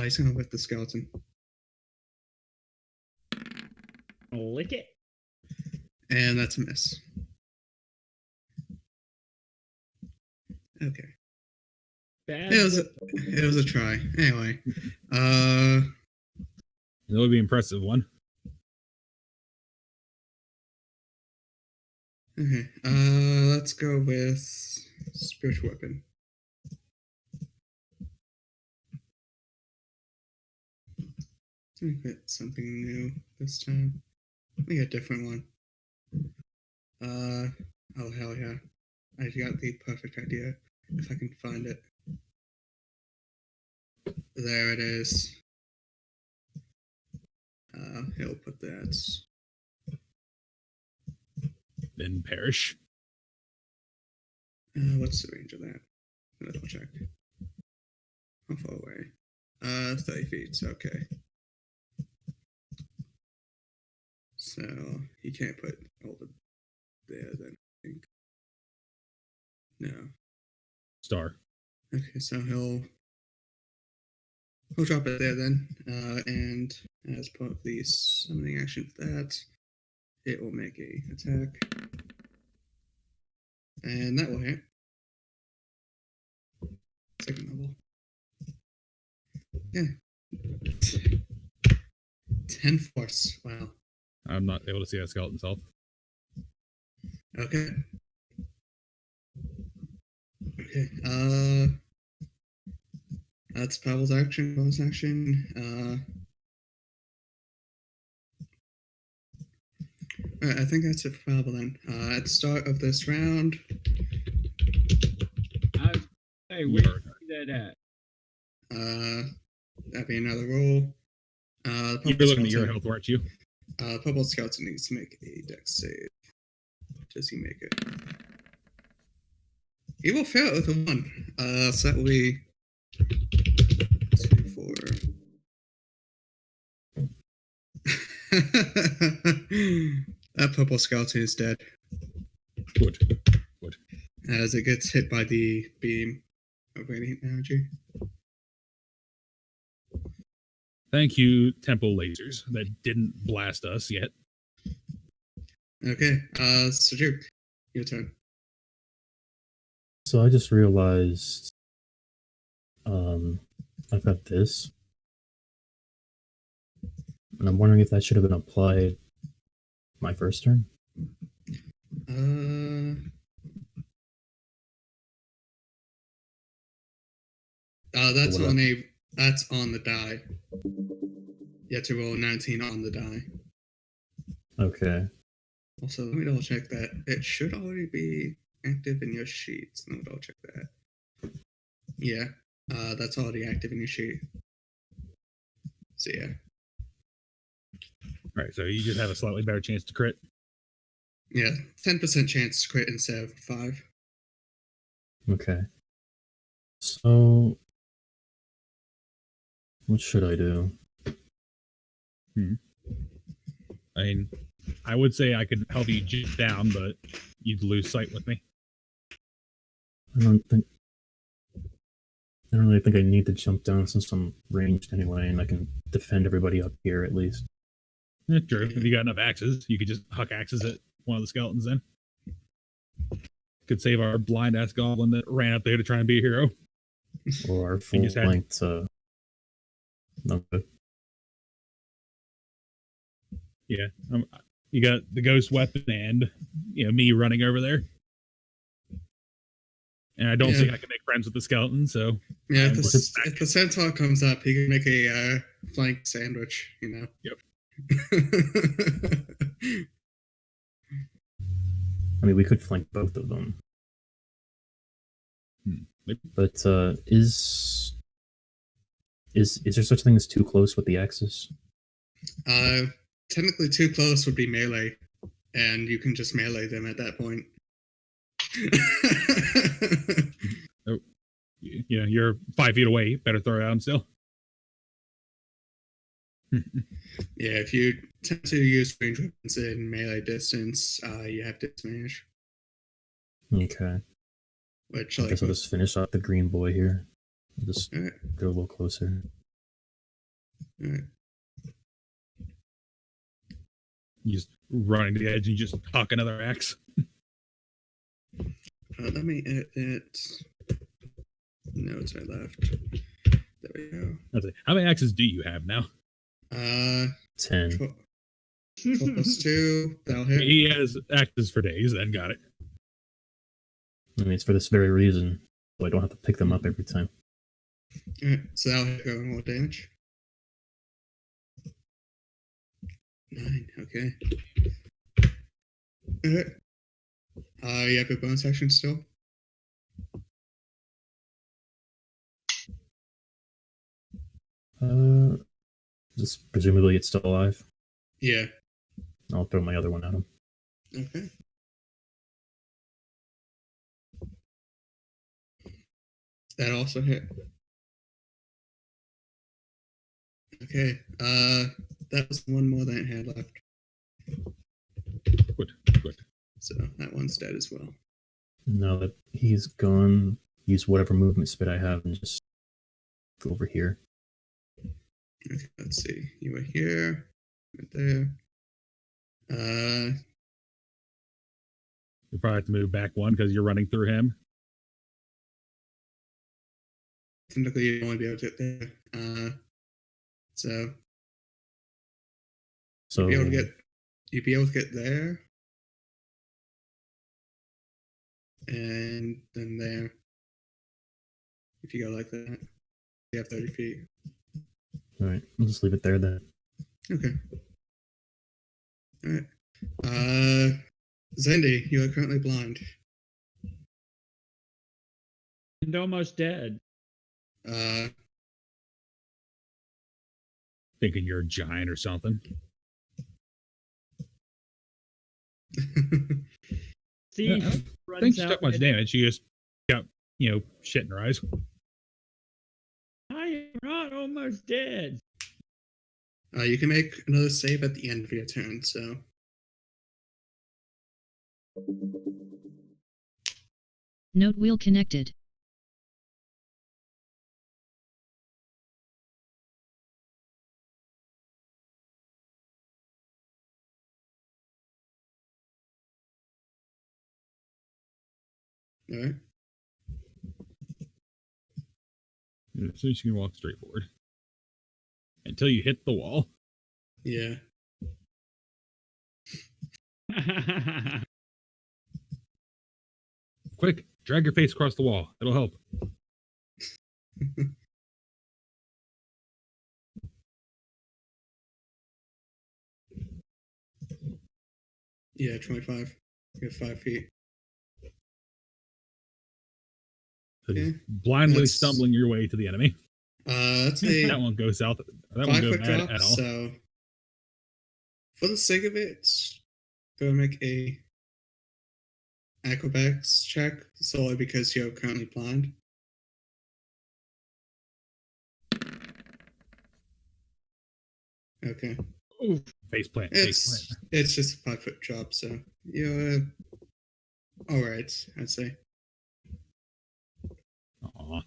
He's gonna whip the skeleton. Lick it. And that's a miss. Okay. Bad. It was a try. Anyway. That would be an impressive one. Okay. Let's go with spiritual weapon. Let me get something new this time. Let me get a different one. Oh hell yeah. I got the perfect idea. If I can find it. There it is. He'll put that. Then perish. What's the range of that? I'm gonna double check. How far away? 30 feet, okay. So he can't put all the there then, I think. No. Star. Okay, so he'll drop it there then. And as part of the summoning action for that, it will make a attack. And that will hit. second level. Yeah. 10 force. Wow. I'm not able to see that skeleton's health. Okay. Okay. That's Pavel's action, bonus action. Alright, I think that's it for Pavel then. At the start of this round, Hey, where you see that at? that'd be another roll. You were looking at your health, weren't you? Purple Skeleton needs to make a dex save. Does he make it? He will fail it with a 1. So that will be 2, 4. That Purple Skeleton is dead. Good. As it gets hit by the beam of radiant energy. Thank you, Temple Lasers, that didn't blast us yet. Okay, so Duke, your turn. So I just realized I've got this. And I'm wondering if that should have been applied my first turn. That's on the die. You have to roll 19 on the die. Okay. Also, let me double check that. It should already be active in your sheets. Let me double check that. Yeah, that's already active in your sheet. So yeah. All right, so you just have a slightly better chance to crit. Yeah, 10% chance to crit instead of 5. Okay. So what should I do? I mean, I would say I could help you jump down, but you'd lose sight with me. I don't really think I need to jump down since I'm ranged anyway, and I can defend everybody up here at least. Yeah, true. If you got enough axes, you could just huck axes at one of the skeletons then. Could save our blind ass goblin that ran up there to try and be a hero. Or our full length no good. Yeah. You got the ghost weapon and me running over there. And I don't think I can make friends with the skeleton, so yeah. If the centaur comes up, he can make a flank sandwich. Yep. I mean, we could flank both of them. But is there such a thing as too close with the axis? Technically, too close would be melee, and you can just melee them at that point. Oh, yeah, you're 5 feet away. Better throw it at him still. Yeah, if you tend to use range weapons in melee distance, you have disadvantage. Okay. Which, I guess I'll just finish off the green boy here. I'll just go a little closer. All right. You just running to the edge and you just huck another axe. Let me edit it. Notes I left. There we go. How many axes do you have now? 10. 12 plus 2. That'll hit. He has axes for days, then got it. I mean, it's for this very reason, so I don't have to pick them up every time. Alright, so that'll hit go more damage. 9, okay. Alright. You have your bonus action still? Just presumably it's still alive. Yeah. I'll throw my other one at him. Okay. That also hit. Okay. That was one more than it had left. Good. So that one's dead as well. Now that he's gone, use whatever movement speed I have and just go over here. Okay, let's see. You were here, right there. You probably have to move back one because you're running through him. technically you'd only be able to get there. So So you'd be able to get there, and then there. If you go like that, you have 30 feet. all right, we'll just leave it there then. Okay. All right. Zandy, you are currently blind. And almost dead. Thinking you're a giant or something. See, Yeah, I think she took much damage. She just got, shit in her eyes. I am not almost dead. You can make another save at the end of your turn, so. Note wheel connected. All right. So you can walk straight forward until you hit the wall. Yeah. Quick, drag your face across the wall. It'll help. Yeah, 25. You have 5 feet. So Yeah. just blindly That's- stumbling your way to the enemy. That's a That won't go south. That won't 5 go foot bad drop. at all. So, for the sake of it, go make a acrobatics check solely because you're currently blind. Okay. Oof. Face plant. It's just a 5 foot drop, so you're all right, I'd say. Aw.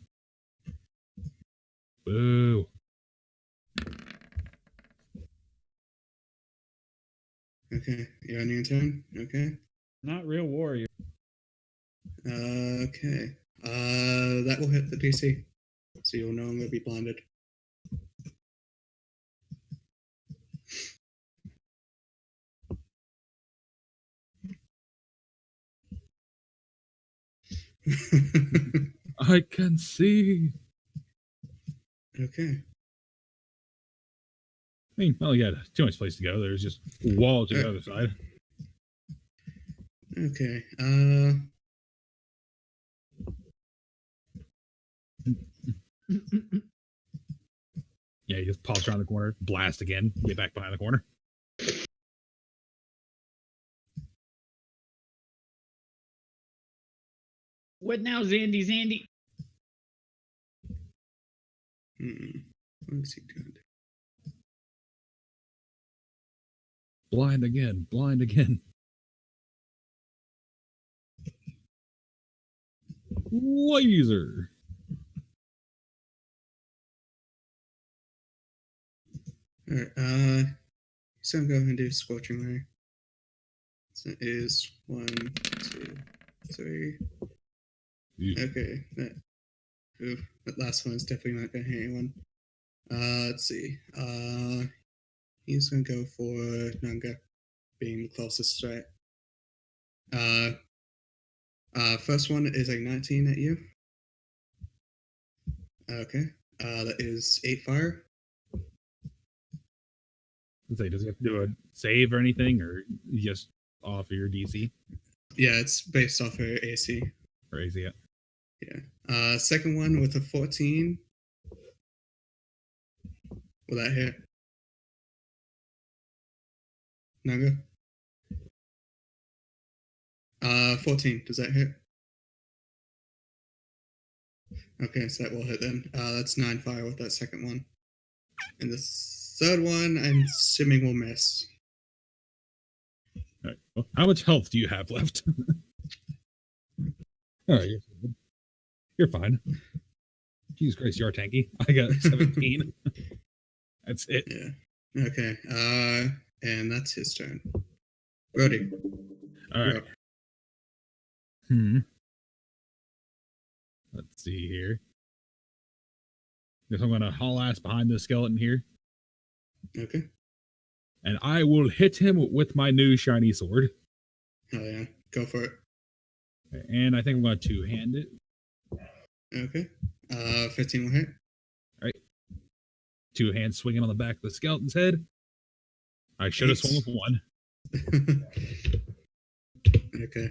Boo. Okay, you're on your turn. Okay. Not real warrior. Okay. That will hit the DC, so you'll no longer be blinded. I can see. Okay. I mean, well, yeah, too much place to go. There's just wall to the other side. Okay. Yeah, he just pops around the corner, blast again, get back behind the corner. What now, Zandy? What's he doing? Blind again. Laser. All right. He's gonna go ahead and do Scorching Ray. So it is 1, 2, 3. Ew. Okay. That last one is definitely not gonna hit anyone. Let's see. He's gonna go for Nanga, being the closest threat. First one is a 19 at you. Okay. That is 8 fire. Let's say, does he have to do a save or anything, or just off your DC Yeah, it's based off her AC. or AC? Yeah. Yeah. Second one with a 14. Will that hit? Naga? 14. Does that hit? Okay, so that will hit then. That's 9 fire with that second one. And the third one, I'm assuming will miss. All right. Well, how much health do you have left? All right, you're fine. Jesus Christ, you are tanky. I got 17. That's it. Yeah. Okay. And that's his turn. Brody. All right. Go. Let's see here. Guess I'm gonna haul ass behind the skeleton here, Okay. and I will hit him with my new shiny sword. Hell yeah. Go for it. And I think I'm gonna two-hand it. Okay. 15 will hit. Two hands swinging on the back of the skeleton's head. I should have swung with one. Okay.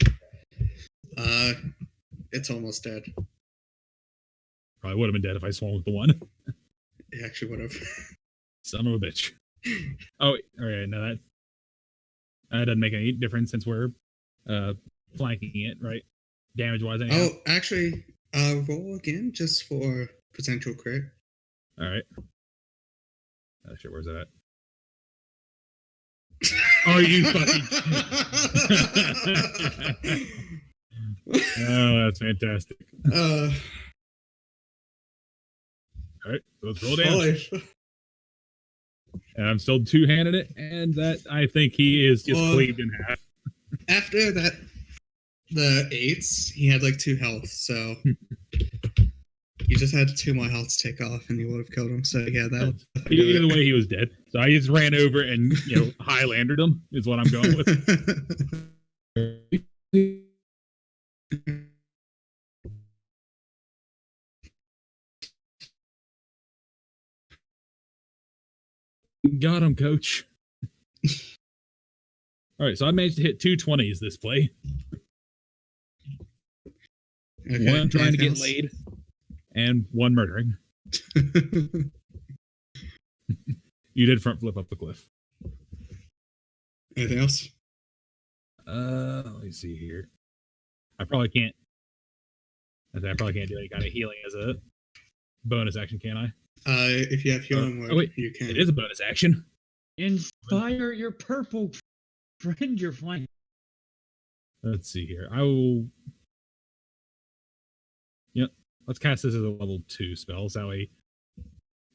It's almost dead. Probably would have been dead if I swung with the one. Yeah, actually, whatever. Son of a bitch. Oh, all right. No, that doesn't make any difference since we're flanking it, right? Damage wise, anyhow. Oh, actually, roll again just for potential crit. All right. Oh shit, where's that at? Are you fucking? Oh, that's fantastic. All right, so let's roll damage. And I'm still two-handed it, and that I think he is just cleaved in half. After that, the 8s, he had like 2 health, so you just had 2 more health to take off, and you would have killed him. So yeah, that. Either way, he was dead. So I just ran over and Highlandered him. Is what I'm going with. Got him, coach. All right, so I managed to hit 2 20s this play. Okay, one trying to get laid, and one murdering. You did front flip up the cliff. Anything else? Let me see here. I probably can't do any kind of healing as a bonus action, can I? If you have healing word, wait, you can. it is a bonus action. Inspire your purple friend you're flying. Let's see here. I will. Yep. Let's cast this as a level 2 spell. So that way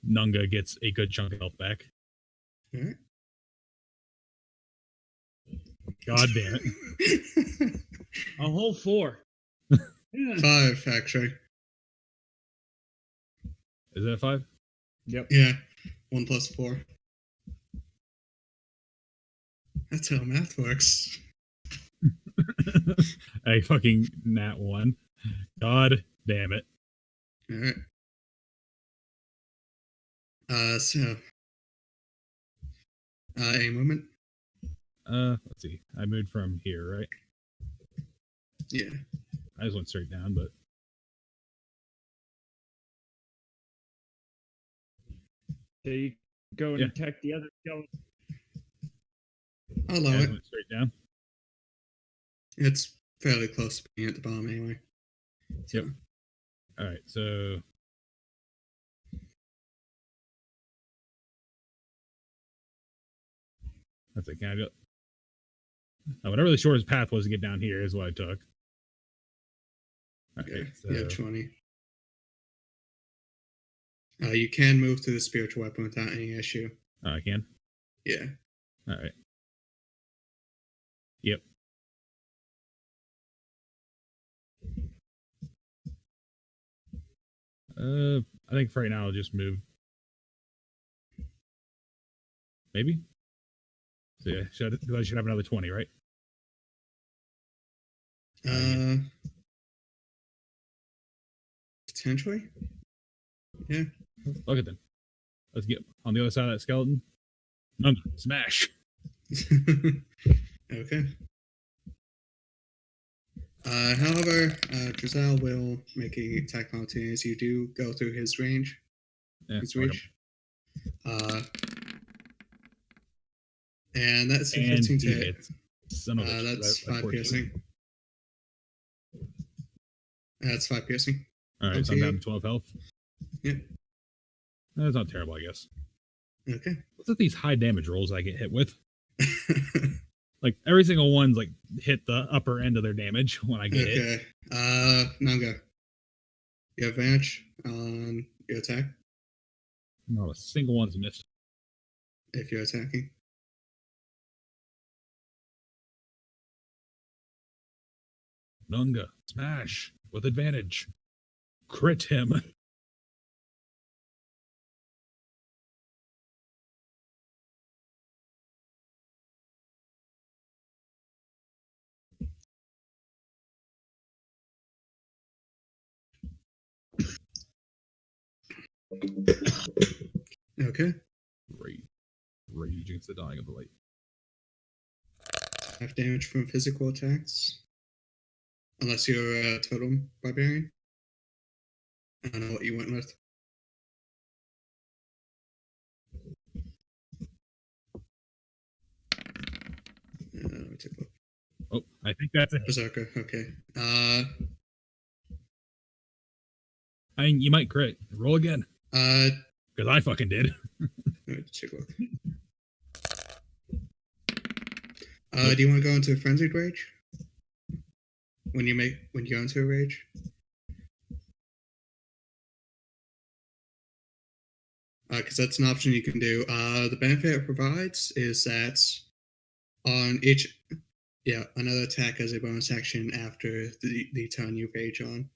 Nunga gets a good chunk of health back. All right. God damn it. A whole 4. 5, actually. Is it a 5? Yep. Yeah. 1 plus 4. That's how math works. A fucking nat 1. God damn it. All right. So. A movement? Let's see. I moved from here, right? Yeah. I just went straight down, but. So you go and attack the other skeleton. I'll allow it. Went straight down. It's fairly close to being at the bottom anyway. So. Yep. All right, so. That's it. Can I do it? Whatever the shortest path was to get down here is what I took. All right, so. Yeah, 20. You can move to the spiritual weapon without any issue. Oh, I can? Yeah. All right. Yep. I think for right now I'll just move. Maybe? So yeah, I should have another 20, right? Potentially. Yeah. Look at them. Let's get on the other side of that skeleton. Smash. Okay. However, Giselle will make a attack penalty as you do go through his range. Yeah, His reach. And that's a 15 to hit. Son of a that's 5 piercing. That's 5 piercing. Alright, so I'm down to 12 health. Yep. That's not terrible, I guess. Okay. What's with these high damage rolls I get hit with? Like, every single one's like hit the upper end of their damage when I get hit. Okay. Nanga. You have advantage on your attack? Not a single one's missed. If you're attacking. Nunga, smash with advantage. Crit him. Okay. Rage against the dying of the light. Half damage from physical attacks. Unless you're a totem barbarian. I don't know what you went with. Let me take a look. Oh, I think that's it. Berserker, okay. I mean, you might crit. Roll again. Let Because I fucking did. me take a look. Do you want to go into a frenzied rage? When you go into a rage? Because that's an option you can do. The benefit it provides is that on another attack has a bonus action after the turn you rage on.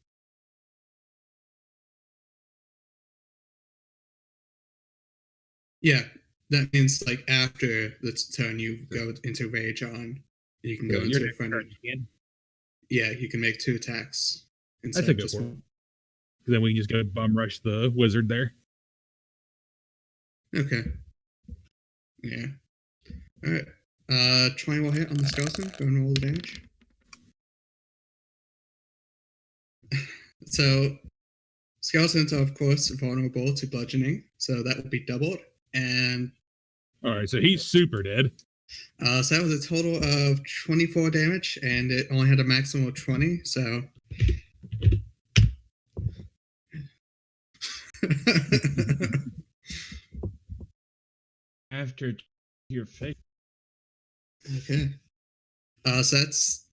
Yeah, that means like after the turn you go into rage on, you can go into a frenzy. Yeah, you can make 2 attacks instead of just one. Then we can just go bum rush the wizard there. Okay. Yeah. Alright. Triangle hit on the skeleton. Go and roll the damage. So, skeletons are, of course, vulnerable to bludgeoning, so that will be doubled. And alright, so he's super dead. So that was a total of 24 damage, and it only had a maximum of 20, so... After your face. Okay. So that's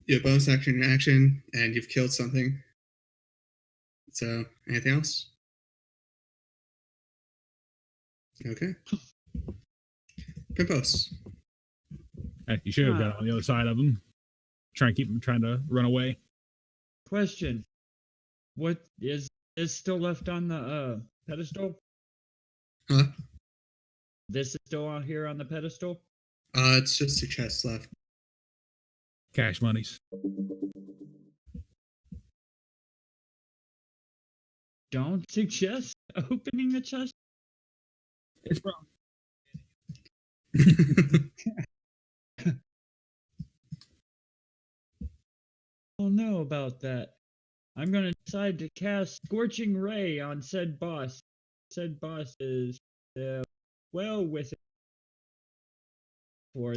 your bonus action, and you've killed something. So, anything else? Okay. Pimpos. Hey, you should have got on the other side of him. Try and keep him trying to run away. Question. What is still left on the pedestal? Huh? This is still out here on the pedestal? It's just 2 chests left. Cash monies. Don't suggest opening the chest. It's wrong. I don't know about that. I'm going to decide to cast Scorching Ray on said boss. Said boss is well with it. For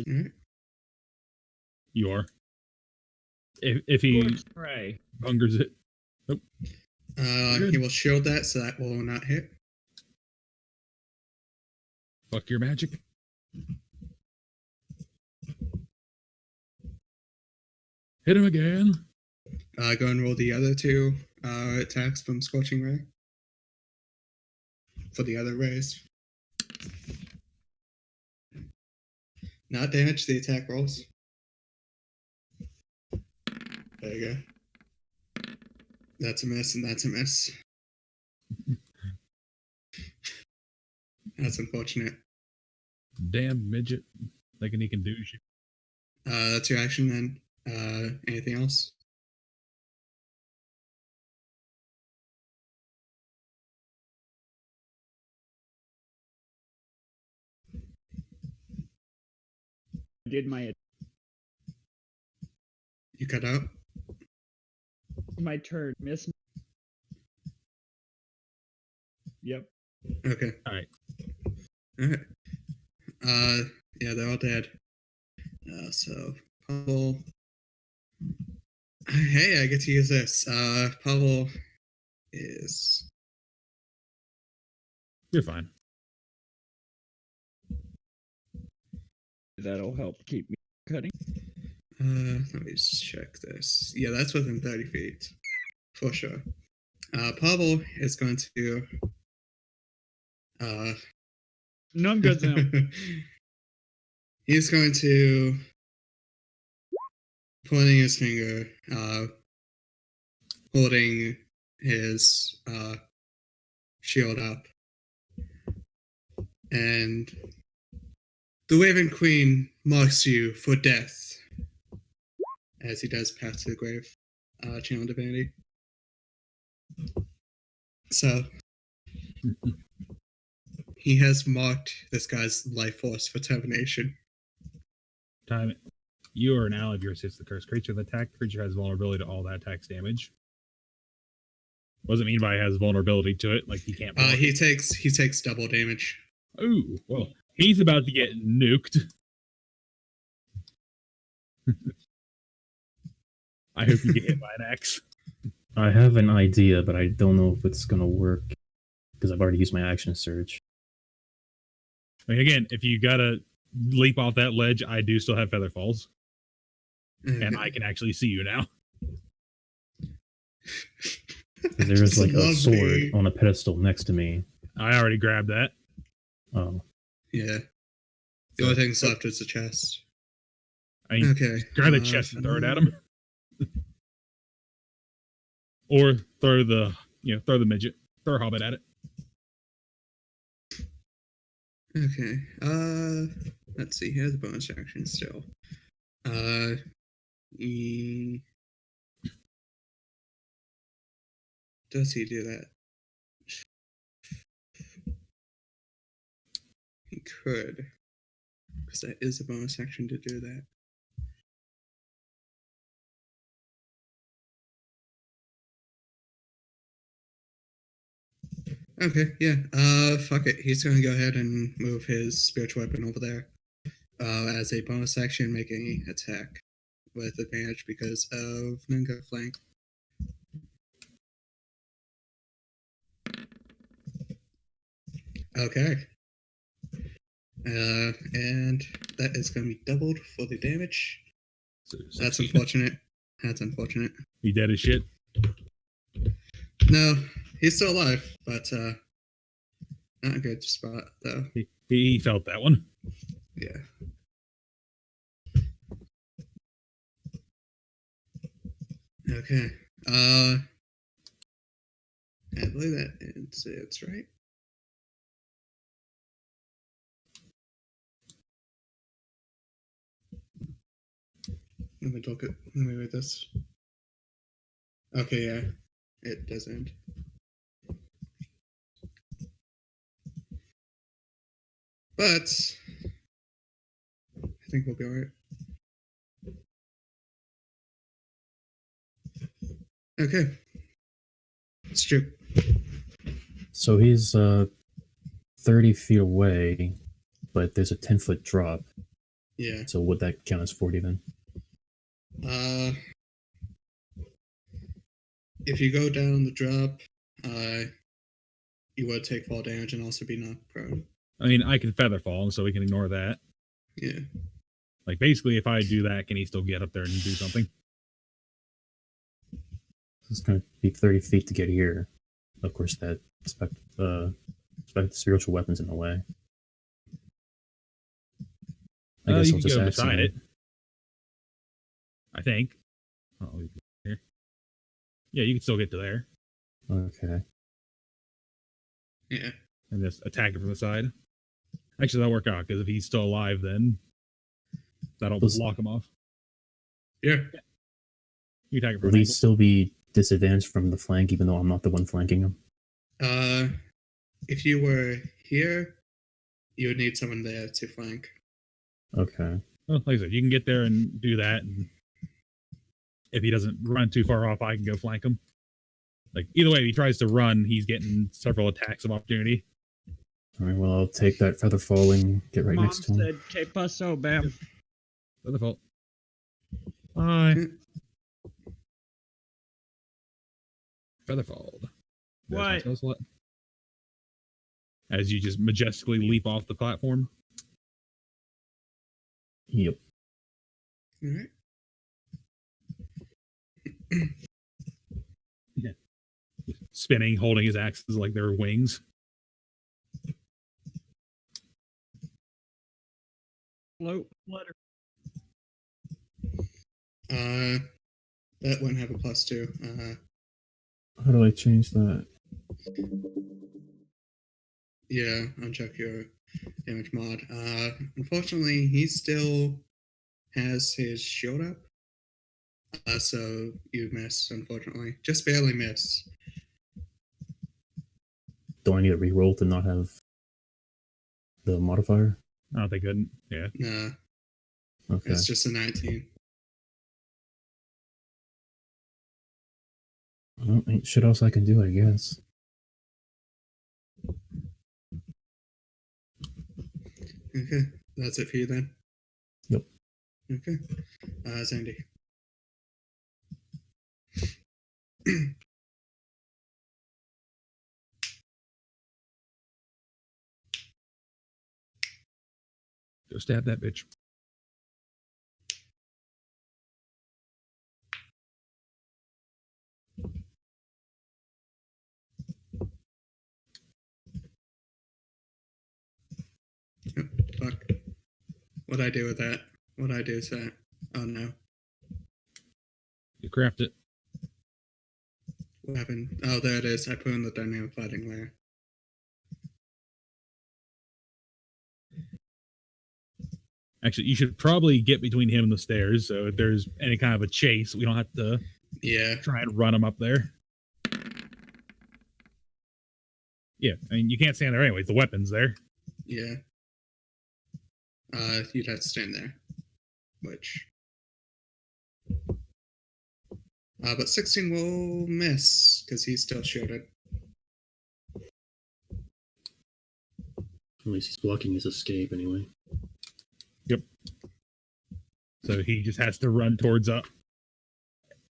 You are. If he Scorching Ray. hungers it. Nope. He will shield that, so that will not hit. Fuck your magic. Hit him again. Go and roll the other 2 attacks from Scorching Ray. For the other rays. Not damage the attack rolls. There you go. That's a miss, and that's a miss. That's unfortunate. Damn midget. Thinking he can do shit. That's your action then. Anything else? Did my You cut out? turn. Miss. Yep. Okay. Alright. Yeah, they're all dead. So, Pavel... Hey, I get to use this. Pavel is... You're fine. That'll help keep me cutting. Let me just check this. Yeah, that's within 30 feet. For sure. Pavel is going to... None goes down. He's going to... Pointing his finger, holding his shield up. And the Raven Queen marks you for death. As he does pass to the grave. Channel Divinity. So, He has marked this guy's life force for termination. Time. You are an ally of yours hits the cursed creature. The attack creature has vulnerability to all that attack's damage. What does it mean by has vulnerability to it? Like he can't. He takes double damage. Ooh, well, he's about to get nuked. I hope you get hit by an axe. I have an idea, but I don't know if it's gonna work because I've already used my action surge. I mean, again, if you gotta leap off that ledge, I do still have feather falls, and I can actually see you now. There's like a sword on a pedestal next to me. I already grabbed that. Oh, yeah. The only thing left is the chest. I mean, Okay. grab the chest and throw it at him, or throw the midget, throw a hobbit at it. Okay. Let's see. Here's a bonus action still. Does he do that? He could, because that is a bonus action to do that. Okay, yeah. Fuck it. He's gonna go ahead and move his spiritual weapon over there. As a bonus action, make any attack with advantage because of Ninga flank. Okay. And that is gonna be doubled for the damage. So, That's unfortunate. That's unfortunate. He dead as shit. No, he's still alive, but not a good spot though. He felt that one. Yeah. Okay. I believe that it's right. Let me read this. Okay, yeah. It does end. But I think we'll be alright. Okay. It's true. so he's 30 feet away, but there's a 10-foot drop. Yeah. So would that count as 40 then? If you go down the drop, you would take fall damage and also be knocked prone. I mean, I can feather fall him, so we can ignore that. Yeah. Like, basically, if I do that, can he still get up there and do something? It's going to be 30 feet to get here. Of course, that spiritual weapon's in the way. I guess you I'll can just go ask beside him. it. I think. I'll leave it here. Yeah, you can still get to there. Okay. Yeah. And just attack it from the side. Actually, that'll work out, because if he's still alive, then that'll block him off. Yeah. You attack it from Will an he angle. still be disadvantaged from the flank, even though I'm not the one flanking him? If you were here, you would need someone there to flank. Okay. Well, like I said, you can get there and do that, and if he doesn't run too far off, I can go flank him. Like, either way, if he tries to run, he's getting several attacks of opportunity. All right, well, I'll take that feather falling, get right Mom next to him. said, "Que paso, Bam?" By default. Bye. Featherfall. What? As you just majestically leap off the platform. Yep. All right. Yeah. Spinning, holding his axes like they're wings. Float, flutter. That wouldn't have a +2. How do I change that? Yeah, uncheck your damage mod. Unfortunately, he still has his shield up. So you miss, unfortunately. Just barely miss. Do I need a reroll to not have the modifier? Oh, they couldn't. Yeah. Nah, Okay. it's just a 19. Well, ain't shit else I can do, I guess. Okay, that's it for you then? Yep. Okay. Sandy. Go stab that bitch. Oh, fuck. What'd I do with that? What'd I do with that? Oh no. You craft it. What happened? Oh, there it is. I put in the dynamic lighting layer. Actually, you should probably get between him and the stairs, so if there's any kind of a chase, we don't have to try and run him up there. Yeah, I mean, you can't stand there anyways. The weapon's there. Yeah. You'd have to stand there. Which... but 16 will miss, because he's still shielded. At least he's blocking his escape anyway. Yep. So he just has to run towards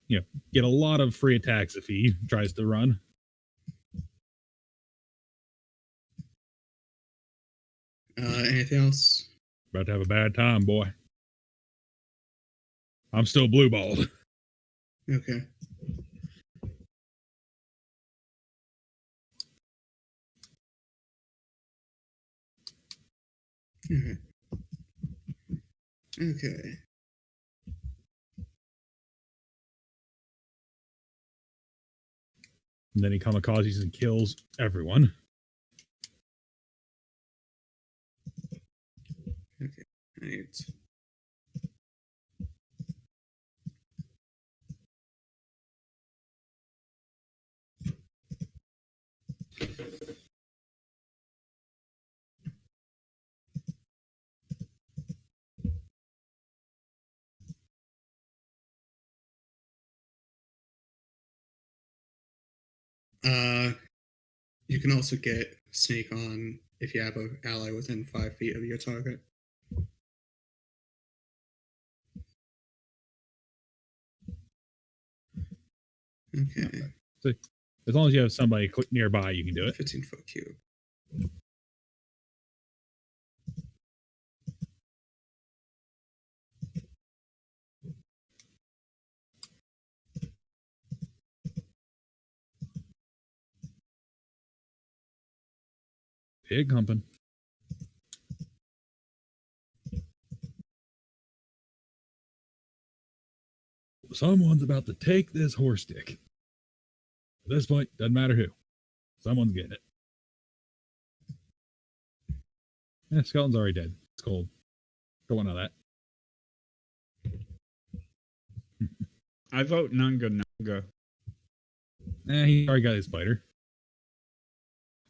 get a lot of free attacks if he tries to run. Anything else? About to have a bad time, boy. I'm still blue balled. Okay. Okay. Okay. And then he kamikazes and kills everyone. Okay. I need... You can also get sneak on if you have an ally within 5 feet of your target. Okay. So as long as you have somebody nearby, you can do it. 15-foot cube. Pig humping. Someone's about to take this horse dick. At this point, doesn't matter who. Someone's getting it. Yeah, Skeleton's already dead. It's cold. Don't want none of that. I vote Nunga Nunga. He already got his spider.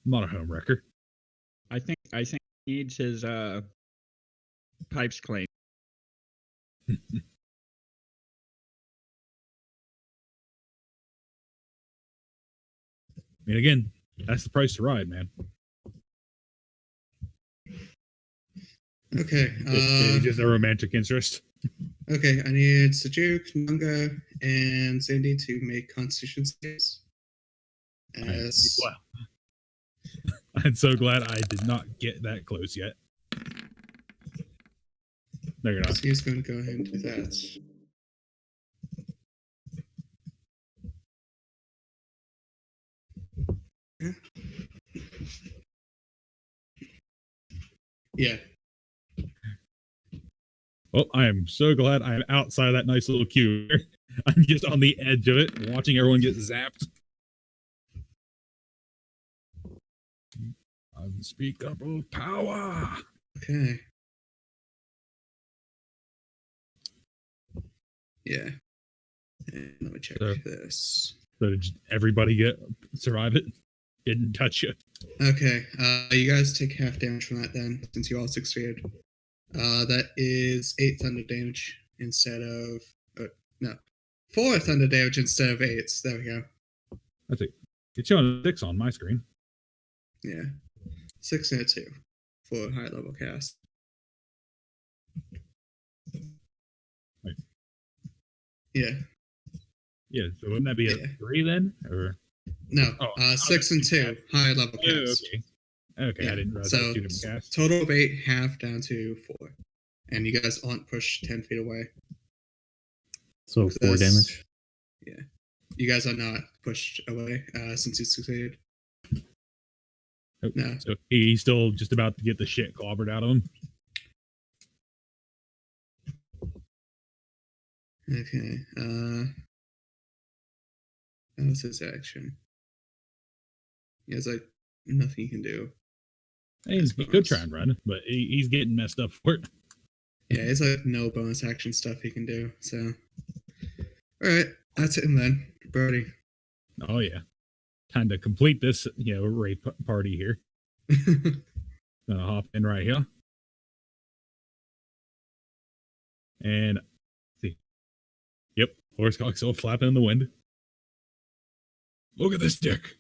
I'm not a home wrecker. I think he needs his pipes clean. I mean, again, that's the price to ride, man. Okay. It's just a romantic interest. Okay, I need Sejuk, Nunga, and Sandy to make Constitution saves. As... Wow. I'm so glad I did not get that close yet. No, you're not. So he's going to go ahead and do that. Yeah. Well, I am so glad I'm outside of that nice little cube. I'm just on the edge of it, watching everyone get zapped. Unspeakable power. Okay. Yeah. And let me check this. So did everybody survive it? Didn't touch you. Okay, you guys take half damage from that then, since you all succeeded. That is 8 thunder damage instead of... no. 4 thunder damage instead of 8. There we go. That's it. It's showing 6 on my screen. Yeah. 6 and a 2 for high level cast. Wait. Yeah. Yeah, so wouldn't that be a 3 then? Or No, Oh, 6 and 2 high level oh, cast. okay. Okay, Yeah. I didn't realize So that was 2 different casts. total of 8, half down to 4. And you guys aren't pushed 10 feet away. So 4 damage. Yeah. You guys are not pushed away since you succeeded. Oh, No. So he's still just about to get the shit clobbered out of him. Okay. That was his action. He has like nothing he can do. He could try and run, but he's getting messed up for it. Yeah, it's like no bonus action stuff he can do. So, all right, that's him then, Brody. Oh yeah, time to complete this, raid party here. Gonna hop in right here, and see. Yep, horsecock still flapping in the wind. Look at this dick.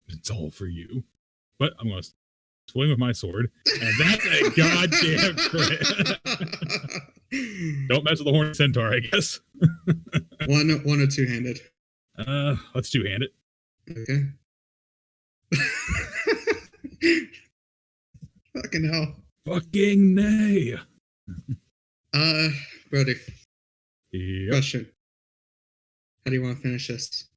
It's all for you. But I'm gonna swing with my sword, and that's a goddamn crit. Don't mess with the horned centaur, I guess. one or two-handed. Let's two-hand it. Okay. Fucking hell. Fucking nay. Brody, Yep. question. How do you want to finish this?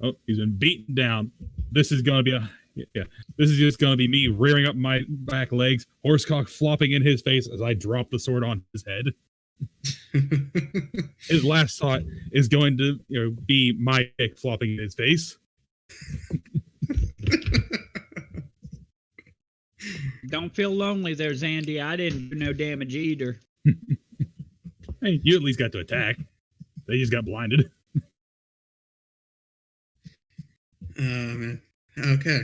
Oh, he's been beaten down. This is gonna be This is just gonna be me rearing up my back legs, horsecock flopping in his face as I drop the sword on his head. His last thought is going to be my dick flopping in his face. Don't feel lonely there, Zandy. I didn't do no damage either. Hey, you at least got to attack. They just got blinded. Oh, man. Okay.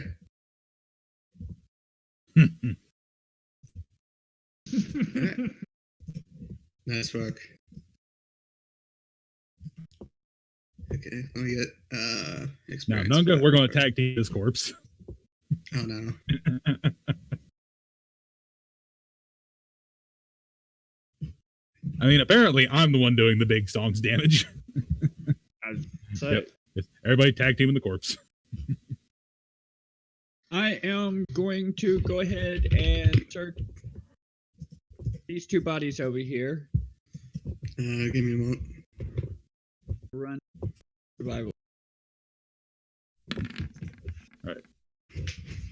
Alright. Nice work. Okay, let me get Now, experience. Nunga, we're going to tag team this corpse. Oh no. I mean, apparently I'm the one doing the big song's damage. So Yep. Everybody tag teaming the corpse. I am going to go ahead and search these two bodies over here. Give me a moment. Run survival. All right.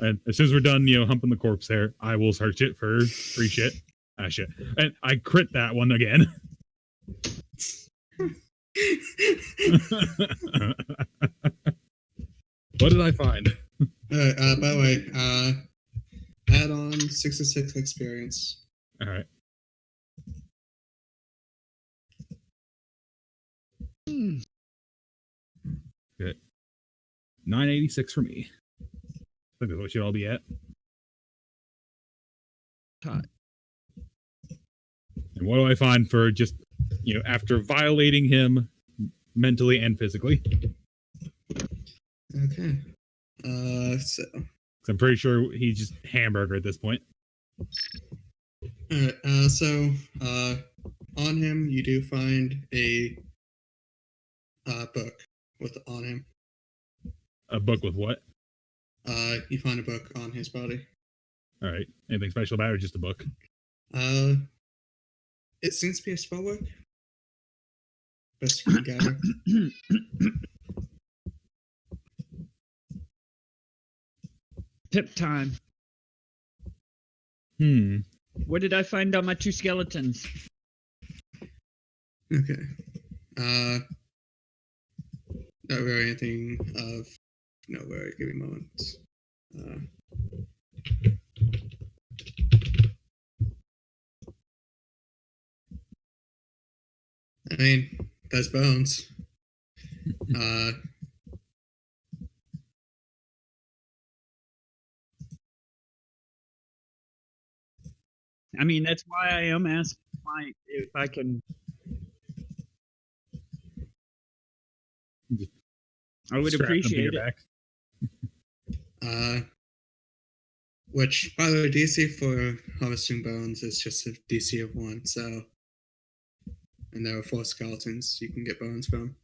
And as soon as we're done, humping the corpse there, I will search it for free shit. Ah, shit. And I crit that one again. What did I find? Alright, by the way, add on 66 experience. All right. Good. 986 for me. I think that's what should all be at. Hot. And what do I find for just, after violating him mentally and physically? Okay. So. 'Cause I'm pretty sure he's just hamburger at this point. Alright, so, on him, you do find a book on him. A book with what? You find a book on his body. All right. Anything special about it or just a book? It seems to be a spell book. Best you can gather. Tip time. What did I find on my two skeletons? Okay. Not really anything of note. Give me moments. I mean, That's bones. I mean, that's why I am asking if I can. I would Strap them to your appreciate it. back. Which, by the way, DC for harvesting bones is just a DC of 1, so. And there are 4 skeletons you can get bones from.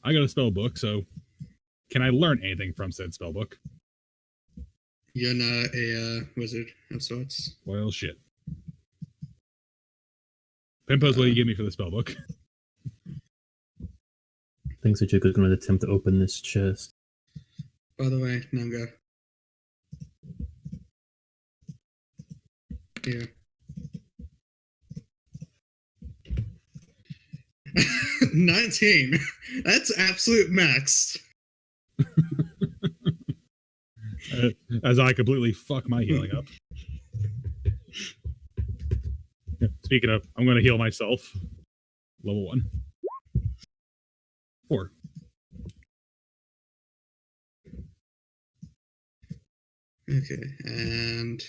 I got a spell book, so can I learn anything from said spell book? You're not a wizard of sorts. Well, shit. Pimpos, what do you give me for the spell book? Thinks that you're going to attempt to open this chest. By the way, Nanga. Here. 19. That's absolute max. As I completely fuck my healing up. Speaking of, I'm going to heal myself. Level 1. 4. Okay, and...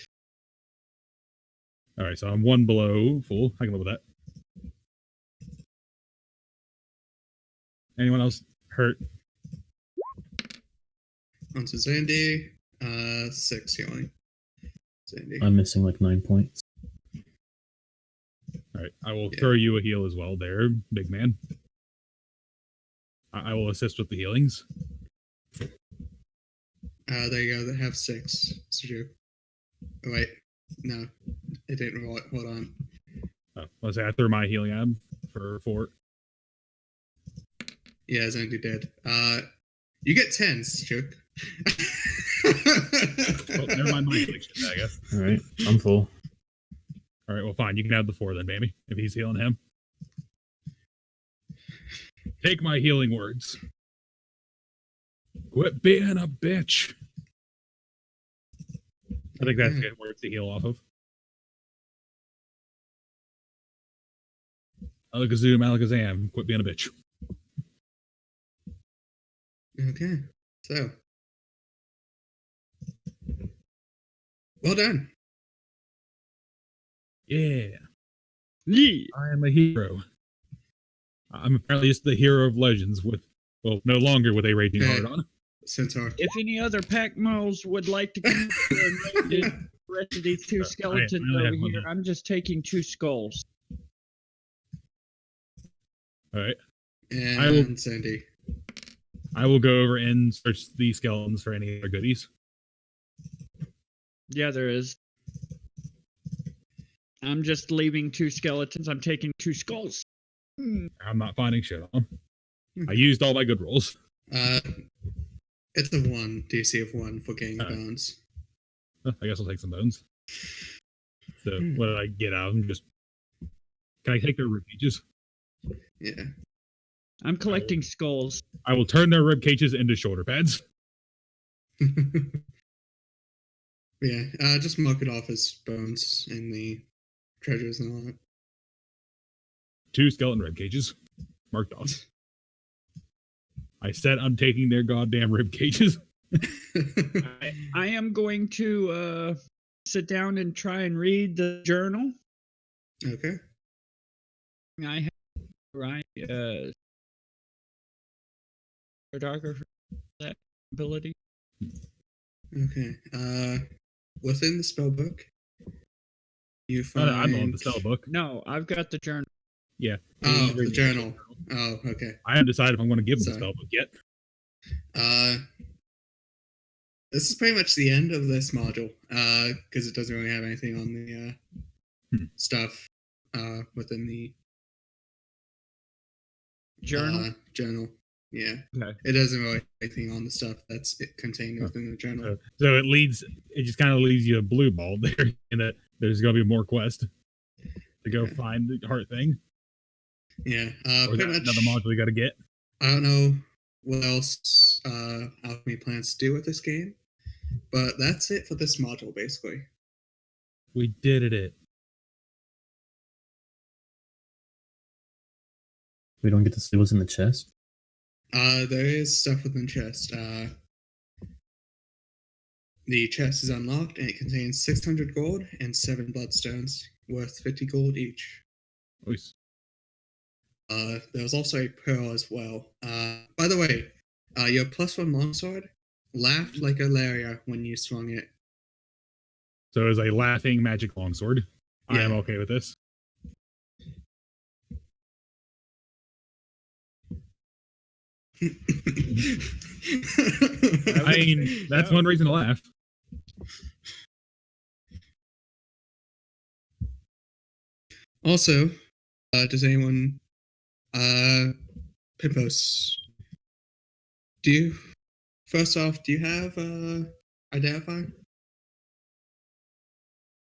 Alright, so I'm 1 below full. I can live with that. Anyone else hurt? On to Zandy. 6 healing. Zandy. I'm missing like 9 points. Alright, I will throw you a heal as well there, big man. I will assist with the healings. There you go. They have 6. Sergio. Oh, wait. No. It didn't roll it. Hold on. Oh, let's say I threw my healing ab for 4. Yeah, Zandy did. You get 10s, Joke. Well, never mind my healing shit, I guess. Alright, I'm full. Alright, well, fine. You can have the 4 then, baby, if he's healing him. Take my healing words. Quit being a bitch. I think that's good words to heal off of. Alakazoo, Alakazam, quit being a bitch. Okay, so. Well done. Yeah. Yeah. I am a hero. I'm apparently just the hero of legends with, well, no longer with a raging heart on. Centaur. If any other pack moles would like to come and raid the rest of these 2 skeletons only have over one here, left. I'm just taking 2 skulls. Alright. And Sandy. I will go over and search the skeletons for any other goodies. Yeah, there is. I'm just leaving 2 skeletons. I'm taking 2 skulls. I'm not finding shit on them. I used all my good rolls. It's a 1 DC of 1 for getting bones. I guess I'll take some bones. So what did I get out of them? Just can I take their rib cages? Yeah. I'm collecting skulls. I will turn their rib cages into shoulder pads. Yeah, just mark it off as bones in the treasures and all that. 2 skeleton rib cages marked off. I said I'm taking their goddamn rib cages. I am going to sit down and try and read the journal. Okay. I have right photographer that ability. Okay. Within the spell book, you find. I'm on the spell book. No, I've got the journal. Yeah. Oh, the journal. Oh, okay. I haven't decided if I'm going to give them the Sorry. spell book yet. This is pretty much the end of this module, because it doesn't really have anything on the stuff within the Journal? Journal. Yeah. Okay. It doesn't really have anything on the stuff that's contained within the journal. So it just kind of leaves you a blue ball there, in that there's going to be more quest to go find the heart thing. Yeah. Or Pretty much, another module you got to get. I don't know what else Alchemy plans to do with this game, But that's it for this module, basically. We did it. We don't get to see what's in the chest. There is stuff within the chest. The chest is unlocked and it contains 600 gold and 7 bloodstones, worth 50 gold each. Nice. There's also a pearl as well. By the way, your +1 longsword laughed like a Laria when you swung it. So it was a laughing magic longsword. I am Yeah. okay with this. I mean, that's one reason to laugh. Also, does anyone Pimpos, first off, do you have identify?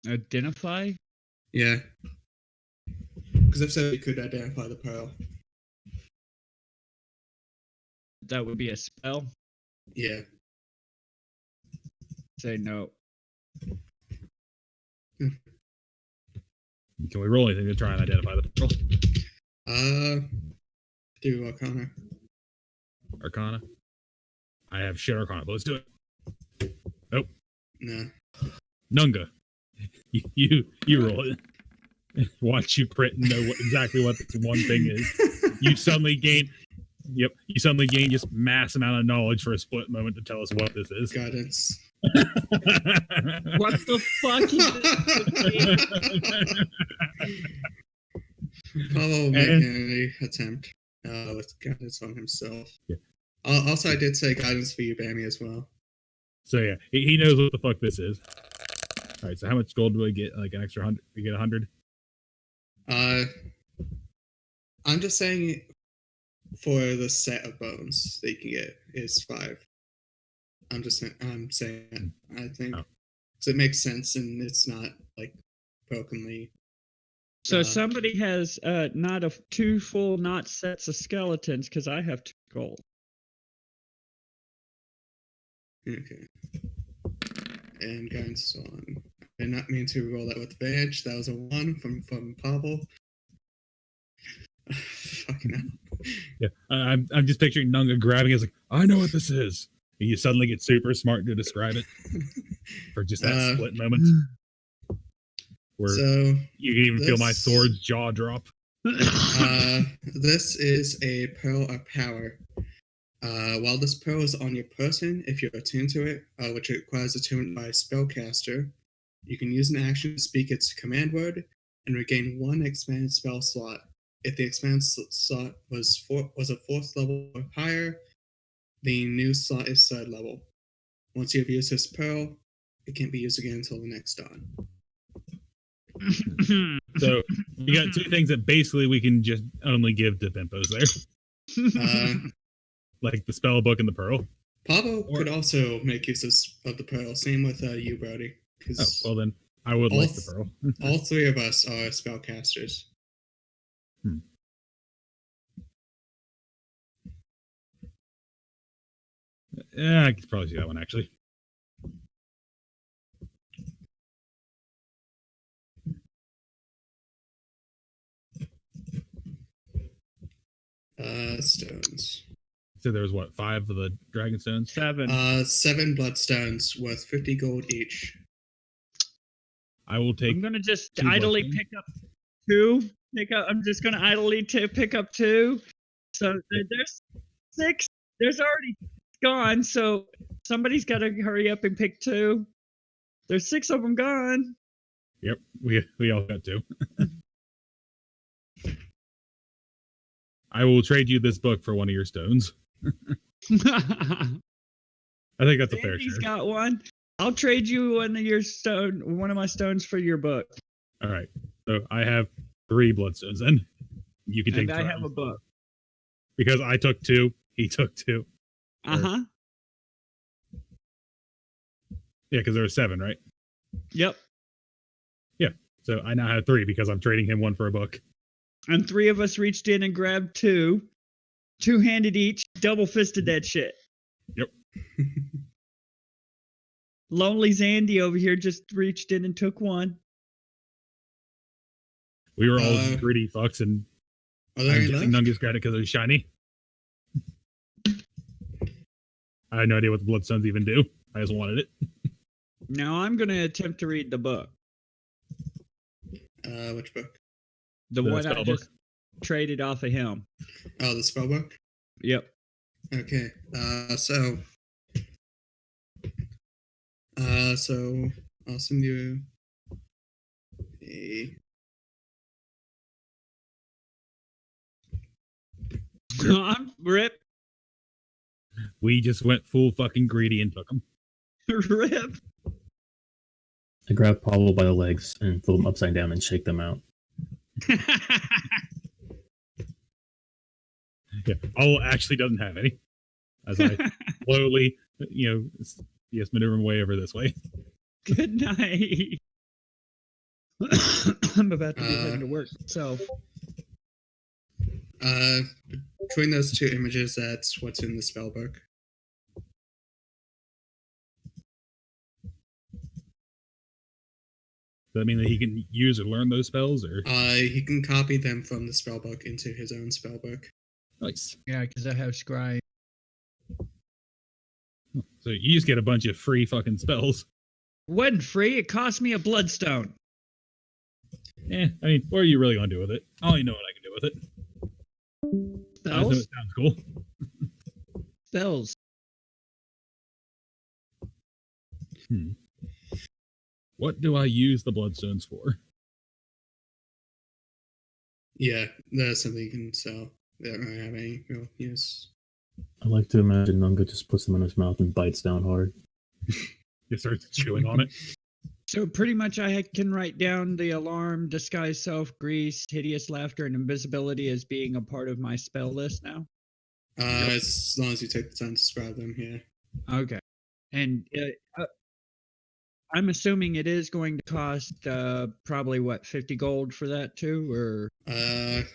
Identify? Yeah. Because if so, you could identify the pearl. That would be a spell. Yeah. Say no. Can we roll anything to try and identify the pearl? Do Arcana. Arcana. I have shit Arcana, but let's do it. Nope. No. Nunga. You roll it. Watch you print and know exactly what this one thing is. You suddenly gain just mass amount of knowledge for a split moment to tell us what this is. Guidance. What the fuck is this? Paolo will make an attempt with guidance on himself. Yeah. Also, I did say guidance for you, Bammy, as well. So yeah, he knows what the fuck this is. All right, so how much gold do I get? Like an extra 100? We get 100? I'm just saying for the set of bones that you can get is 5. I'm saying it. I think because it makes sense and it's not like brokenly. So somebody has not 2 full not sets of skeletons because I have 2 gold. Okay. And guidance on. I did not mean to roll that with advantage. That was a 1 from Pavel. Fucking hell. Yeah, I'm just picturing Nunga grabbing it. It's like, I know what this is. And you suddenly get super smart to describe it for just that split moment. Where so you can even feel my sword's jaw drop. This is a Pearl of Power. While this pearl is on your person, if you're attuned to it, which requires attunement by a spellcaster, you can use an action to speak its command word and regain 1 expanded spell slot. If the expanded slot was a 4th level or higher, the new slot is 3rd level. Once you have used this pearl, it can't be used again until the next dawn. So you got 2 things that basically we can just only give to Pimpos there. Like the spell book and the pearl. Pablo could also make use of the pearl. Same with you, Brody. Oh, well then, I would like the pearl. All 3 of us are spellcasters. Yeah, I could probably see that one, actually. Stones. So there was what, 5 of the dragon stones? 7. 7 bloodstones worth 50 gold each. I will take. I'm gonna just 2 idly bloodstones. pick up 2. I'm just gonna idly pick up 2. So there's 6. There's already gone. So somebody's got to hurry up and pick 2. There's 6 of them gone. Yep, we all got 2. I will trade you this book for one of your stones. I think that's a fair Andy's share. got one. I'll trade you one of my stones for your book. All right. So I have 3 bloodstones then. You can take And I turns. have a book. Because I took 2, he took 2. Uh-huh. Yeah, because there were 7, right? Yep. Yeah. So I now have 3 because I'm trading him 1 for a book. And 3 of us reached in and grabbed 2. 2-handed each, double fisted that shit. Yep. Lonely Zandy over here just reached in and took one. We were all greedy fucks, and Are there I'm any guessing left? Nungus got it because it was shiny. I had no idea what the Bloodstones even do. I just wanted it. Now I'm going to attempt to read the book. Which book? The one I spell just book. traded off of him. Oh, the spell book? Yep. Okay. So I'll send you a I'm Rip. We just went full fucking greedy and took them. Rip. I grab Pablo by the legs and flip them upside down and shake them out. Yeah, Paul actually doesn't have any. As I slowly, maneuver my way over this way. Good night. I'm about to be heading to work. So, between those two images, that's what's in the spell book. Does that mean that he can use or learn those spells, or He can copy them from the spell book into his own spell book. nice? yeah, because I have Scry. So you just get a bunch of free fucking spells. Wasn't free. It cost me a bloodstone. I mean, what are you really gonna do with it? I only know what I can do with it. I just know Spells? it sounds cool. Spells. What do I use the Bloodstones for? Yeah, that's something you can sell. They don't really have any real use. I like to imagine Nunga just puts them in his mouth and bites down hard. Just starts chewing on it. So pretty much I can write down the alarm, disguise self, grease, hideous laughter, and invisibility as being a part of my spell list now. As long as you take the time to describe them, yeah. Okay. And I'm assuming it is going to cost probably, 50 gold for that too? Or Let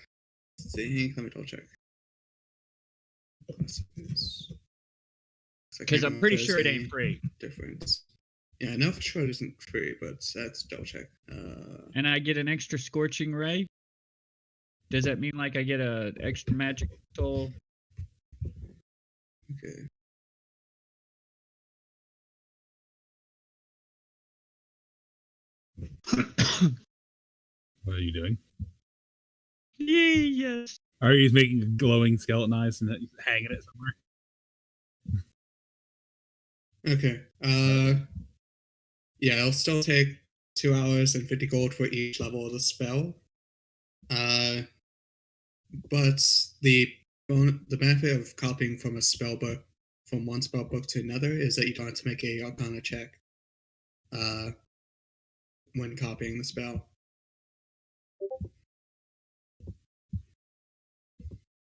me double check. because I'm pretty sure it ain't free. Difference. Yeah, I know for sure it isn't free, but let's double check. And I get an extra scorching ray? Does that mean like I get a extra magic soul? Okay. What are you doing? Yes. Are you making glowing skeleton eyes and hanging it somewhere? Okay. Yeah, it'll still take 2 hours and 50 gold for each level of the spell. But the benefit of copying from a spell book, from one spell book to another, is that you don't have to make a Arcana check when copying the spell.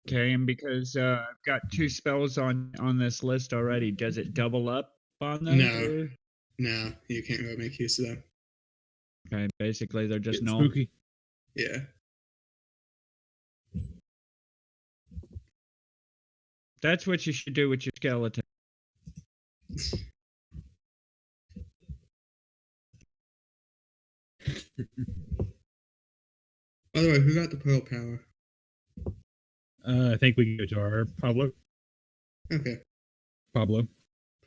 Okay, and because I've got 2 spells on this list already, does it double up on those? No. or- No, you can't really make use of them. Okay, basically they're just Getting null. spooky. Yeah. That's what you should do with your skeleton. By the way, who got the pearl power? I think we can go to our Pablo. Okay. Pablo.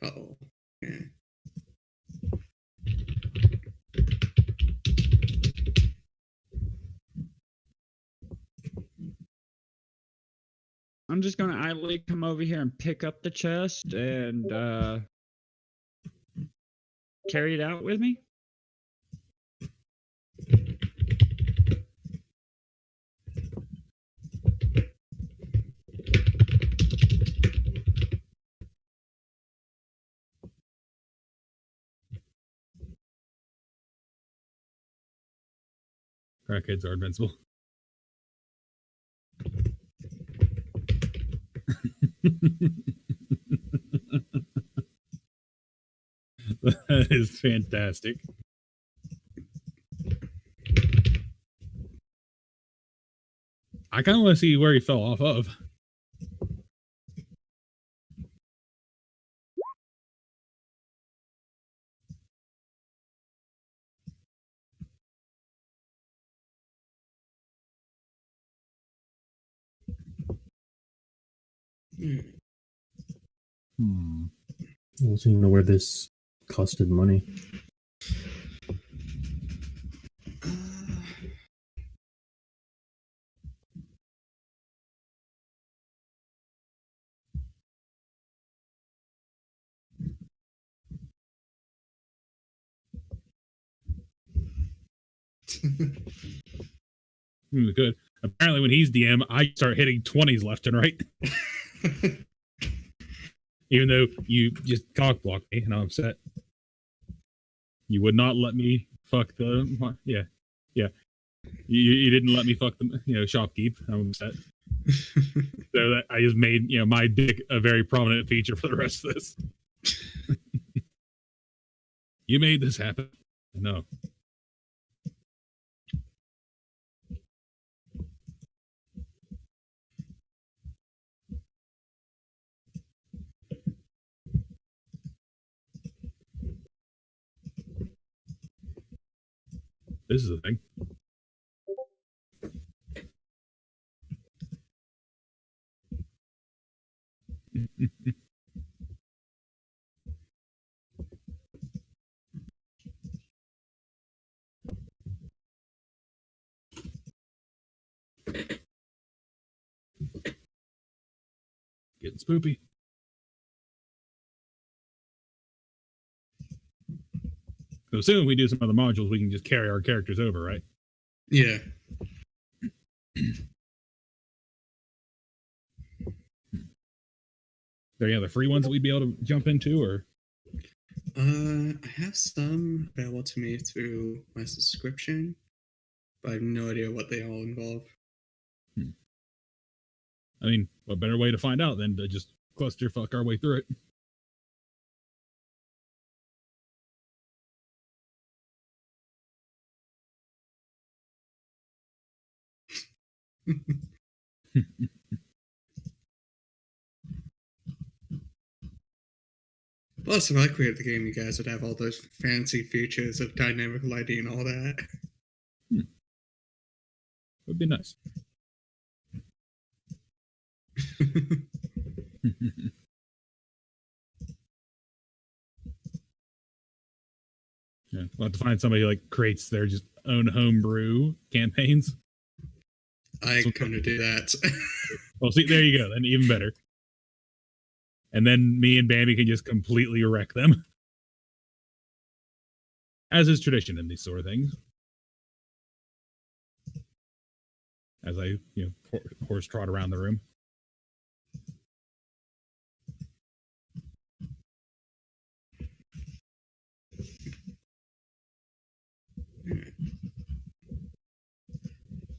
Oh. Yeah. I'm just gonna idly come over here and pick up the chest and carry it out with me. Crackheads are invincible. That is fantastic. I kind of want to see where he fell off of. Hmm. Well, so you know where this costed money. Good. Apparently, when he's DM, I start hitting 20s left and right. Even though you just cock blocked me, and I'm upset. You would not let me fuck the. Yeah. You didn't let me fuck the shopkeep. I'm upset. So that I just made my dick a very prominent feature for the rest of this. You made this happen. No. This is the thing. Getting spoopy. So assuming we do some other modules, we can just carry our characters over, right? Yeah. Are there any other free ones that we'd be able to jump into, or? I have some available to me through my subscription, but I have no idea what they all involve. I mean, what better way to find out than to just clusterfuck our way through it? Plus, if I created the game, you guys would have all those fancy features of dynamic lighting and all that. Would be nice. Yeah, we'll have to find somebody who creates their just own homebrew campaigns. I couldn't do that. Well, see, there you go. Then even better. And then me and Bambi can just completely wreck them, as is tradition in these sort of things. As I, horse trot around the room.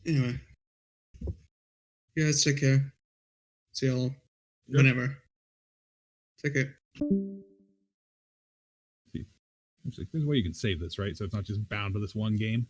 Anyway, you guys take care. See y'all whenever. Take care. See, there's a way you can save this, right? So it's not just bound to this one game.